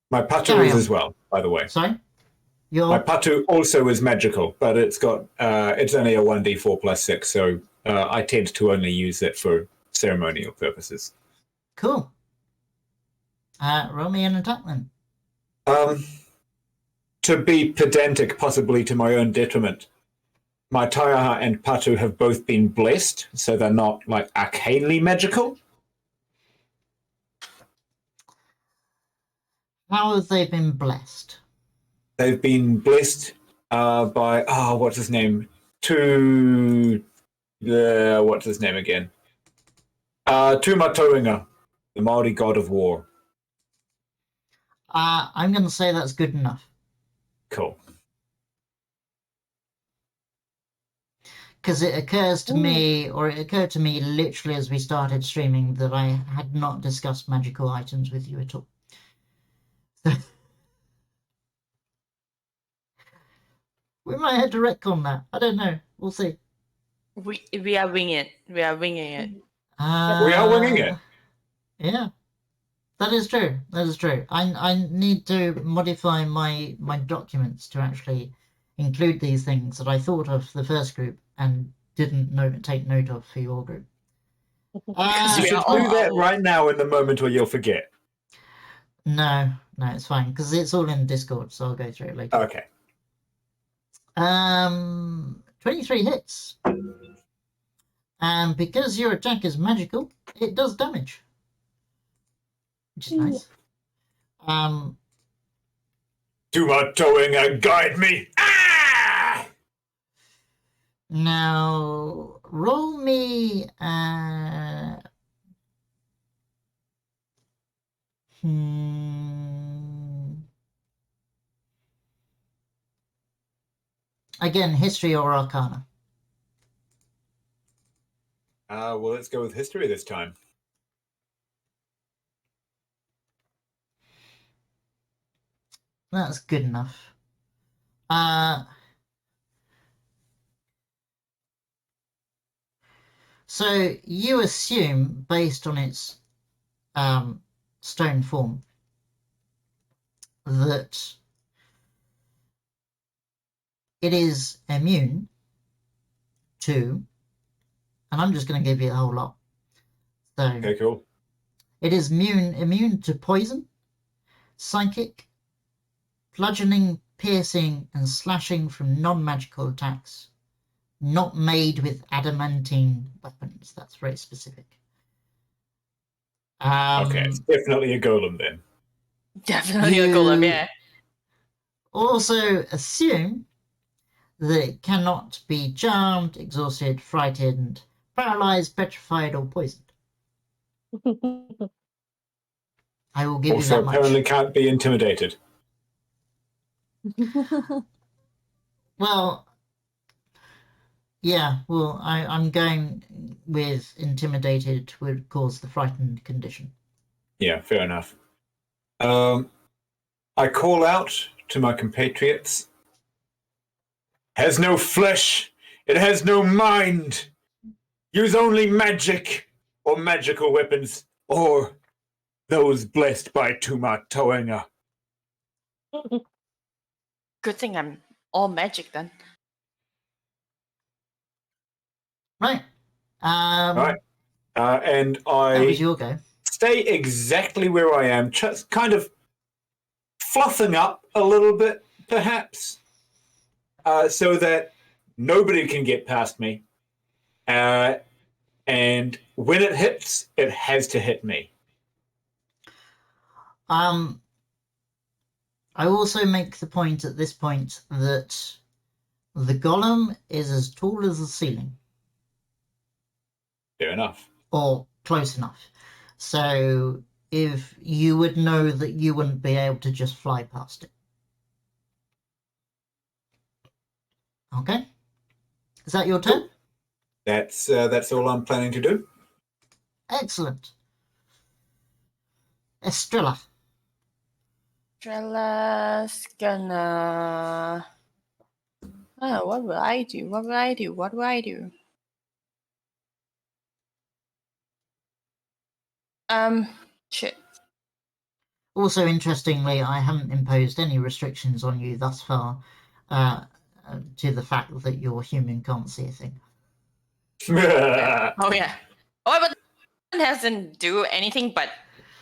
My patu Carry is on. as well, by the way. Sorry? My patu also is magical, but it's got it's only a 1d4 plus 6, so I tend to only use it for ceremonial purposes. Cool. Roll me an attack then. To be pedantic, possibly to my own detriment, my Taiaha and Patu have both been blessed, so they're not like arcanely magical. How have they been blessed? They've been blessed by what's his name? What's his name again? Tumatoinga, the Māori god of war. I'm going to say that's good enough. Cool. Because it occurs to me, or it occurred to me literally as we started streaming, that I had not discussed magical items with you at all. We might have to retcon that. I don't know. We'll see. We are winging it. We are winging it. We are winging it. Yeah. That is true. That is true. I need to modify my documents to actually include these things that I thought of for the first group and didn't take note of for your group. You we should are do all- that right now in the moment or you'll forget. No, it's fine because it's all in Discord, so I'll go through it later. Okay. 23 hits. And because your attack is magical, it does damage. Which is nice. Tumatoinga, guide me. Ah! Now roll me again, history or arcana. Well, let's go with history this time. That's good enough. So you assume, based on its stone form, that it is immune to, and I'm just going to give you a whole lot. So Okay, cool. it is immune to poison, psychic, bludgeoning, piercing, and slashing from non-magical attacks. Not made with adamantine weapons. That's very specific. Okay, it's definitely a golem then. Definitely a golem, yeah. Also assume that it cannot be charmed, exhausted, frightened, paralyzed, petrified, or poisoned. I will give you Also, that much. apparently can't be intimidated. Well, yeah, well, I'm going with intimidated would cause the frightened condition. Yeah, fair enough. I call out to my compatriots. Has no flesh. It has no mind. Use only magic or magical weapons or those blessed by Tuma Toenga. Good thing I'm all magic then. Right. Right. And That was I your go. stay exactly where I am, just kind of fluffing up a little bit, perhaps, so that nobody can get past me. And when it hits, it has to hit me. I also make the point at this point that the golem is as tall as the ceiling, Fair enough. or close enough. So if you would know that you wouldn't be able to just fly past it. Okay? Is that your turn? That's all I'm planning to do. Excellent. Estrella. Estrella's gonna. Oh, what will I do? What will I do? What will I do? Shit. Also, interestingly, I haven't imposed any restrictions on you thus far to the fact that your human can't see a thing. Oh yeah. Oh, but it hasn't do anything but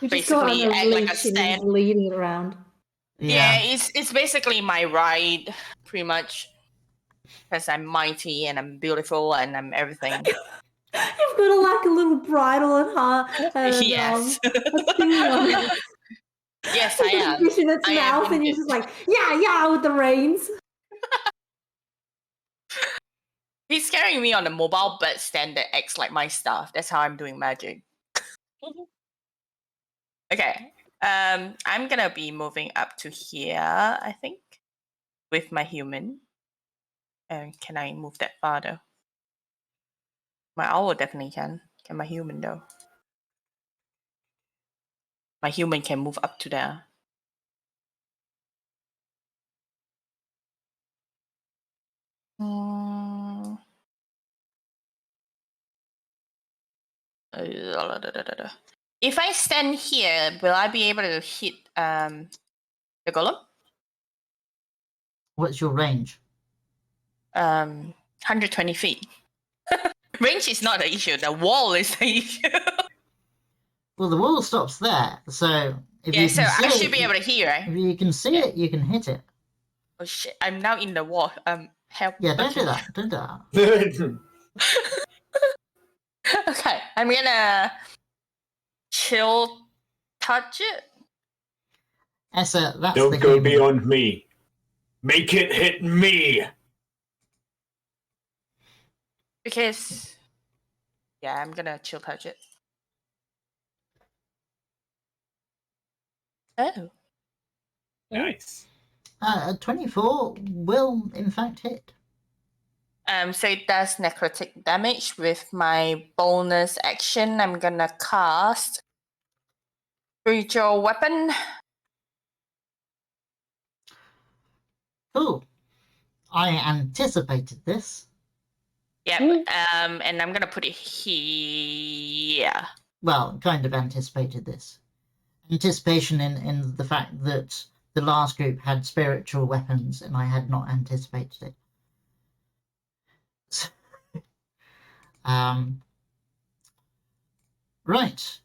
You just got on basically a act like a leash and stand. he's leading it around. Yeah, it's basically my ride, pretty much. Because I'm mighty and I'm beautiful and I'm everything. You've got like a little bridle and heart. And, Yes. a thing on it. Yes, I With a am. fish in its I am mouth, and you're indeed. just like, yeah, with the reins. He's carrying me on a mobile bed stand that acts like my stuff. That's how I'm doing magic. Okay. I'm gonna be moving up to here, I think, with my human. And can I move that farther? My owl definitely can. Can my human though? My human can move up to there. If I stand here, will I be able to hit the golem? What's your range? 120 feet. Range is not the issue. The wall is the issue. Well, the wall stops there, so if Yeah, you so can see I it, should be able to hear, right? if you can see it, you can hit it. Oh shit! I'm now in the wall. Help. Yeah, don't do Okay. that. Don't do that. Okay, I'm gonna chill touch it. Essa, that's Don't the go human. beyond me. Make it hit me. Because, yeah, I'm gonna chill touch it. Oh. Nice. 24 will, in fact, hit. So it does necrotic damage. With my bonus action, I'm gonna cast Spiritual Weapon. Cool. I anticipated this. Yep. Mm. And I'm gonna put it here. Well, kind of anticipated this. Anticipation in the fact that the last group had spiritual weapons and I had not anticipated it. So, right.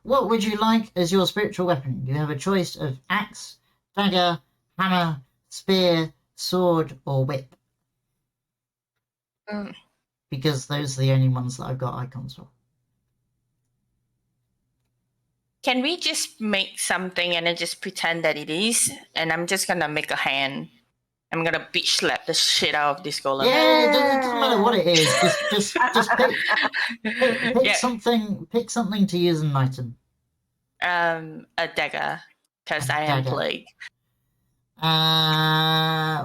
What would you like as your spiritual weapon? You have a choice of axe, dagger, hammer, spear, sword, or whip. Mm. Because those are the only ones that I've got icons for. Can we just make something and then just pretend that it is? And I'm just gonna make a hand. I'm gonna bitch slap the shit out of this golem. Yeah, it doesn't matter what it is. Just pick Yeah. something. Pick something to use an item. A dagger, because A I am dagger. plague.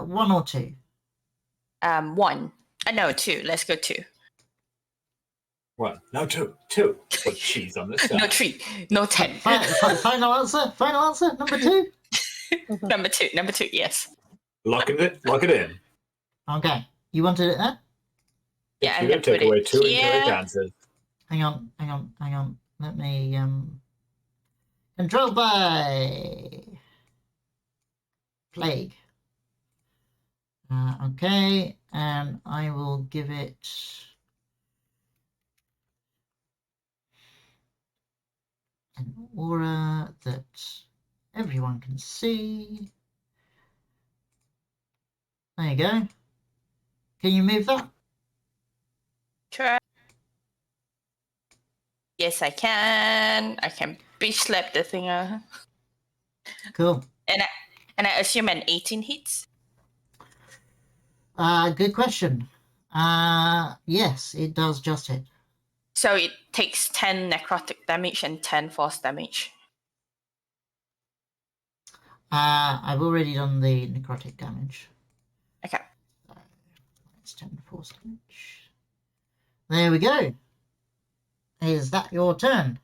1 or 2. 1. No, 2. Let's go 2. 1. No, 2. 2. Put cheese on this side. No 3. No 10. Final answer. Final answer. Number 2. Number 2. Number 2. Yes. Lock it in. Okay. You wanted it there? Yeah, I'm You gonna take put away it 2 incorrect here. answers. Hang on. Let me controlled by plague. Okay, and I will give it an aura that everyone can see. There you go. Can you move that? Try. Yes, I can. I can bitch slap the thing. Cool. And I assume an 18 hits. Good question. Yes, it does just hit. So it takes 10 necrotic damage and 10 force damage. I've already done the necrotic damage. Okay. It's 10 force damage. There we go. Is that your turn?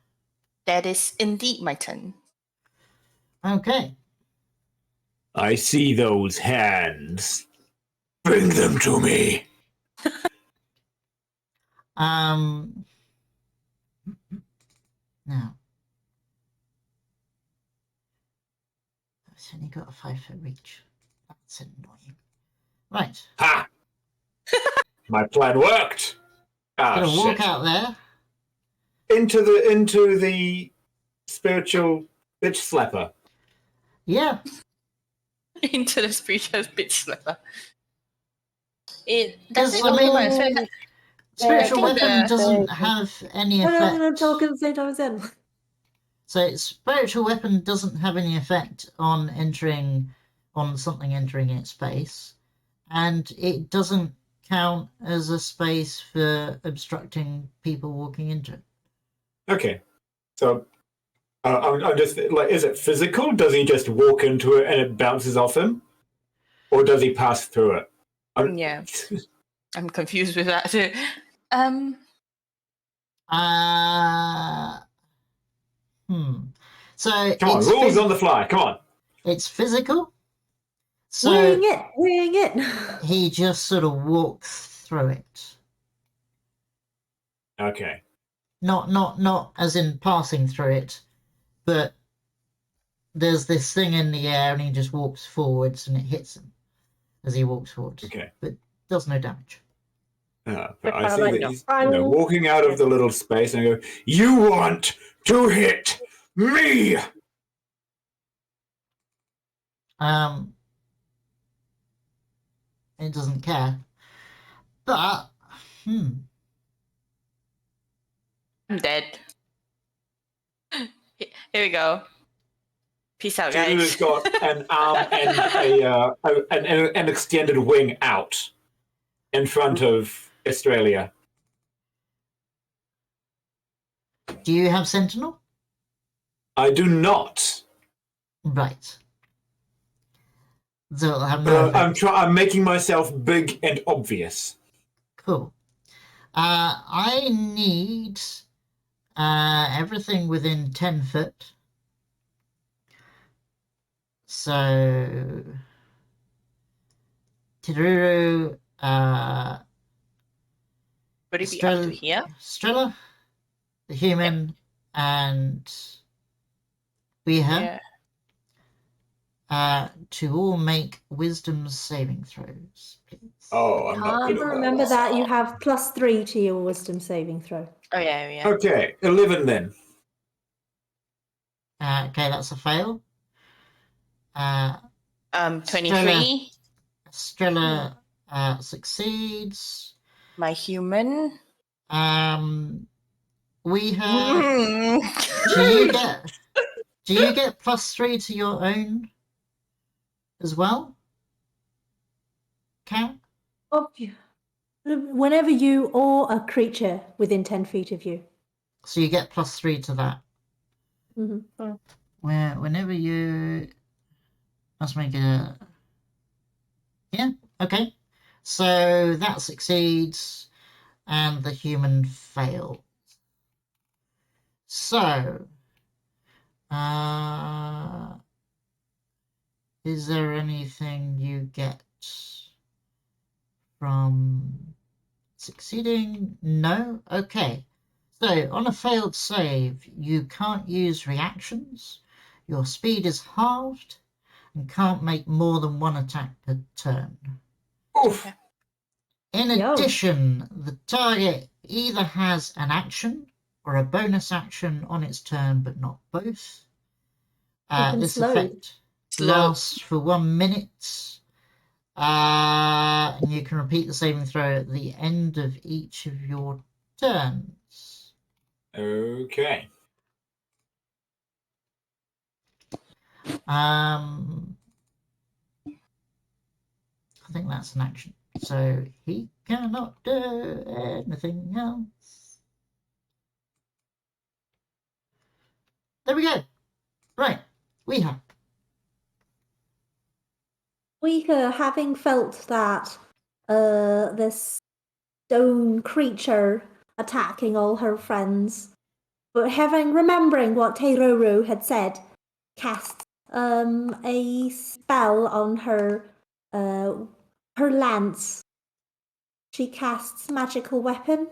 That is indeed my turn. Okay. I see those hands. Bring them to me. Now. It's only got a 5-foot reach. That's annoying. Right. Ha! My plan worked. Gonna walk Shit. out there. Into the spiritual bitch slapper. Yeah. Into the spiritual bitch slapper. It Because, does I mean, it spiritual I think weapon the- doesn't have any I don't effect. want to talk at the same time as them. So spiritual weapon doesn't have any effect on something entering its space, and it doesn't count as a space for obstructing people walking into it. Okay. So I'm just like, is it physical? Does he just walk into it and it bounces off him? Or does he pass through it? Yeah. I'm confused with that too. So Come on, it's rules on the fly. Come on. It's physical. So Wing it. he just sort of walks through it. Okay. Not as in passing through it, but there's this thing in the air and he just walks forwards and it hits him as he walks forwards. Okay. But does no damage. But I I see like that no. he's walking out of the little space and I go, you want to hit me? It doesn't care. But I'm dead. Here we go. Peace out, Tulu's guys. got an arm and an extended wing out in front of Australia. do you have Sentinel? I do not. Right. So it'll have no effect. I'm making myself big and obvious. Cool. I need everything within 10 foot. So Tiruru, Would it be up to Strel- here? Strella, the human, and Weeha Yeah. to all make wisdom saving throws, please. Oh, I'm not good at Remember those. that you have +3 to your wisdom saving throw. Oh yeah. Okay, 11 then. Okay, that's a fail. 23. Strella succeeds. My human. Weeha, do you get +3 to your own as well? Cat? Whenever you or a creature within 10 feet of you. So you get +3 to that. Mm-hmm. Whenever you must make a okay. So that succeeds and the human fails. So is there anything you get from succeeding? No? Okay. So on a failed save, you can't use reactions, your speed is halved, and can't make more than one attack per turn. Oof. In addition, the target either has an action or a bonus action on its turn, but not both. This effect lasts for 1 minute. And you can repeat the saving throw at the end of each of your turns. Okay. I think that's an action. So he cannot do anything else. There we go. Right. Weeha. Weeha, having felt that this stone creature attacking all her friends, but remembering what Teiruru had said, casts a spell on her lance. She casts magical weapon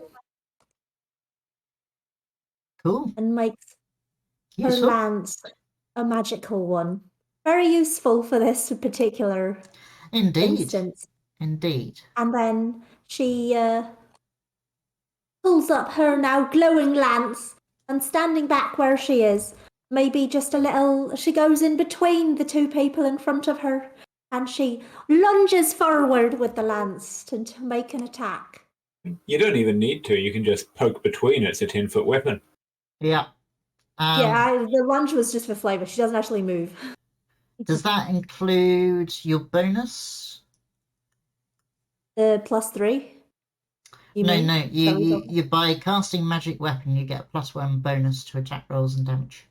Cool. and makes her Useful. lance a magical one. Very useful for this particular instance. Indeed. And then she pulls up her now glowing lance and standing back where she is, maybe just a little, she goes in between the two people in front of her and she lunges forward with the lance to make an attack. You don't even need to. You can just poke between. It's a 10-foot weapon. Yeah. The lunge was just for flavour. She doesn't actually move. Does that include your bonus? +3? No. You by casting magic weapon, you get a +1 bonus to attack rolls and damage.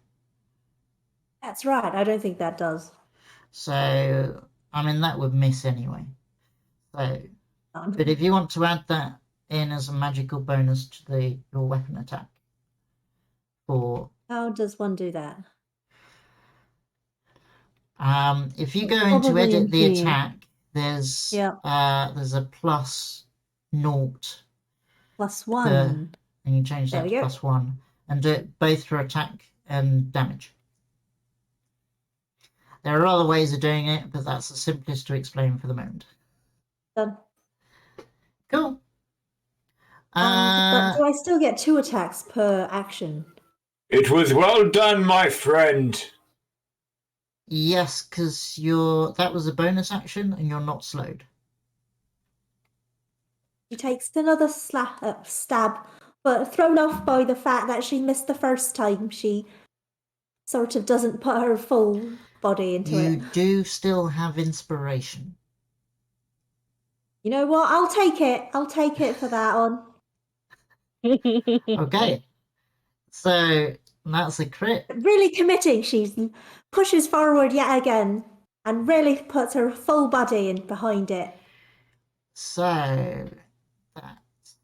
That's right. I don't think that does. So, I mean, that would miss anyway. So, but if you want to add that in as a magical bonus to your weapon attack, for how does one do that? If you go into Probably edit the in here. attack, there's a +0. +1. And you change that to +1 and do it both for attack and damage. There are other ways of doing it, but that's the simplest to explain for the moment. Done. Cool. But do I still get 2 attacks per action? It was well done, my friend. Yes, because that was a bonus action and you're not slowed. She takes another stab, but thrown off by the fact that she missed the first time, she sort of doesn't put her full body into it. You do still have inspiration. You know what? I'll take it. I'll take it for that one. Okay. So that's a crit. Really committing. She pushes forward yet again and really puts her full body in behind it. So that's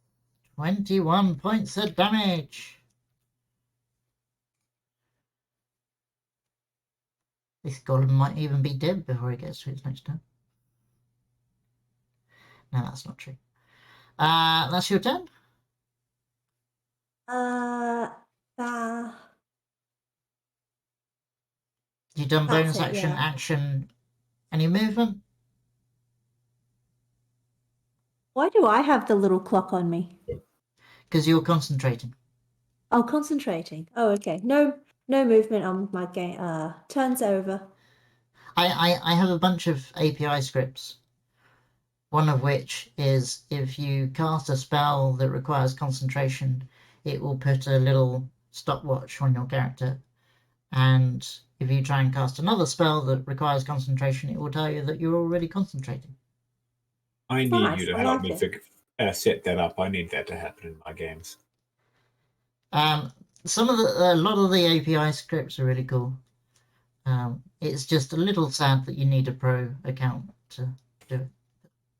21 points of damage. This golem might even be dead before he gets to his next turn. No, that's not true. That's your turn. That You done That's bonus it, action, yeah. action, any movement? Why do I have the little clock on me? Because you're concentrating. Oh, concentrating. Oh, okay. No movement on my game. Turns over. I have a bunch of API scripts. One of which is if you cast a spell that requires concentration, it will put a little stopwatch on your character. And if you try and cast another spell that requires concentration, it will tell you that you're already concentrating. I need Nice, you to I help like me set that up. I need that to happen in my games. A lot of the API scripts are really cool. It's just a little sad that you need a pro account to do it.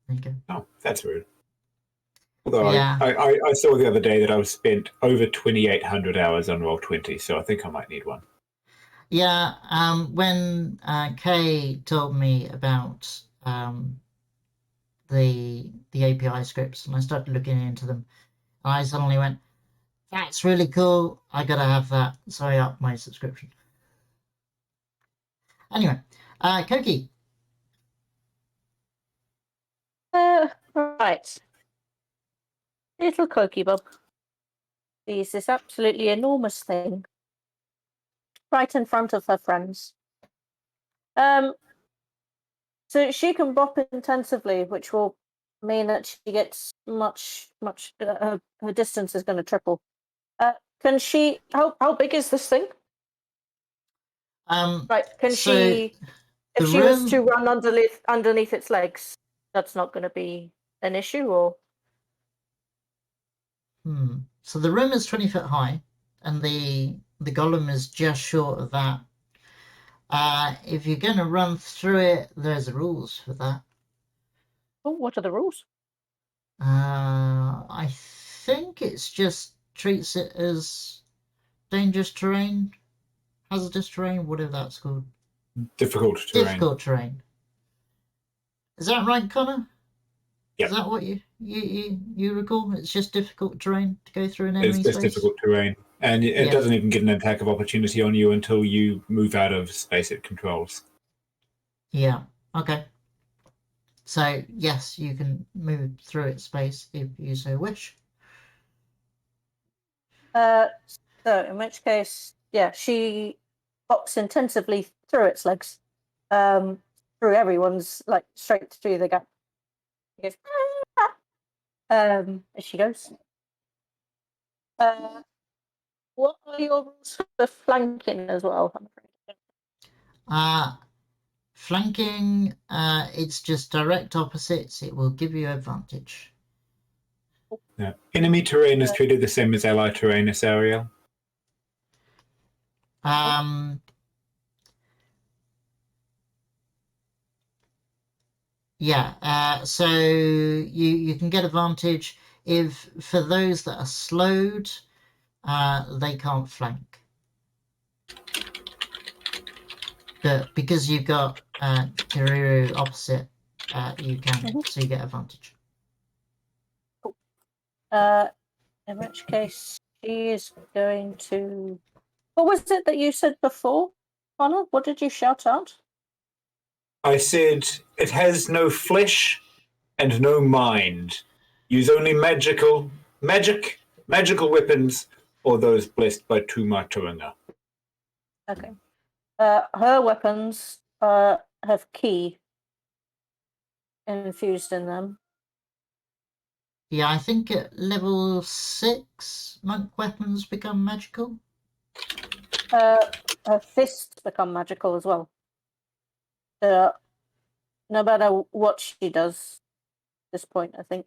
There you go. Oh, that's rude. Although Yeah. I saw the other day that I've spent over 2,800 hours on Roll20, so I think I might need one. Yeah, when Kay told me about the API scripts and I started looking into them, I suddenly went, that's really cool. I gotta have that. So I upped my subscription. Anyway, Koki. Right. Little Cookie Bob sees this absolutely enormous thing right in front of her friends. So she can bop intensively, which will mean that she gets much. Her distance is going to triple. Can she? How big is this thing? Right. Can so she? If the she was to room- run underneath its legs, that's not going to be an issue, or So the room is 20 foot high, and the golem is just short of that. If you're going to run through it, there's rules for that. oh, what are the rules? I think it's just treats it as dangerous terrain, hazardous terrain, whatever that's called. Difficult terrain. Difficult terrain. Is that right, Connor? Yep. Is that what you recall? It's just difficult terrain to go through an It's enemy just space? difficult terrain. And it Yeah. doesn't even get an attack of opportunity on you until you move out of space it controls. Yeah. Okay. So, yes, you can move through its space if you so wish. So in which case, yeah, she bops intensively through its legs, through everyone's, like straight through the gap. She goes, as she goes. What are your rules for flanking as well? I'm afraid. Flanking, it's just direct opposites. It will give you advantage. Yeah. Enemy terrain is treated the same as ally terrain, as Ariel. Yeah, so you can get advantage if for those that are slowed, they can't flank. But because you've got Kiriru opposite, you can, so you get advantage. In which case, she is going to. What was it that you said before, Connor? What did you shout out? I said it has no flesh and no mind. Use only magical weapons or those blessed by Tuma Turanga. Okay. Her weapons have ki infused in them. Yeah, I think at level 6, monk weapons become magical. Her fists become magical as well. No matter what she does at this point, I think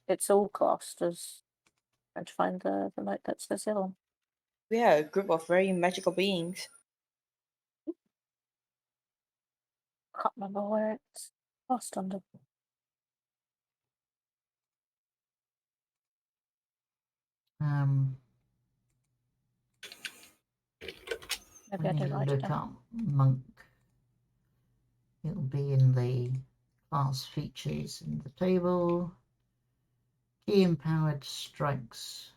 it's all classed as. Trying to find the note that says the other one. We are a group of very magical beings. Can't remember where it's passed under. Maybe I When didn't you write it look down. up monk, it'll be in the class features in the table. Key empowered strikes.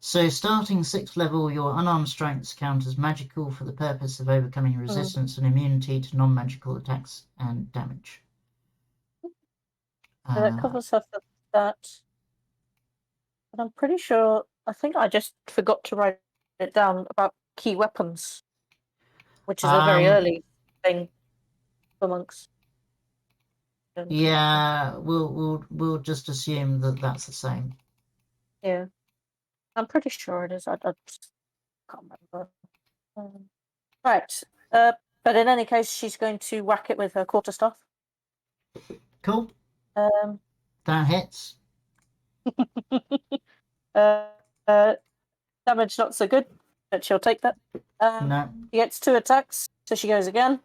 So starting 6th level, your unarmed strikes count as magical for the purpose of overcoming resistance and immunity to non-magical attacks and damage. So that covers her for that. But I'm pretty sure, I think I just forgot to write it down about key weapons, which is a very early thing for monks. Yeah, we'll just assume that that's the same. Yeah. I'm pretty sure it is. I just can't remember. Right. But in any case, she's going to whack it with her quarterstaff. Cool. Um, That hits. Damage not so good, but she'll take that. No. She gets 2 attacks, so she goes again.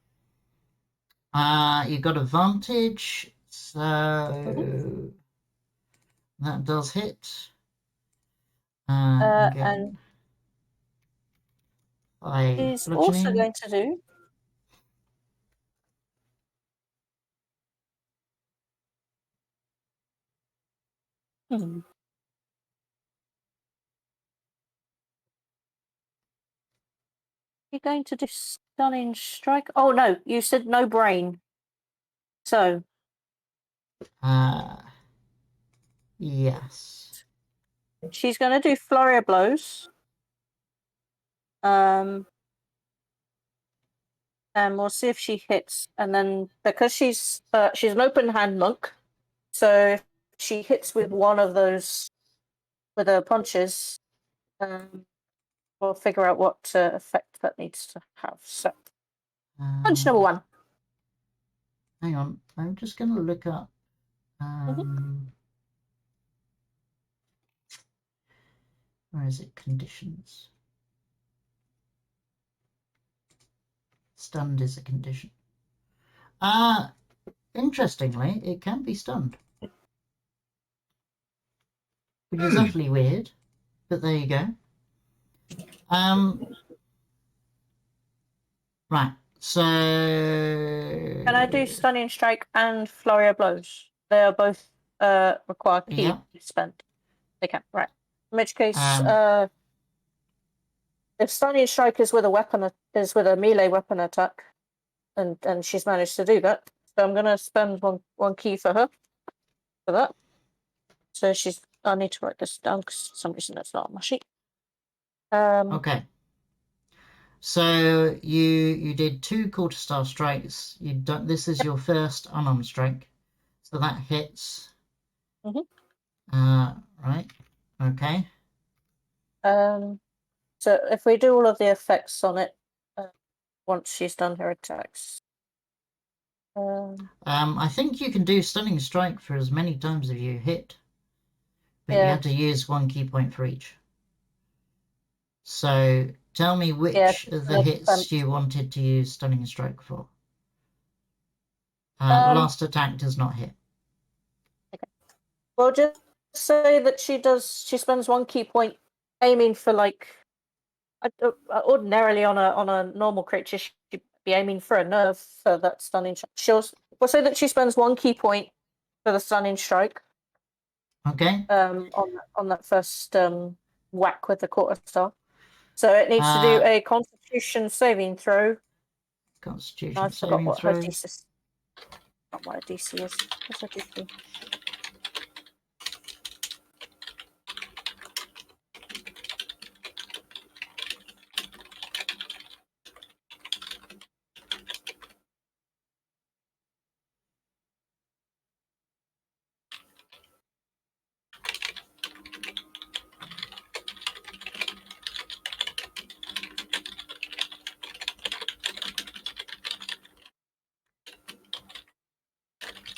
You got advantage, so that does hit. And she's also going to do. You're going to do stunning strike. Oh no, you said no brain. So. Yes. She's going to do flurry of blows. And we'll see if she hits. And then because she's an open hand monk, so if she hits with one of those with her punches, we'll figure out what effect that needs to have. So punch number 1. Hang on, I'm just going to look up. Where is it? Conditions. Stunned is a condition. Interestingly, it can be stunned. Which is utterly weird, but there you go. Right, so... Can I do stunning strike and flurry of blows? They are both require key spent. They can, right. In which case, if stunning strike is with a melee weapon attack, and she's managed to do that, so I'm gonna spend one key for her for that. So I need to write this down because for some reason that's not on my sheet. Okay. So you did 2 quarterstaff strikes. This is your first unarmed strike, so that hits. Right. Okay. So if we do all of the effects on it, once she's done her attacks. I think you can do stunning strike for as many times as you hit, but you have to use 1 key point for each. So tell me which of the hits you wanted to use stunning strike for. Last attack does not hit. Okay. Well, just say that she spends 1 key point aiming for ordinarily on a normal creature she'd be aiming for a nerve for that stunning strike. We'll say that she spends 1 key point for the stunning strike. Okay. On that first whack with the quarterstaff. So it needs to do a Constitution saving throw. Constitution saving throw. Her DC is. Not what her DC is. What's her DC?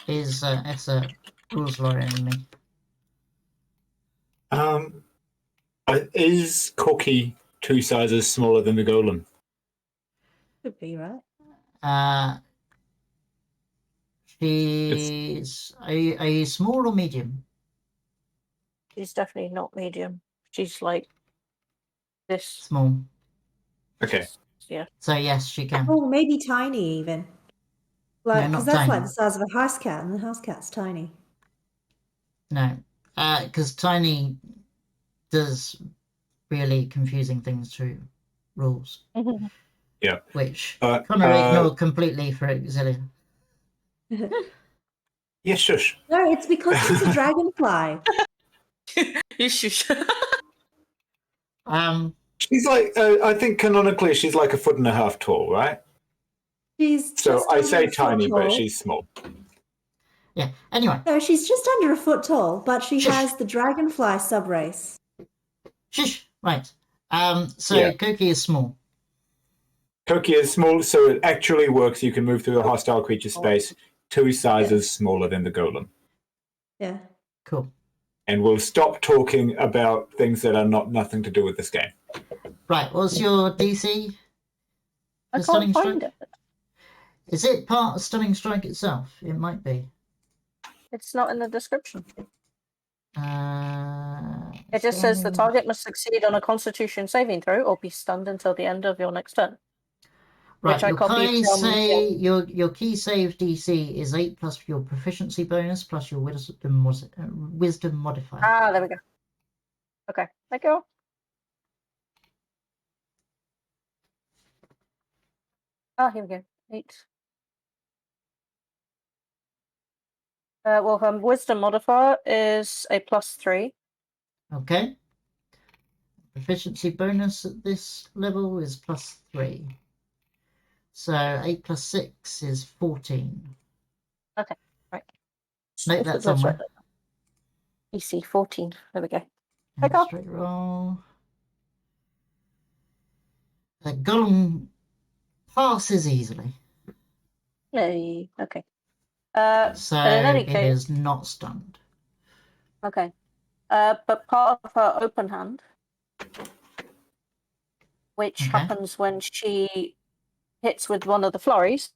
Is Essa rules lawyer in me? Is Corky 2 sizes smaller than the golem? Could be, right? She's are you small or medium? She's definitely not medium. She's like this. Small. Okay. Yeah. So yes, she can. Oh, maybe tiny even. Like, because that's tiny. like the size of a house cat, and the house cat's tiny. No, because tiny does really confusing things to rules, which Uh, Connor uh, ignored completely for Auxilia. Yeah, shush. No, it's because she's a dragonfly. You shush. She's like, I think canonically she's like 1.5 foot tall, right? She's So just I under say a foot tiny, but tall. she's small. Yeah. Anyway, No, she's just under a foot tall, but she Shush. has the dragonfly subrace. shush. Right. So Yeah. Koki is small. Koki is small, so it actually works. You can move through a hostile creature space 2 sizes smaller than the golem. Yeah. Cool. And we'll stop talking about things that are nothing to do with this game. Right. What's your DC? I for Stunning can't find Strike? it. Is it part of Stunning Strike itself? It might be. It's not in the description. It just It's says the only- target must succeed on a Constitution saving throw or be stunned until the end of your next turn. Right, which I your copied key from- say your key save DC is 8 plus your proficiency bonus plus your wisdom modifier. Ah, there we go. Okay, thank you. Ah, here we go. 8. Well, her wisdom modifier is a +3. Okay. Proficiency bonus at this level is +3. So 8 plus 6 is 14. Okay, right. Note that somewhere. EC 14. There we go. And Okay. straight roll. The golem passes easily, Yay. Okay. so in any it case- is not stunned. Okay. But part of her open hand, which Okay. happens when she hits with one of the flurries.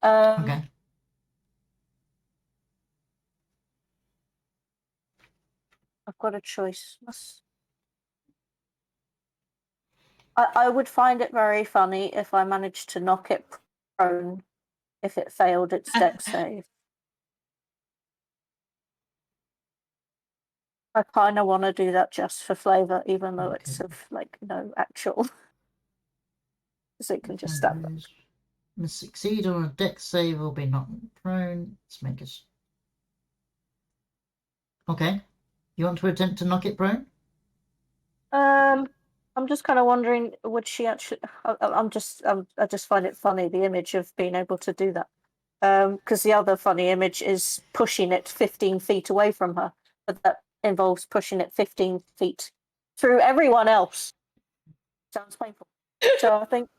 Um, Okay. I've got a choice. I would find it very funny if I managed to knock it prone if it failed its dex save. I kind of want to do that just for flavor, even though it's Okay. of like no actual. Because it can just stab them. Must succeed on a dex save or be knocked prone. Let's make us. Okay. You want to attempt to knock it prone? I'm just kind of wondering, would she actually? I just find it funny, the image of being able to do that. Because the other funny image is pushing it 15 feet away from her, but that involves pushing it 15 feet through everyone else. Sounds painful. So I think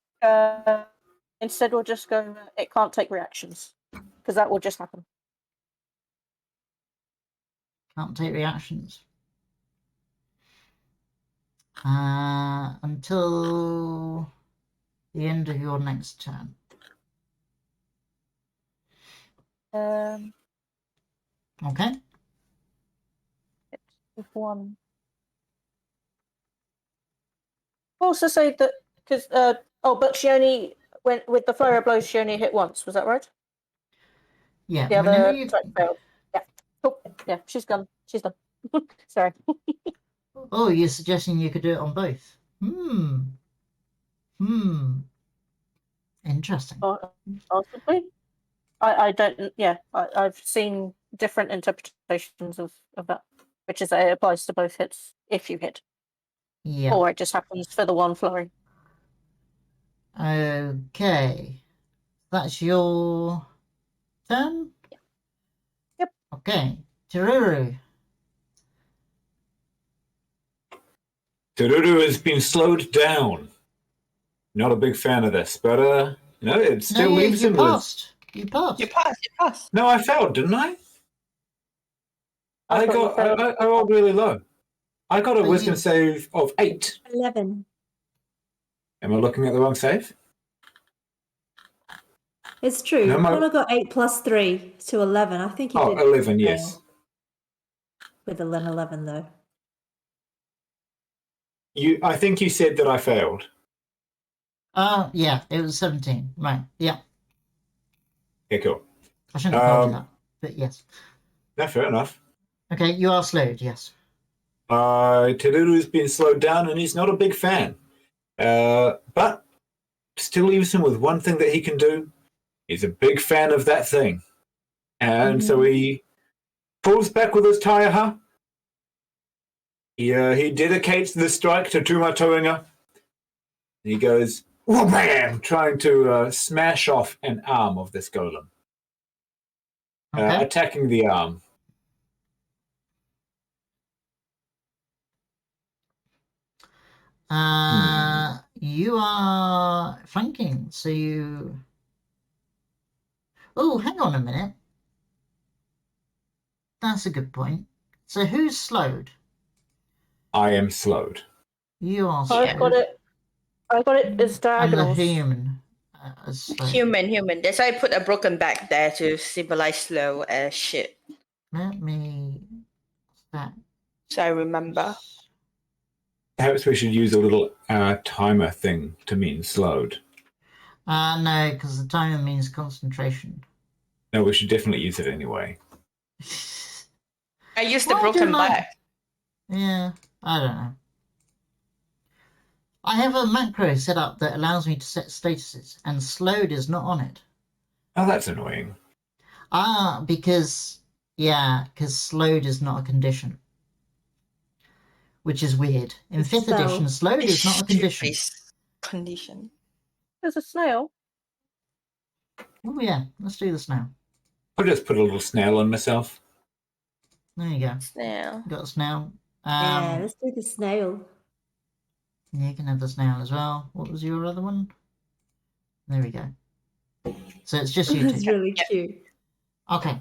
instead we'll just go. It can't take reactions because that will just happen. Can't take reactions. Until the end of your next turn. Okay. It's one. Also say that because but she only went with the flurry of blows. She only hit once. Was that right? Yeah. The whenever other you- attack failed. Yeah. Cool. Yeah, she's gone. She's done. Sorry. Oh, you're suggesting you could do it on both? Interesting. Possibly. I don't. Yeah, I've seen different interpretations of that, which is that it applies to both hits if you hit, Yeah. or it just happens for the one flurry. Okay. That's your turn? Yep. Okay. Tururu. Tururu has been slowed down. Not a big fan of this, but it still No, leaves you him with. passed. You passed. You pass. No, I failed, didn't I? I I thought you got failed. I rolled really low. I got a But wisdom you- save of 8. 11. Am I looking at the wrong save? It's true. No, Connor got 8 plus 3 to 11. I think he Oh, did 11, yes. fail with an 11 though. I think you said that I failed. Yeah, it was 17. Right. Yeah. Okay, cool. I shouldn't have told you Um, that. But yes. No, fair enough. Okay, you are slowed, yes. Telulu's been slowed down and he's not a big fan. But still leaves him with one thing that he can do. He's a big fan of that thing. And so he pulls back with his taiaha. He dedicates the strike to Tumatoinga. He goes, wha-bam, trying to smash off an arm of this golem. Okay. Attacking the arm. You are flanking, so you... Oh, hang on a minute. That's a good point. So who's slowed? I am slowed. You are slowed. I've got it. I got it as And the diagonals. human is slowed. Human. That's why I put a broken back there to symbolize slow as shit. Let me... That. So I remember. Perhaps we should use a little timer thing to mean slowed. No, because the timer means concentration. No, we should definitely use it anyway. I used the Why do broken I- back. Yeah, I don't know. I have a macro set up that allows me to set statuses, and slowed is not on it. Oh, that's annoying. Because slowed is not a condition. Which is weird. In 5th Spell. edition, slowed is not a condition. Condition. There's a snail. Oh yeah, let's do this now. I'll just put a little snail on myself. There you go. Yeah. Got a snail. Yeah, let's do the snail. You can have the snail as well. What was your other one? There we go. So it's just you It's two. really Yep. cute. Okay.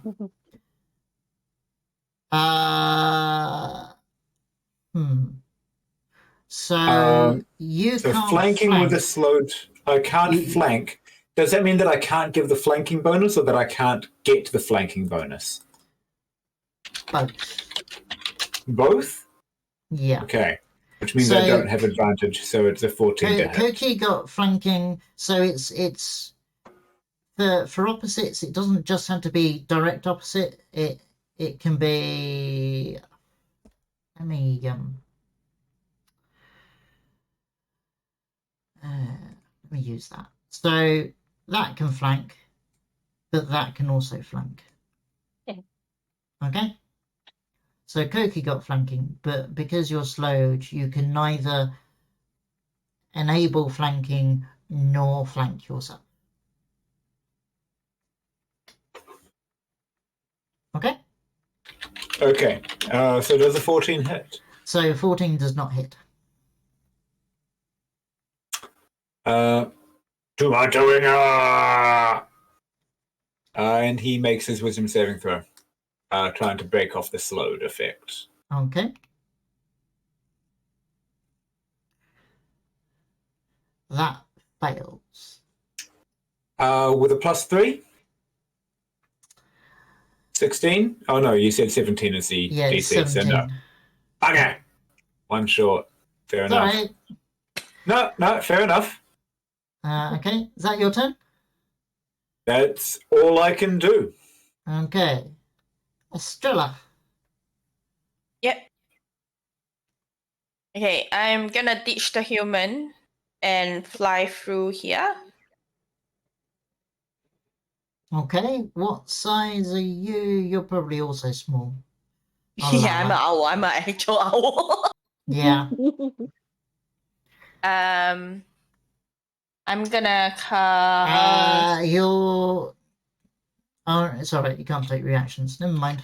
So you So can't flanking flank. with a slowed... I can't You- flank. Does that mean that I can't give the flanking bonus or that I can't get the flanking bonus? both. Both? Yeah. Okay. Which means I So- don't have advantage, so it's a 14 to hit. Koki got flanking, so it's for opposites. It doesn't just have to be direct opposite. It can be. Let me use that. So that can flank, but that can also flank. Yeah. Okay. So Koki got flanking, but because you're slowed, you can neither enable flanking nor flank yourself. Okay. Okay. So does a 14 hit? So 14 does not hit. Tumatoinga! And he makes his wisdom saving throw, trying to break off the slowed effect. Okay. That fails. With a +3? 16? Oh no, you said 17 is the Yeah, it's DC, so 17. no. Okay. One short. Fair enough. Sorry. No, fair enough. Okay. Is that your turn? That's all I can do. Okay. Estrella. Yep. Okay, I'm gonna ditch the human and fly through here. Okay. What size are you? You're probably also small. I'll Yeah, I'm an allow owl. I'm an actual owl. Yeah. I'm gonna cast. You're. Oh, it's alright. You can't take reactions. Never mind.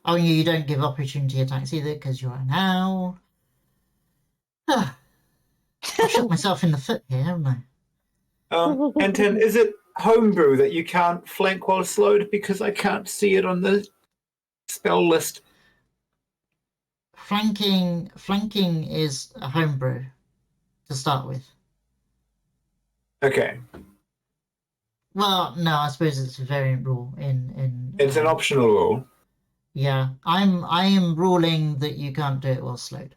Oh, you don't give opportunity attacks either because you're an owl. I shot myself in the foot here, haven't I? Anton, is it homebrew that you can't flank while slowed because I can't see it on the spell list? Flanking is a homebrew to start with. Okay. Well, no, I suppose it's a variant rule in It's an optional rule. Yeah, I am ruling that you can't do it while slowed.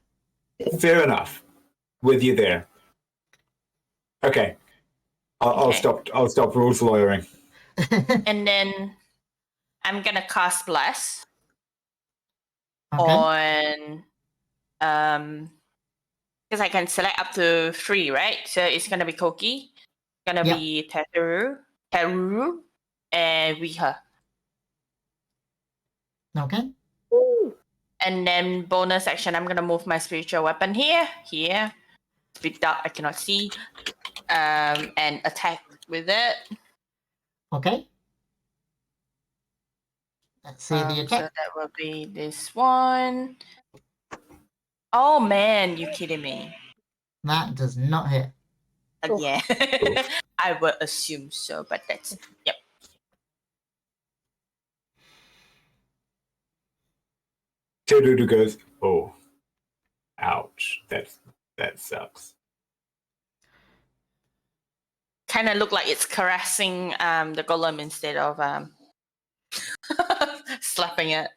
Fair enough. With you there. Okay. I'll Okay. stop rules lawyering. And then I'm gonna cast Bless. Okay. on because I can select up to 3, right? So it's gonna be Koki, gonna Yep. be Teru, and Rika. Okay. And then bonus action, I'm gonna move my spiritual weapon here. Speed dark, I cannot see. And attack with it. Okay. Let's see the So attack. that will be this one. Oh man, you kidding me? That does not hit. Yeah, I would assume so, but that's yep. Terudu goes, oh, ouch. That sucks. Kind of look like it's caressing the golem instead of slapping it.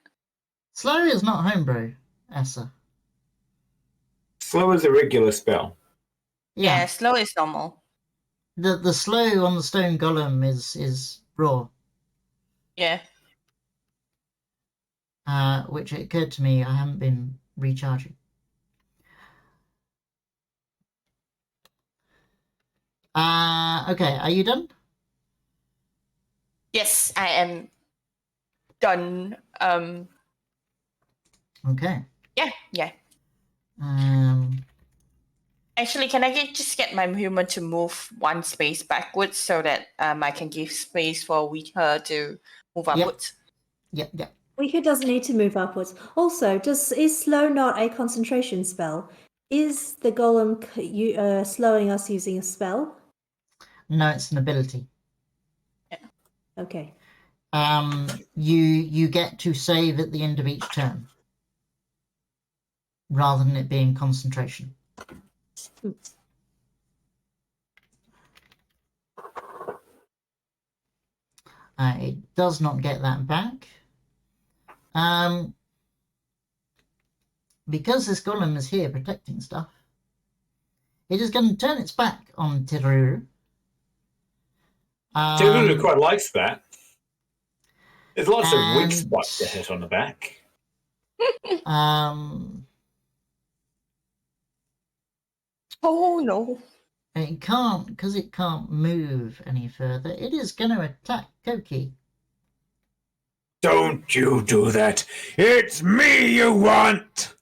Slow is not homebrew, Essa. Slow is a regular spell. Yeah, slow is normal. The slow on the stone golem is raw. Yeah. Which it occurred to me I haven't been recharging. Okay, are you done? Yes, I am done. Okay. Yeah. Actually, can I just get my human to move 1 space backwards so that I can give space for her to move upwards? Yep. Weaker doesn't need to move upwards. Also, is slow not a concentration spell? Is the golem slowing us using a spell? No, it's an ability. Okay. You get to save at the end of each turn, rather than it being concentration. It does not get that back. Because this golem is here protecting stuff, it is going to turn its back on Terudu. Terudu quite likes that. There's lots of weak and- spots to hit on the back. Oh no. It can't, because it can't move any further. It is going to attack Koki. Don't you do that. It's me you want.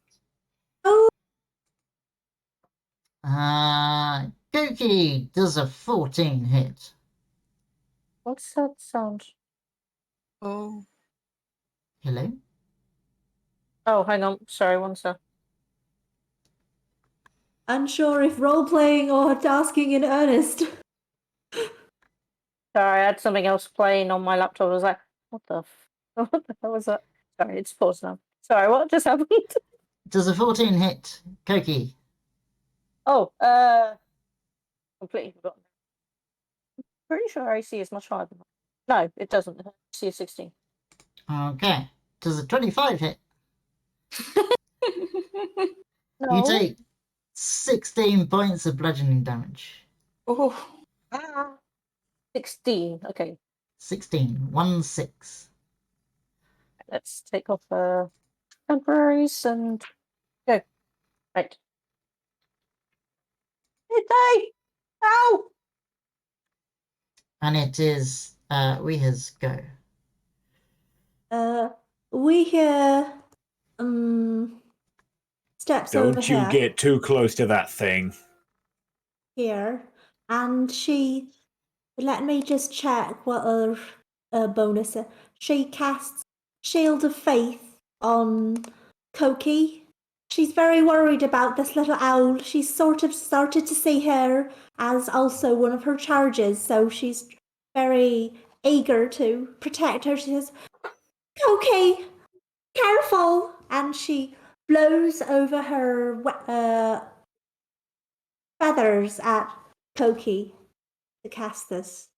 Koki does a 14 hit. What's that sound? Oh. Hello? Oh, hang on. Sorry, one sec. Unsure if role playing or asking in earnest. Sorry, I had something else playing on my laptop. I was like, what the hell was that? Sorry, it's paused now. Sorry, what just happened? Does a 14 hit Koki? Oh, completely forgotten. Pretty sure AC is much higher than that. No, it doesn't. AC is 16. Okay. Does a 25 hit? No. You take 16 points of bludgeoning damage. Oh. 16. Okay, 16. 1-6. let's take off temporaries and go. Right. Hey, ow! And it is Weeha's go. We hear steps over Don't you here. get too close to that thing. Here, and she. Let me just check what other bonus. She casts Shield of Faith on Koki. She's very worried about this little owl. She's sort of started to see her as also one of her charges, so she's very eager to protect her. She says, Koki, careful! And she blows over her feathers at Koki to cast this.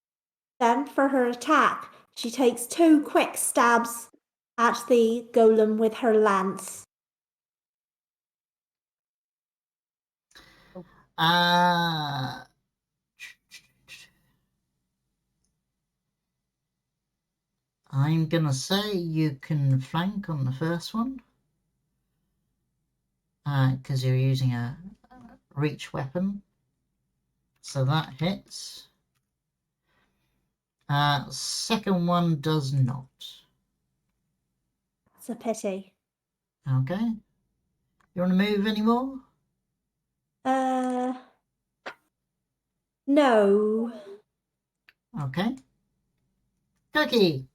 Then, for her attack, she takes 2 quick stabs at the golem with her lance. I'm gonna say you can flank on the first one. because you're using a reach weapon. So that hits. Second one does not. It's a pity. Okay. You want to move anymore? No. Okay. Cookie.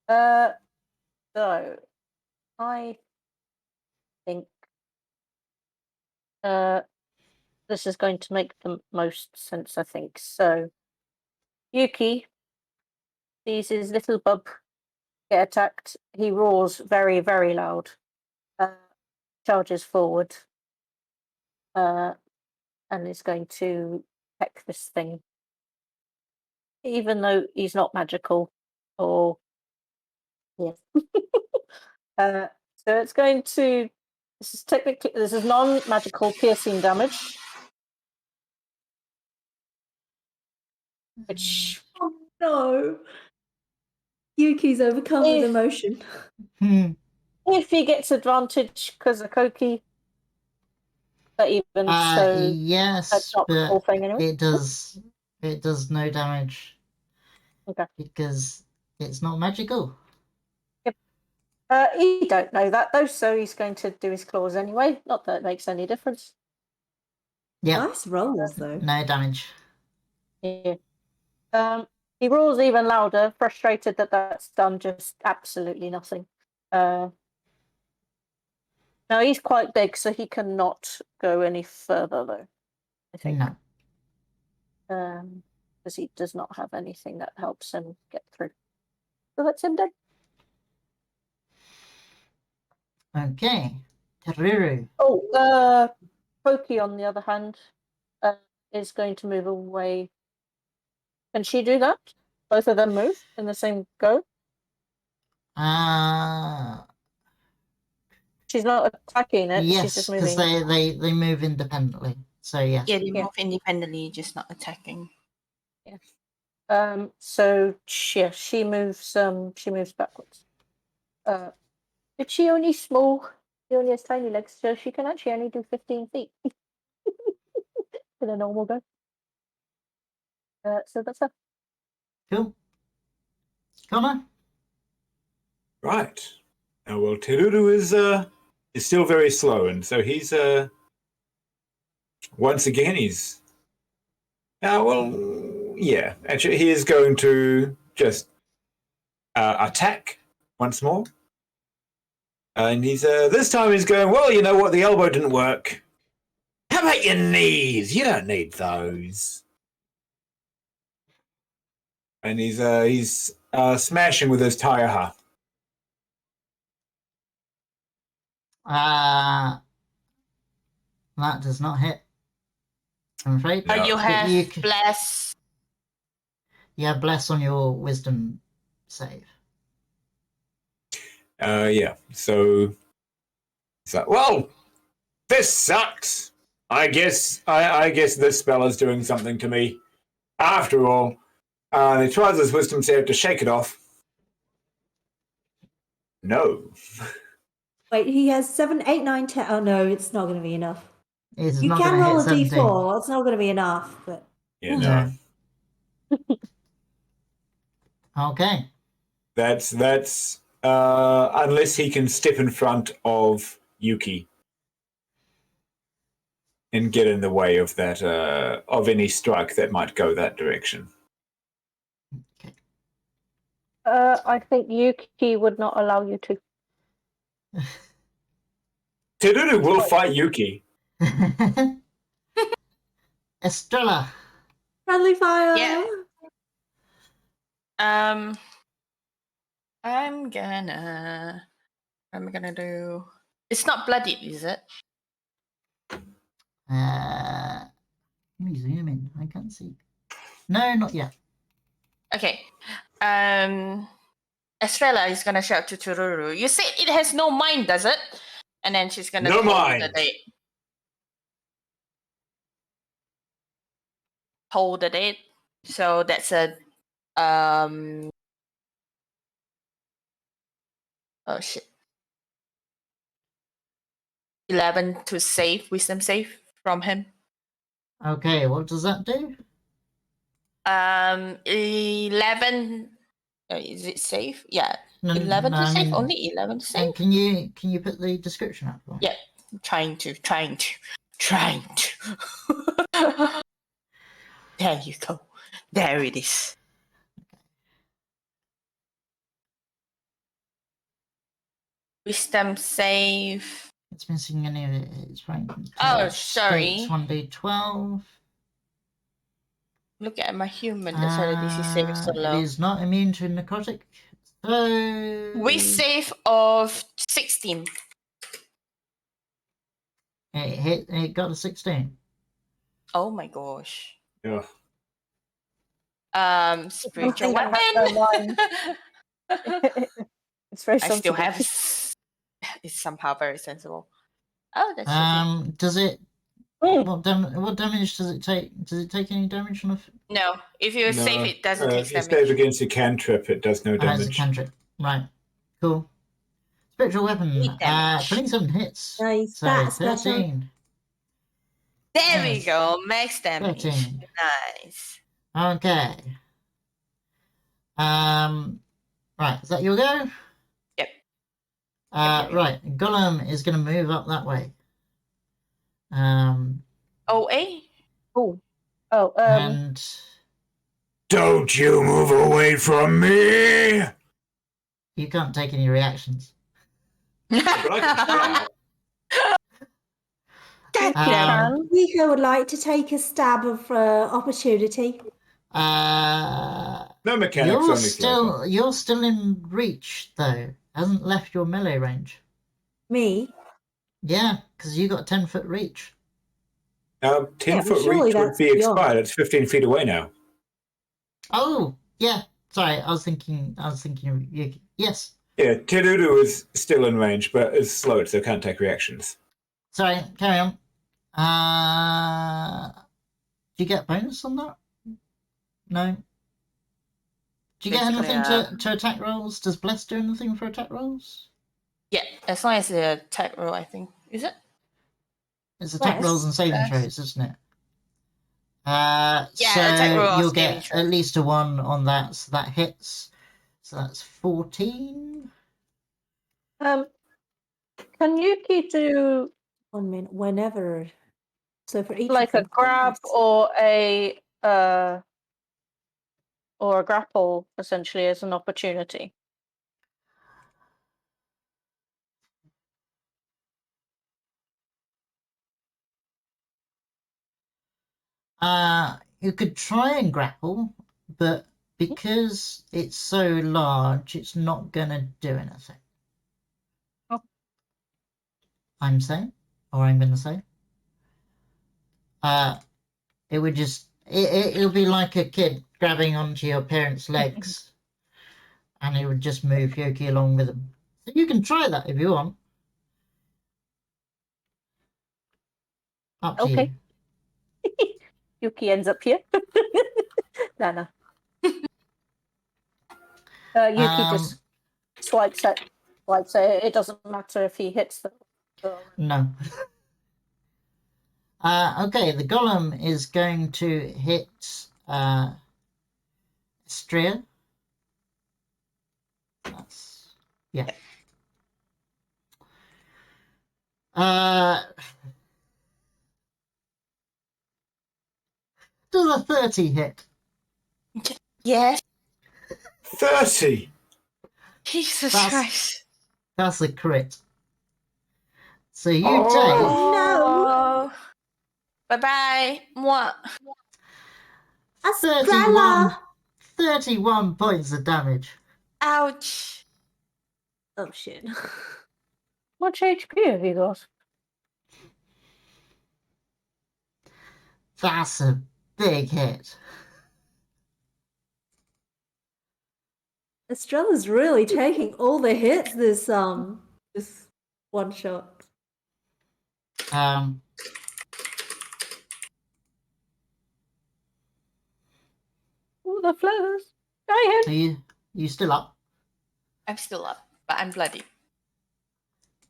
So I think this is going to make the most sense, I think. So Yuki sees his little bub get attacked. He roars very, very loud. Charges forward. And is going to peck this thing. Even though he's not magical or yeah. So it's going to this is non-magical piercing damage. Which Oh no. Yuki's overcome with If- emotion. if he gets advantage because of Koki, but even so Yes, that's not the whole but thing anyway. it does no damage. Okay. Because it's not magical. He don't know that though, so he's going to do his claws anyway. Not that it makes any difference. Yeah, Nice rolls though. no damage. Yeah. He roars even louder, frustrated that that's done just absolutely nothing. Now he's quite big, so he cannot go any further though. I think. No. Because he does not have anything that helps him get through. So that's him dead. Okay. Teruru. Oh, Koki, on the other hand, is going to move away. Can she do that? Both of them move in the same go? She's not attacking it, she's Yes, just because moving. they move independently. So yes. Yeah, they Yeah. move independently, just not attacking. So yeah, she moves backwards. But she only small. She only has tiny legs, so she can actually only do 15 feet in a normal go. So that's her. Cool. Connor? Right. Well, Teruru is still very slow, and so he's once again he's yeah. Actually, he is going to just attack once more, and he's this time he's going. Well, you know what? The elbow didn't work. How about your knees? You don't need those. And he's smashing with his taiaha. That does not hit. I'm afraid. No. You But have bless. You have bless on your wisdom save. Yeah. So he's like, well, this sucks. I guess this spell is doing something to me. After all, he tries his wisdom save to shake it off. No. Wait, he has 7, 8, 9, 10. Oh no, it's not going to be enough. It's You not can gonna roll a hit 17. d4. It's not going to be enough, but Yeah, No. no. Okay. That's unless he can step in front of Yuki and get in the way of that of any strike that might go that direction. I think Yuki would not allow you to. Teruru will fight Yuki. Estrella. friendly fire. Yeah. I'm gonna do. It's not bloodied, is it? Let me zoom in. I can't see. No, not yet. Okay. Estrella is gonna shout to Tururu. You said it has no mind, does it? And then she's gonna No hold mind. the date. Hold the date. So that's a oh shit. 11 to save, wisdom save from him. Okay, what does that do? 11. Is it safe? Yeah. No, 11 no, to I save? mean, Only 11 to save? and can you put the description up for me? Yeah. Trying to. There you go. There it is. Wisdom save. It's missing any of it. It's right. Oh, It sorry. states 1d12. Look at my human. That's why the DC save is so It low. is not immune to necrotic. So We save of 16. It got a 16. Oh my gosh. Yeah. Spiritual think I weapon. have It's very I still sensible. have. It's somehow very sensible. Oh, that's okay. Does it? Mm. What damage does it take? Does it take any damage on a? No, if you save it, doesn't take If you damage. save against a cantrip, it does no Oh, it's a damage. cantrip. Right. Cool. Spiritual weapon. 8 damage. 27 hits. Nice. So That's better. 13. There we Yes. go. Max damage. 13. Nice. Okay. Right. Is that your go? Yep. Right. Golem is going to move up that way. OA? Oh, And Don't you move away from me! you can't take any reactions. But I can try. Rico would like to take a stab of opportunity. No mechanics, only You're still in reach though. Hasn't left your melee range. Me? Yeah, because you got 10-foot reach. 10-foot surely reach would that's be beyond. expired. It's 15 feet away now. Oh, yeah. Sorry, I was thinking of Yuki. Yes. Yeah, Terudu is still in range, but is slowed, so can't take reactions. Sorry, carry on. Do you get bonus on that? No. Do you get Basically, anything to attack rolls? Does Bless do anything for attack rolls? Yeah, as long as the attack roll, I think. Is it? It's attack Bless. rolls and saving Bless. throws, isn't it? Yeah, so attack roll or you'll saving get throw. at least a 1 on that, so that hits. So that's 14. can Yuki do 1 minute, whenever. So for each like of a them, grab please. or a grapple essentially as an opportunity? You could try and grapple, but because it's so large, it's not gonna do anything. Oh. I'm saying, or I'm gonna say. It would just it'll be like a kid grabbing onto your parents' legs, and it would just move Yoki along with them. So you can try that if you want. Up to Okay. you. Yuki ends up here. No. Yuki just swipes it. It doesn't matter if he hits the. No. Okay, the golem is going to hit Stria. That's yeah. Does a 30 hit? Yes. 30! Jesus That's- Christ. That's a crit. So you Oh. Bye-bye. Mwah. take Astrella! 31 points of damage. Ouch. Oh shit. What HP have you got? That's a big hit. Estrella's really taking all the hits this one shot. All the flowers. Go ahead. Are you still up? I'm still up, but I'm bloody.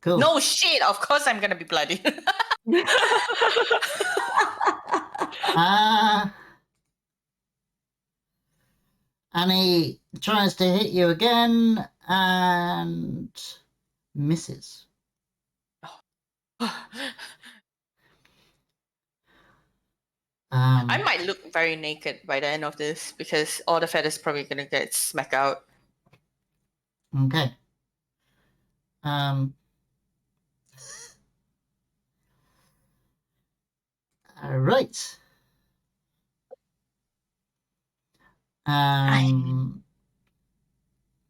Cool. No shit, of course I'm gonna be bloody. And he tries to hit you again and misses. I might look very naked by the end of this because all the fat is probably gonna get smacked out. Okay. All right.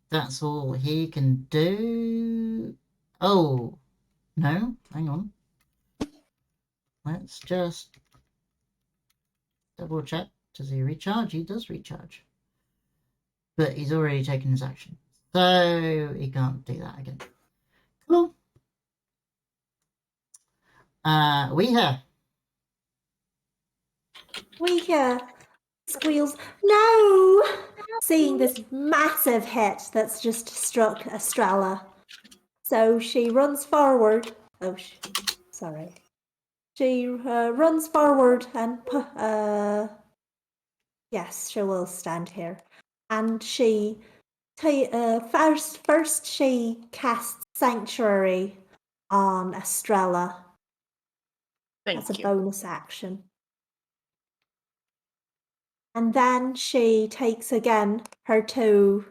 That's all he can do. Oh, no, hang on. Let's just double check. Does he recharge? He does recharge. But he's already taken his action. So he can't do that again. Cool. Weeha. Weeha squeals, no! Seeing this massive hit that's just struck Estrella. So she runs forward. Oh, sorry. She runs forward and yes, she will stand here. And she first she casts Sanctuary on Estrella. Thank That's a you. bonus action. And then she takes again her 2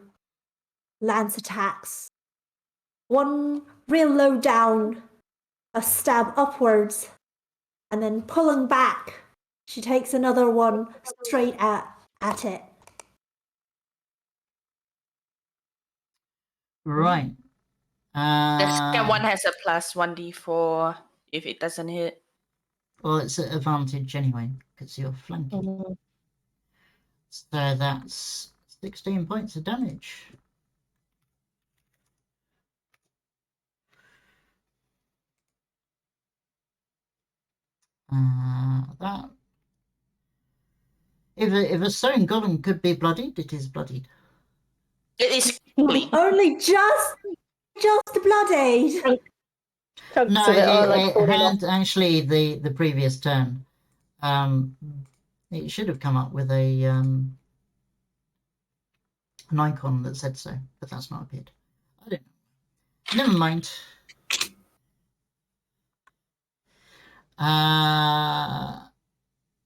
lance attacks. One real low down, a stab upwards, and then pulling back, she takes another one straight at it. Right. The second one has a plus 1d4 if it doesn't hit. Well, it's at advantage anyway, because you're flanking. So that's 16 points of damage. That if a stone golem could be bloodied, it is bloodied. It is clean. Only just bloodied. Chunks No, of it are like it falling off. had actually the previous turn. It should have come up with an icon that said so, but that's not appeared. I don't know. Never mind.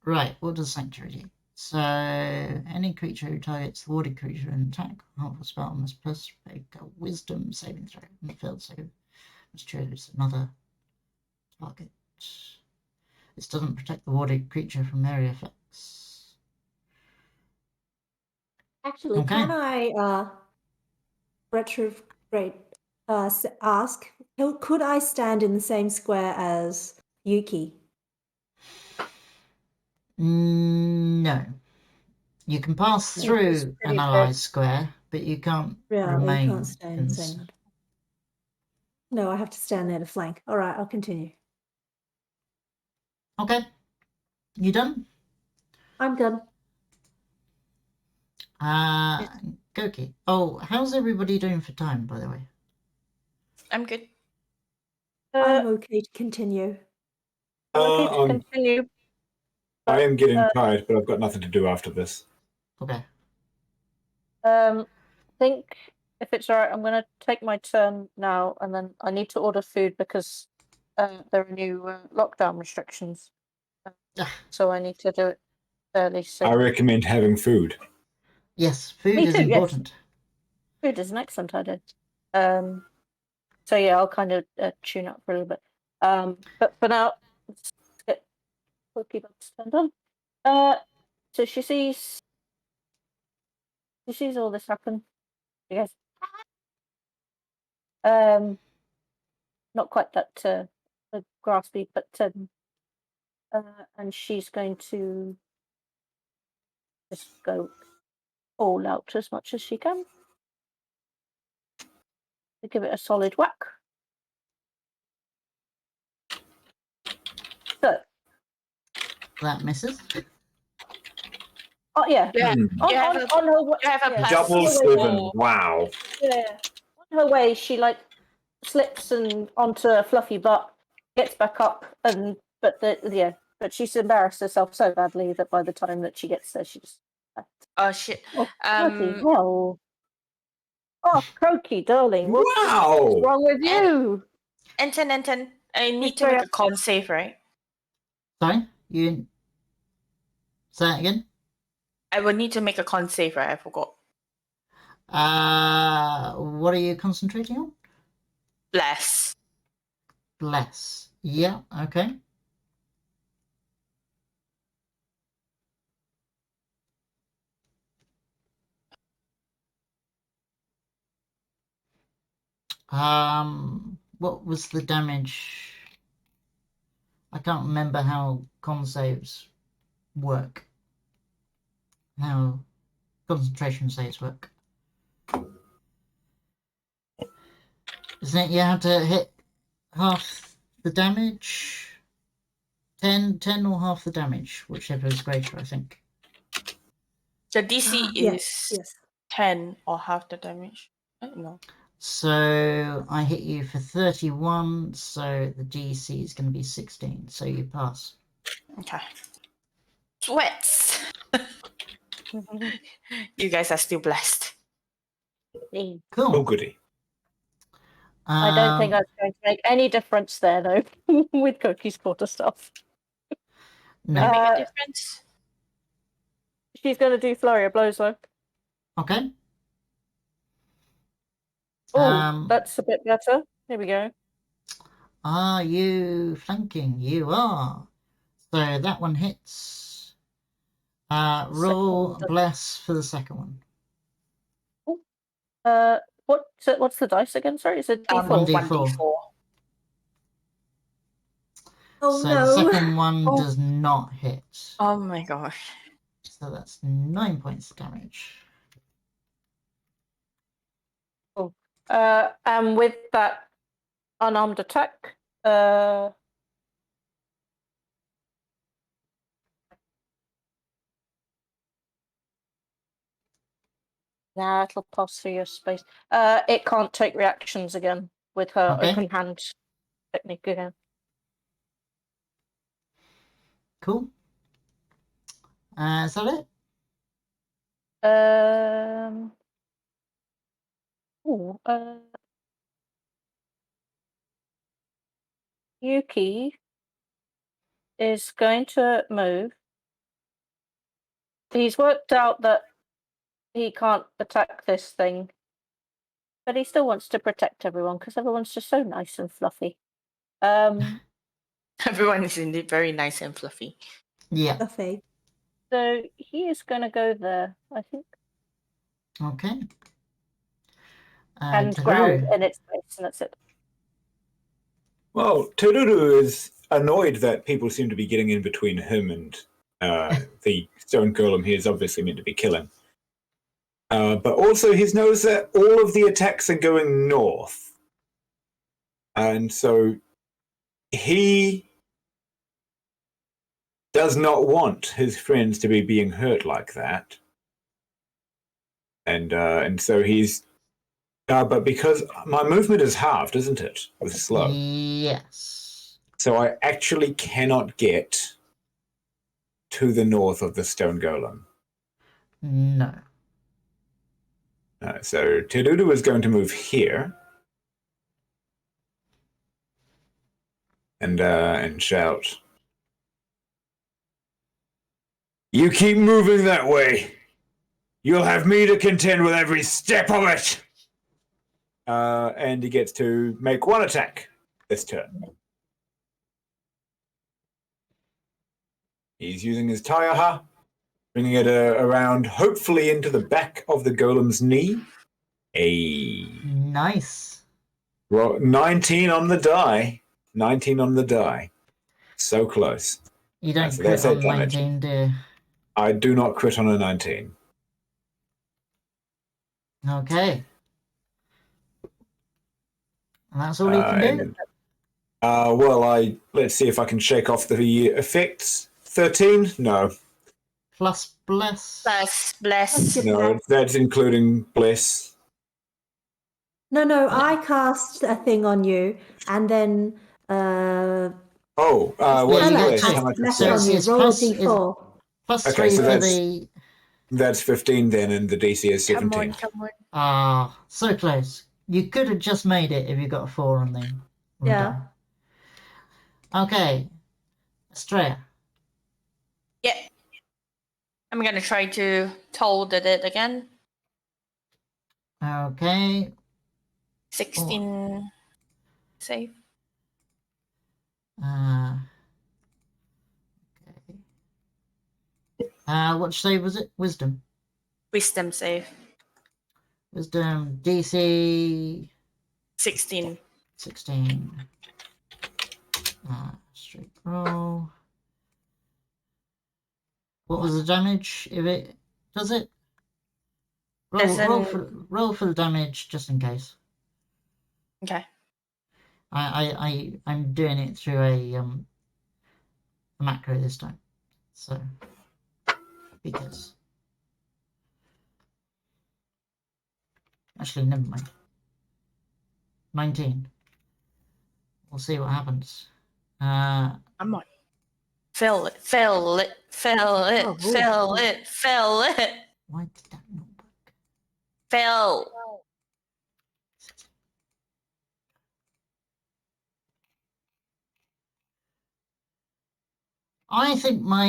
Right, what does Sanctuary do? So, any creature who targets the warded creature in attack or spell must plus make a wisdom saving throw. And the failed save must choose another target. This doesn't protect the warded creature from area effects. Actually, Okay. can I retrograde ask, could I stand in the same square as Yuki? No. You can pass It's through pretty an big. allied square, but you can't Yeah, remain you can't stay in the same one. No, I have to stand there to flank. All right, I'll continue. Okay. You done? I'm done. Goki. Oh, how's everybody doing for time, by the way? I'm good. I'm okay to continue. Okay, to continue. I am getting tired, but I've got nothing to do after this. Okay. I think if it's alright, I'm gonna take my turn now, and then I need to order food because there are new lockdown restrictions. So I need to do it fairly soon. I recommend having food. Yes, food Me is too, yes. important. Food is an excellent idea. So yeah, I'll kind of tune up for a little bit. But for now, let's get Pokeball turned on. So she sees all this happen. She goes, not quite that graspy, but and she's going to just go all out as much as she can to give it a solid whack. So That misses. oh yeah, Yeah. Hmm. on her way, You have a yeah. plus Double four. 7. Wow. Yeah, on her way, she like slips and onto a fluffy butt, gets back up, but she's embarrassed herself so badly that by the time that she gets there, she just Oh shit. oh bloody Um, hell. Oh, Croaky, darling, what's Wow! wrong with you? Anton, I need to sorry, make a con save, right? Sorry, you say it again. I will need to make a con save, right? I forgot. What are you concentrating on? Bless. Bless. Yeah. Okay. What was the damage? I can't remember how con saves work. How concentration saves work. Isn't it you have to hit half the damage? 10 or half the damage, whichever is greater, I think. The DC Yes, is yes. 10 or half the damage. I don't know. So I hit you for 31, so the DC is going to be 16, so you pass. Okay. Sweats. You guys are still blessed. Cool. Oh, goody. I don't think Um, that's going to make any difference there, though, with Cookie's quarter stuff. no. Make Uh, a difference. She's going to do Flurry of Blows, though. Okay. Oh, that's a bit better. Here we go. Are you flanking? You are. So that one hits. Roll Second. bless for the second one. What's the dice again? Sorry, is it D4? 1d4. Oh So no. the second one Oh. does not hit. Oh my gosh. So that's 9 points of damage. And with that unarmed attack, nah, it'll pass through your space. It can't take reactions again with her Okay. open hand technique again. Cool. Is that it? Yuki is going to move. He's worked out that he can't attack this thing, but he still wants to protect everyone because everyone's just so nice and fluffy. Everyone is indeed very nice and fluffy. Yeah. Buffet. So he is going to go there, I think, Okay. and Tahuru. ground in its face, and that's it. Well, Tururu is annoyed that people seem to be getting in between him and the stone golem he is obviously meant to be killing. But also he's noticed that all of the attacks are going north. And so he does not want his friends to be being hurt like that. And so he's... but because my movement is halved, isn't it? With slow. Yes. So I actually cannot get to the north of the stone golem. No. So Terudu is going to move here and shout, "You keep moving that way. You'll have me to contend with every step of it." And he gets to make one attack this turn. He's using his Taiaha, bringing it around, hopefully into the back of the golem's knee. Nice. 19 on the die. 19 on the die. So close. You don't So crit that's on it, damage. 19, do you? I do not crit on a 19. Okay. And that's all you can do? Well, let's see if I can shake off the effects. 13? No. Plus bless? Bless. No, that's including bless. No, I cast a thing on you, and then Oh, Yeah, what's you the get list? two. How much left So was on that? you. it's Roll a plus- d4. Plus Okay, 3 so for that's- the. That's 15 then, and the DC is 17. Come on. Ah, so close. You could have just made it if you got a 4 on the. Yeah. Okay. Estrella. Yeah. I'm gonna try to toll it again. Okay. 16 save. Okay. What save was it? Wisdom. Wisdom save. Wisdom DC 16. 16. Straight roll. What was the damage? If it does it? Roll for the damage just in case. Okay. I'm doing it through a macro this time. So because actually never mind. 19. We'll see what happens. Come on. Fill it. Fill it. Fill it. Oh, Fill it. Fill it. Why did that not work? Fill. I think my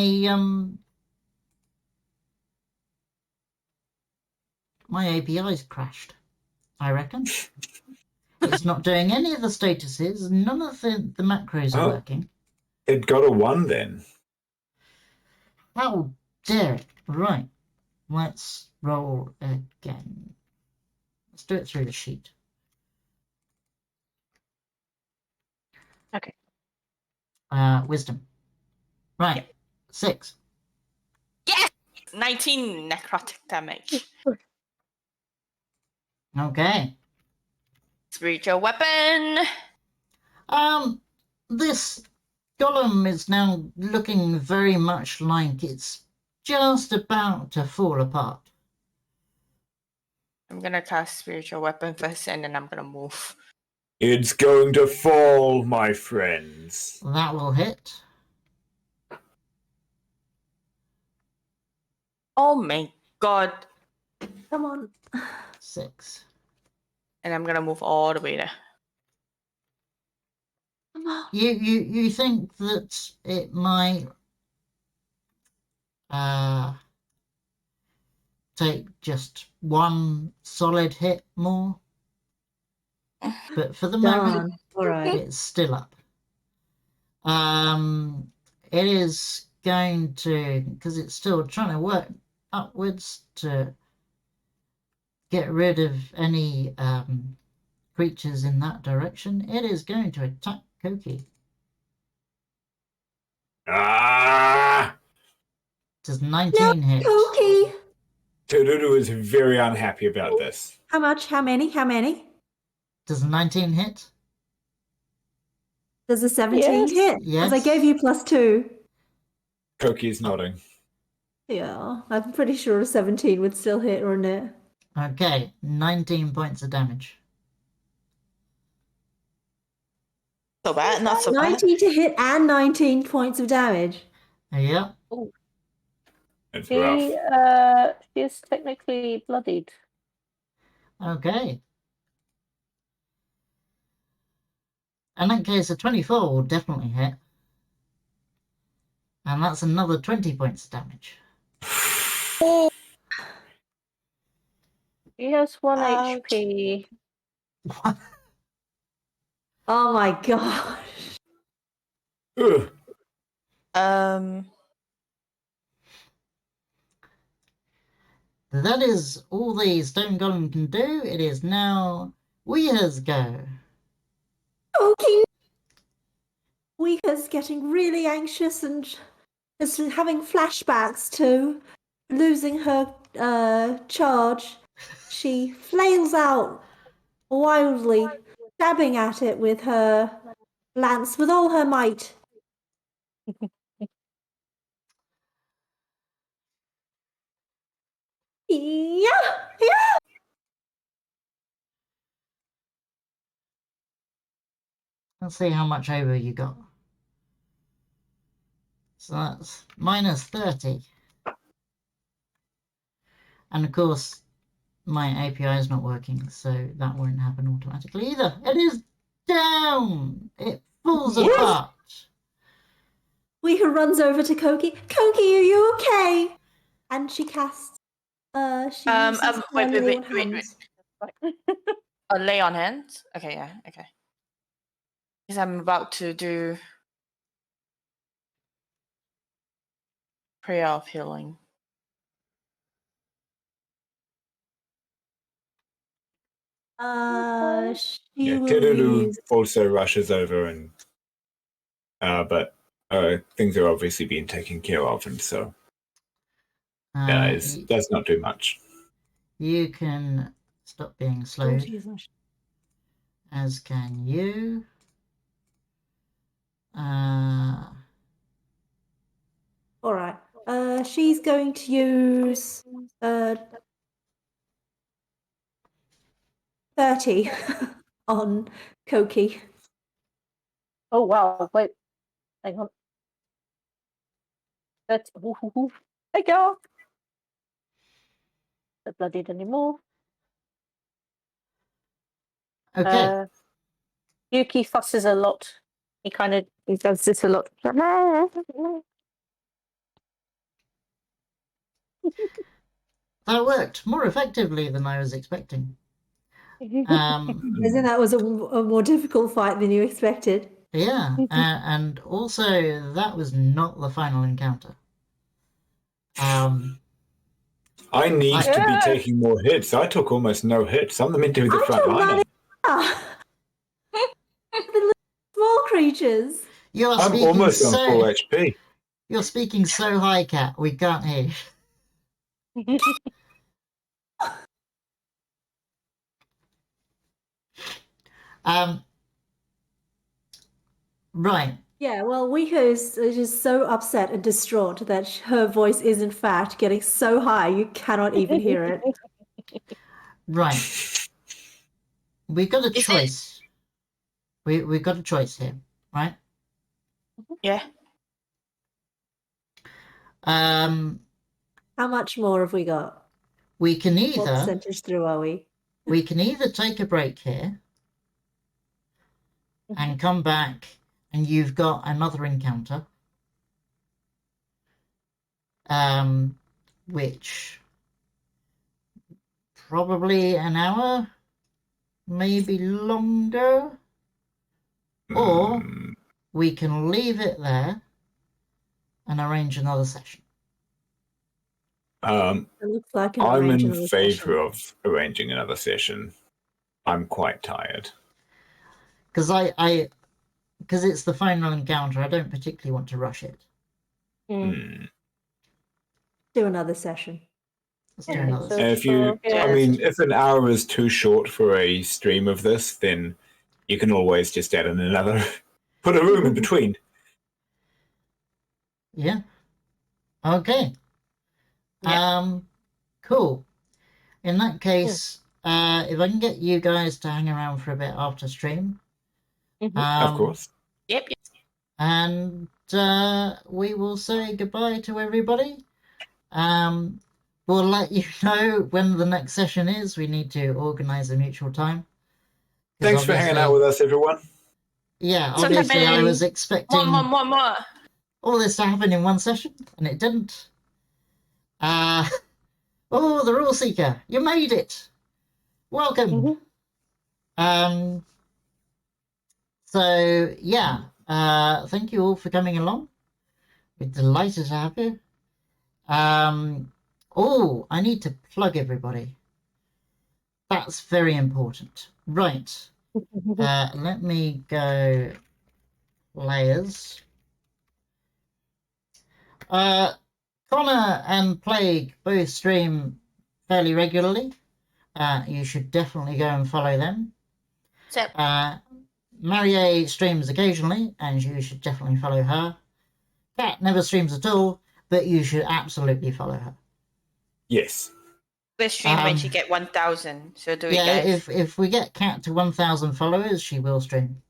API's crashed. I reckon. It's not doing any of the statuses. None of the macros are Oh. working. It got a 1 then. How dare it? Right. Let's roll again. Let's do it through the sheet. Okay. Wisdom. Right. Yep. 6. Yes! 19 necrotic damage. Okay. Spiritual weapon. This golem is now looking very much like it's just about to fall apart. I'm gonna cast spiritual weapon first, and then I'm gonna move. It's going to fall, my friends. That will hit. Oh my god! Come on. 6. And I'm gonna move all the way there. You think that it might take just one solid hit more, but for the moment Darn. All right. it's still up. It is going to, because it's still trying to work upwards to get rid of any creatures in that direction. It is going to attack Koki. Ah! Does 19 hit? Cookie. Tududu is very unhappy about this. How much? How many? How many? Does 19 hit? Does a 17 Yes. hit? Yes. Because I gave you +2. Koki is nodding. Yeah, I'm pretty sure a 17 would still hit, wouldn't it? Okay, 19 points of damage. So bad, not so bad. 19 to hit and 19 points of damage. Yep. It's She, rough. she is technically bloodied. Okay. In that case, a 24 will definitely hit. And that's another 20 points of damage. She has 1 Ouch. HP. What? Oh my gosh. Ugh. That is all the stone golem can do. It is now Weeha's go. Okay. Weeka's getting really anxious and is having flashbacks to losing her charge. She flails out wildly, stabbing at it with her lance with all her might. Yeah, yeah. Let's see how much over you got. So that's minus 30. And of course, my API is not working, so that won't happen automatically either. It is down! It falls Yes. apart. Weeha runs over to Koki. Koki, are you okay? And she casts. She uses her wait, lay on wait. hands. Lay on hands. Okay, yeah, okay. Because I'm about to do prayer of healing. She Yeah, will Kiruru use. also rushes over and but things are obviously being taken care of, and so it does not do much. You can stop being slowed, as can you. All right. She's going to use 30 on Koki. Oh wow! Wait, hang on. That's hey girl. Not bloodied anymore. Okay. Yuki fusses a lot. He does this a lot. That worked more effectively than I was expecting. Isn't that was a more difficult fight than you expected? Yeah, and also that was not the final encounter. I need to be taking more hits. I took almost no hits. I'm meant to be the front line. The small creatures. You're I'm speaking almost on full so. HP. You're speaking so high, Cat. We can't hear you. Right. Yeah, well, Weeha is just so upset and distraught that her voice is in fact getting so high you cannot even hear it. Right. We've got a choice. We've got a choice here, right? Yeah. How much more have we got? We can What either percentage through are we? we can either take a break here and come back and you've got another encounter. Which probably an hour, maybe longer. Or we can leave it there and arrange another session. It looks like I'm in favor of arranging another session. I'm quite tired. Because because it's the final encounter, I don't particularly want to rush it. Do another session. Let's do another session. If an hour is too short for a stream of this, then you can always just add in another, put a room in between. Yeah. Okay. Yeah. Cool. In that case, if I can get you guys to hang around for a bit after stream. Of course. Yep. And we will say goodbye to everybody. We'll let you know when the next session is. We need to organize a mutual time. Thanks for hanging out with us, everyone. Yeah, obviously I was expecting One more. all this to happen in one session, and it didn't. Oh, the Rule Seeker, you made it. Welcome. So yeah, thank you all for coming along. We're delighted to have you. Oh, I need to plug everybody. That's very important. Right. Let me go layers. Connor and Plague both stream fairly regularly. You should definitely go and follow them. Marie streams occasionally, and you should definitely follow her. Kat never streams at all, but you should absolutely follow her. Yes. We'll stream when she get 1,000. So do it, guys. If we get Kat to 1,000 followers, she will stream.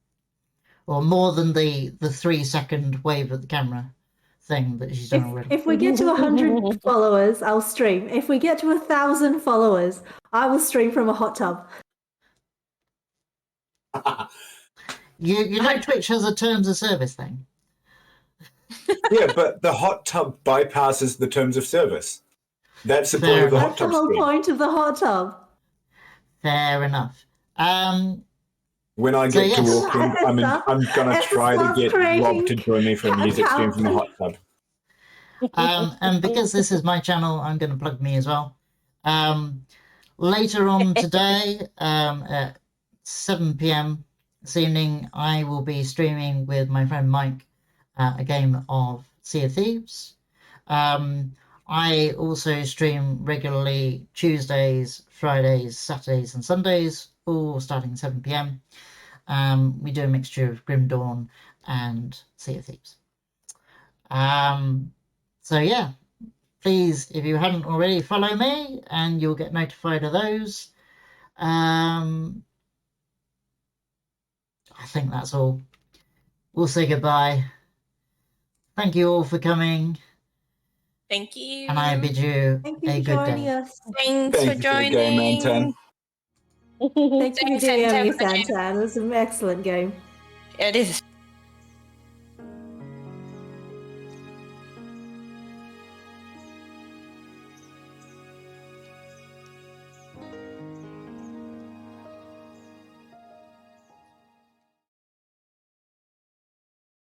or more than the 3-second wave of the camera thing that she's done already. If we get to 100 followers, I'll stream. If we get to 1,000 followers, I will stream from a hot tub. You know Twitch has a terms of service thing. Yeah, but the hot tub bypasses the terms of service. That's the point of the hot That's the tub whole stream. point of the hot tub. Fair enough. When I So, get to yes. walking, I'm going to Esther try to starts get creating Rob to join me for a music stream from the hot tub. And because this is my channel, I'm going to plug me as well. Later on today, at 7 p.m. this evening, I will be streaming with my friend Mike a game of Sea of Thieves. I also stream regularly Tuesdays, Fridays, Saturdays, and Sundays, all starting 7 p.m. We do a mixture of Grim Dawn and Sea of Thieves. So yeah, please, if you hadn't already, follow me and you'll get notified of those. I think that's all. We'll say goodbye. Thank you all for coming, Thank you. and I bid you Thank a you for good joining day. us. Thanks Thank for you for the game, joining. Anton. Thank you for Thanks, doing Santan, me, for the game. Santan. It was an excellent game. It is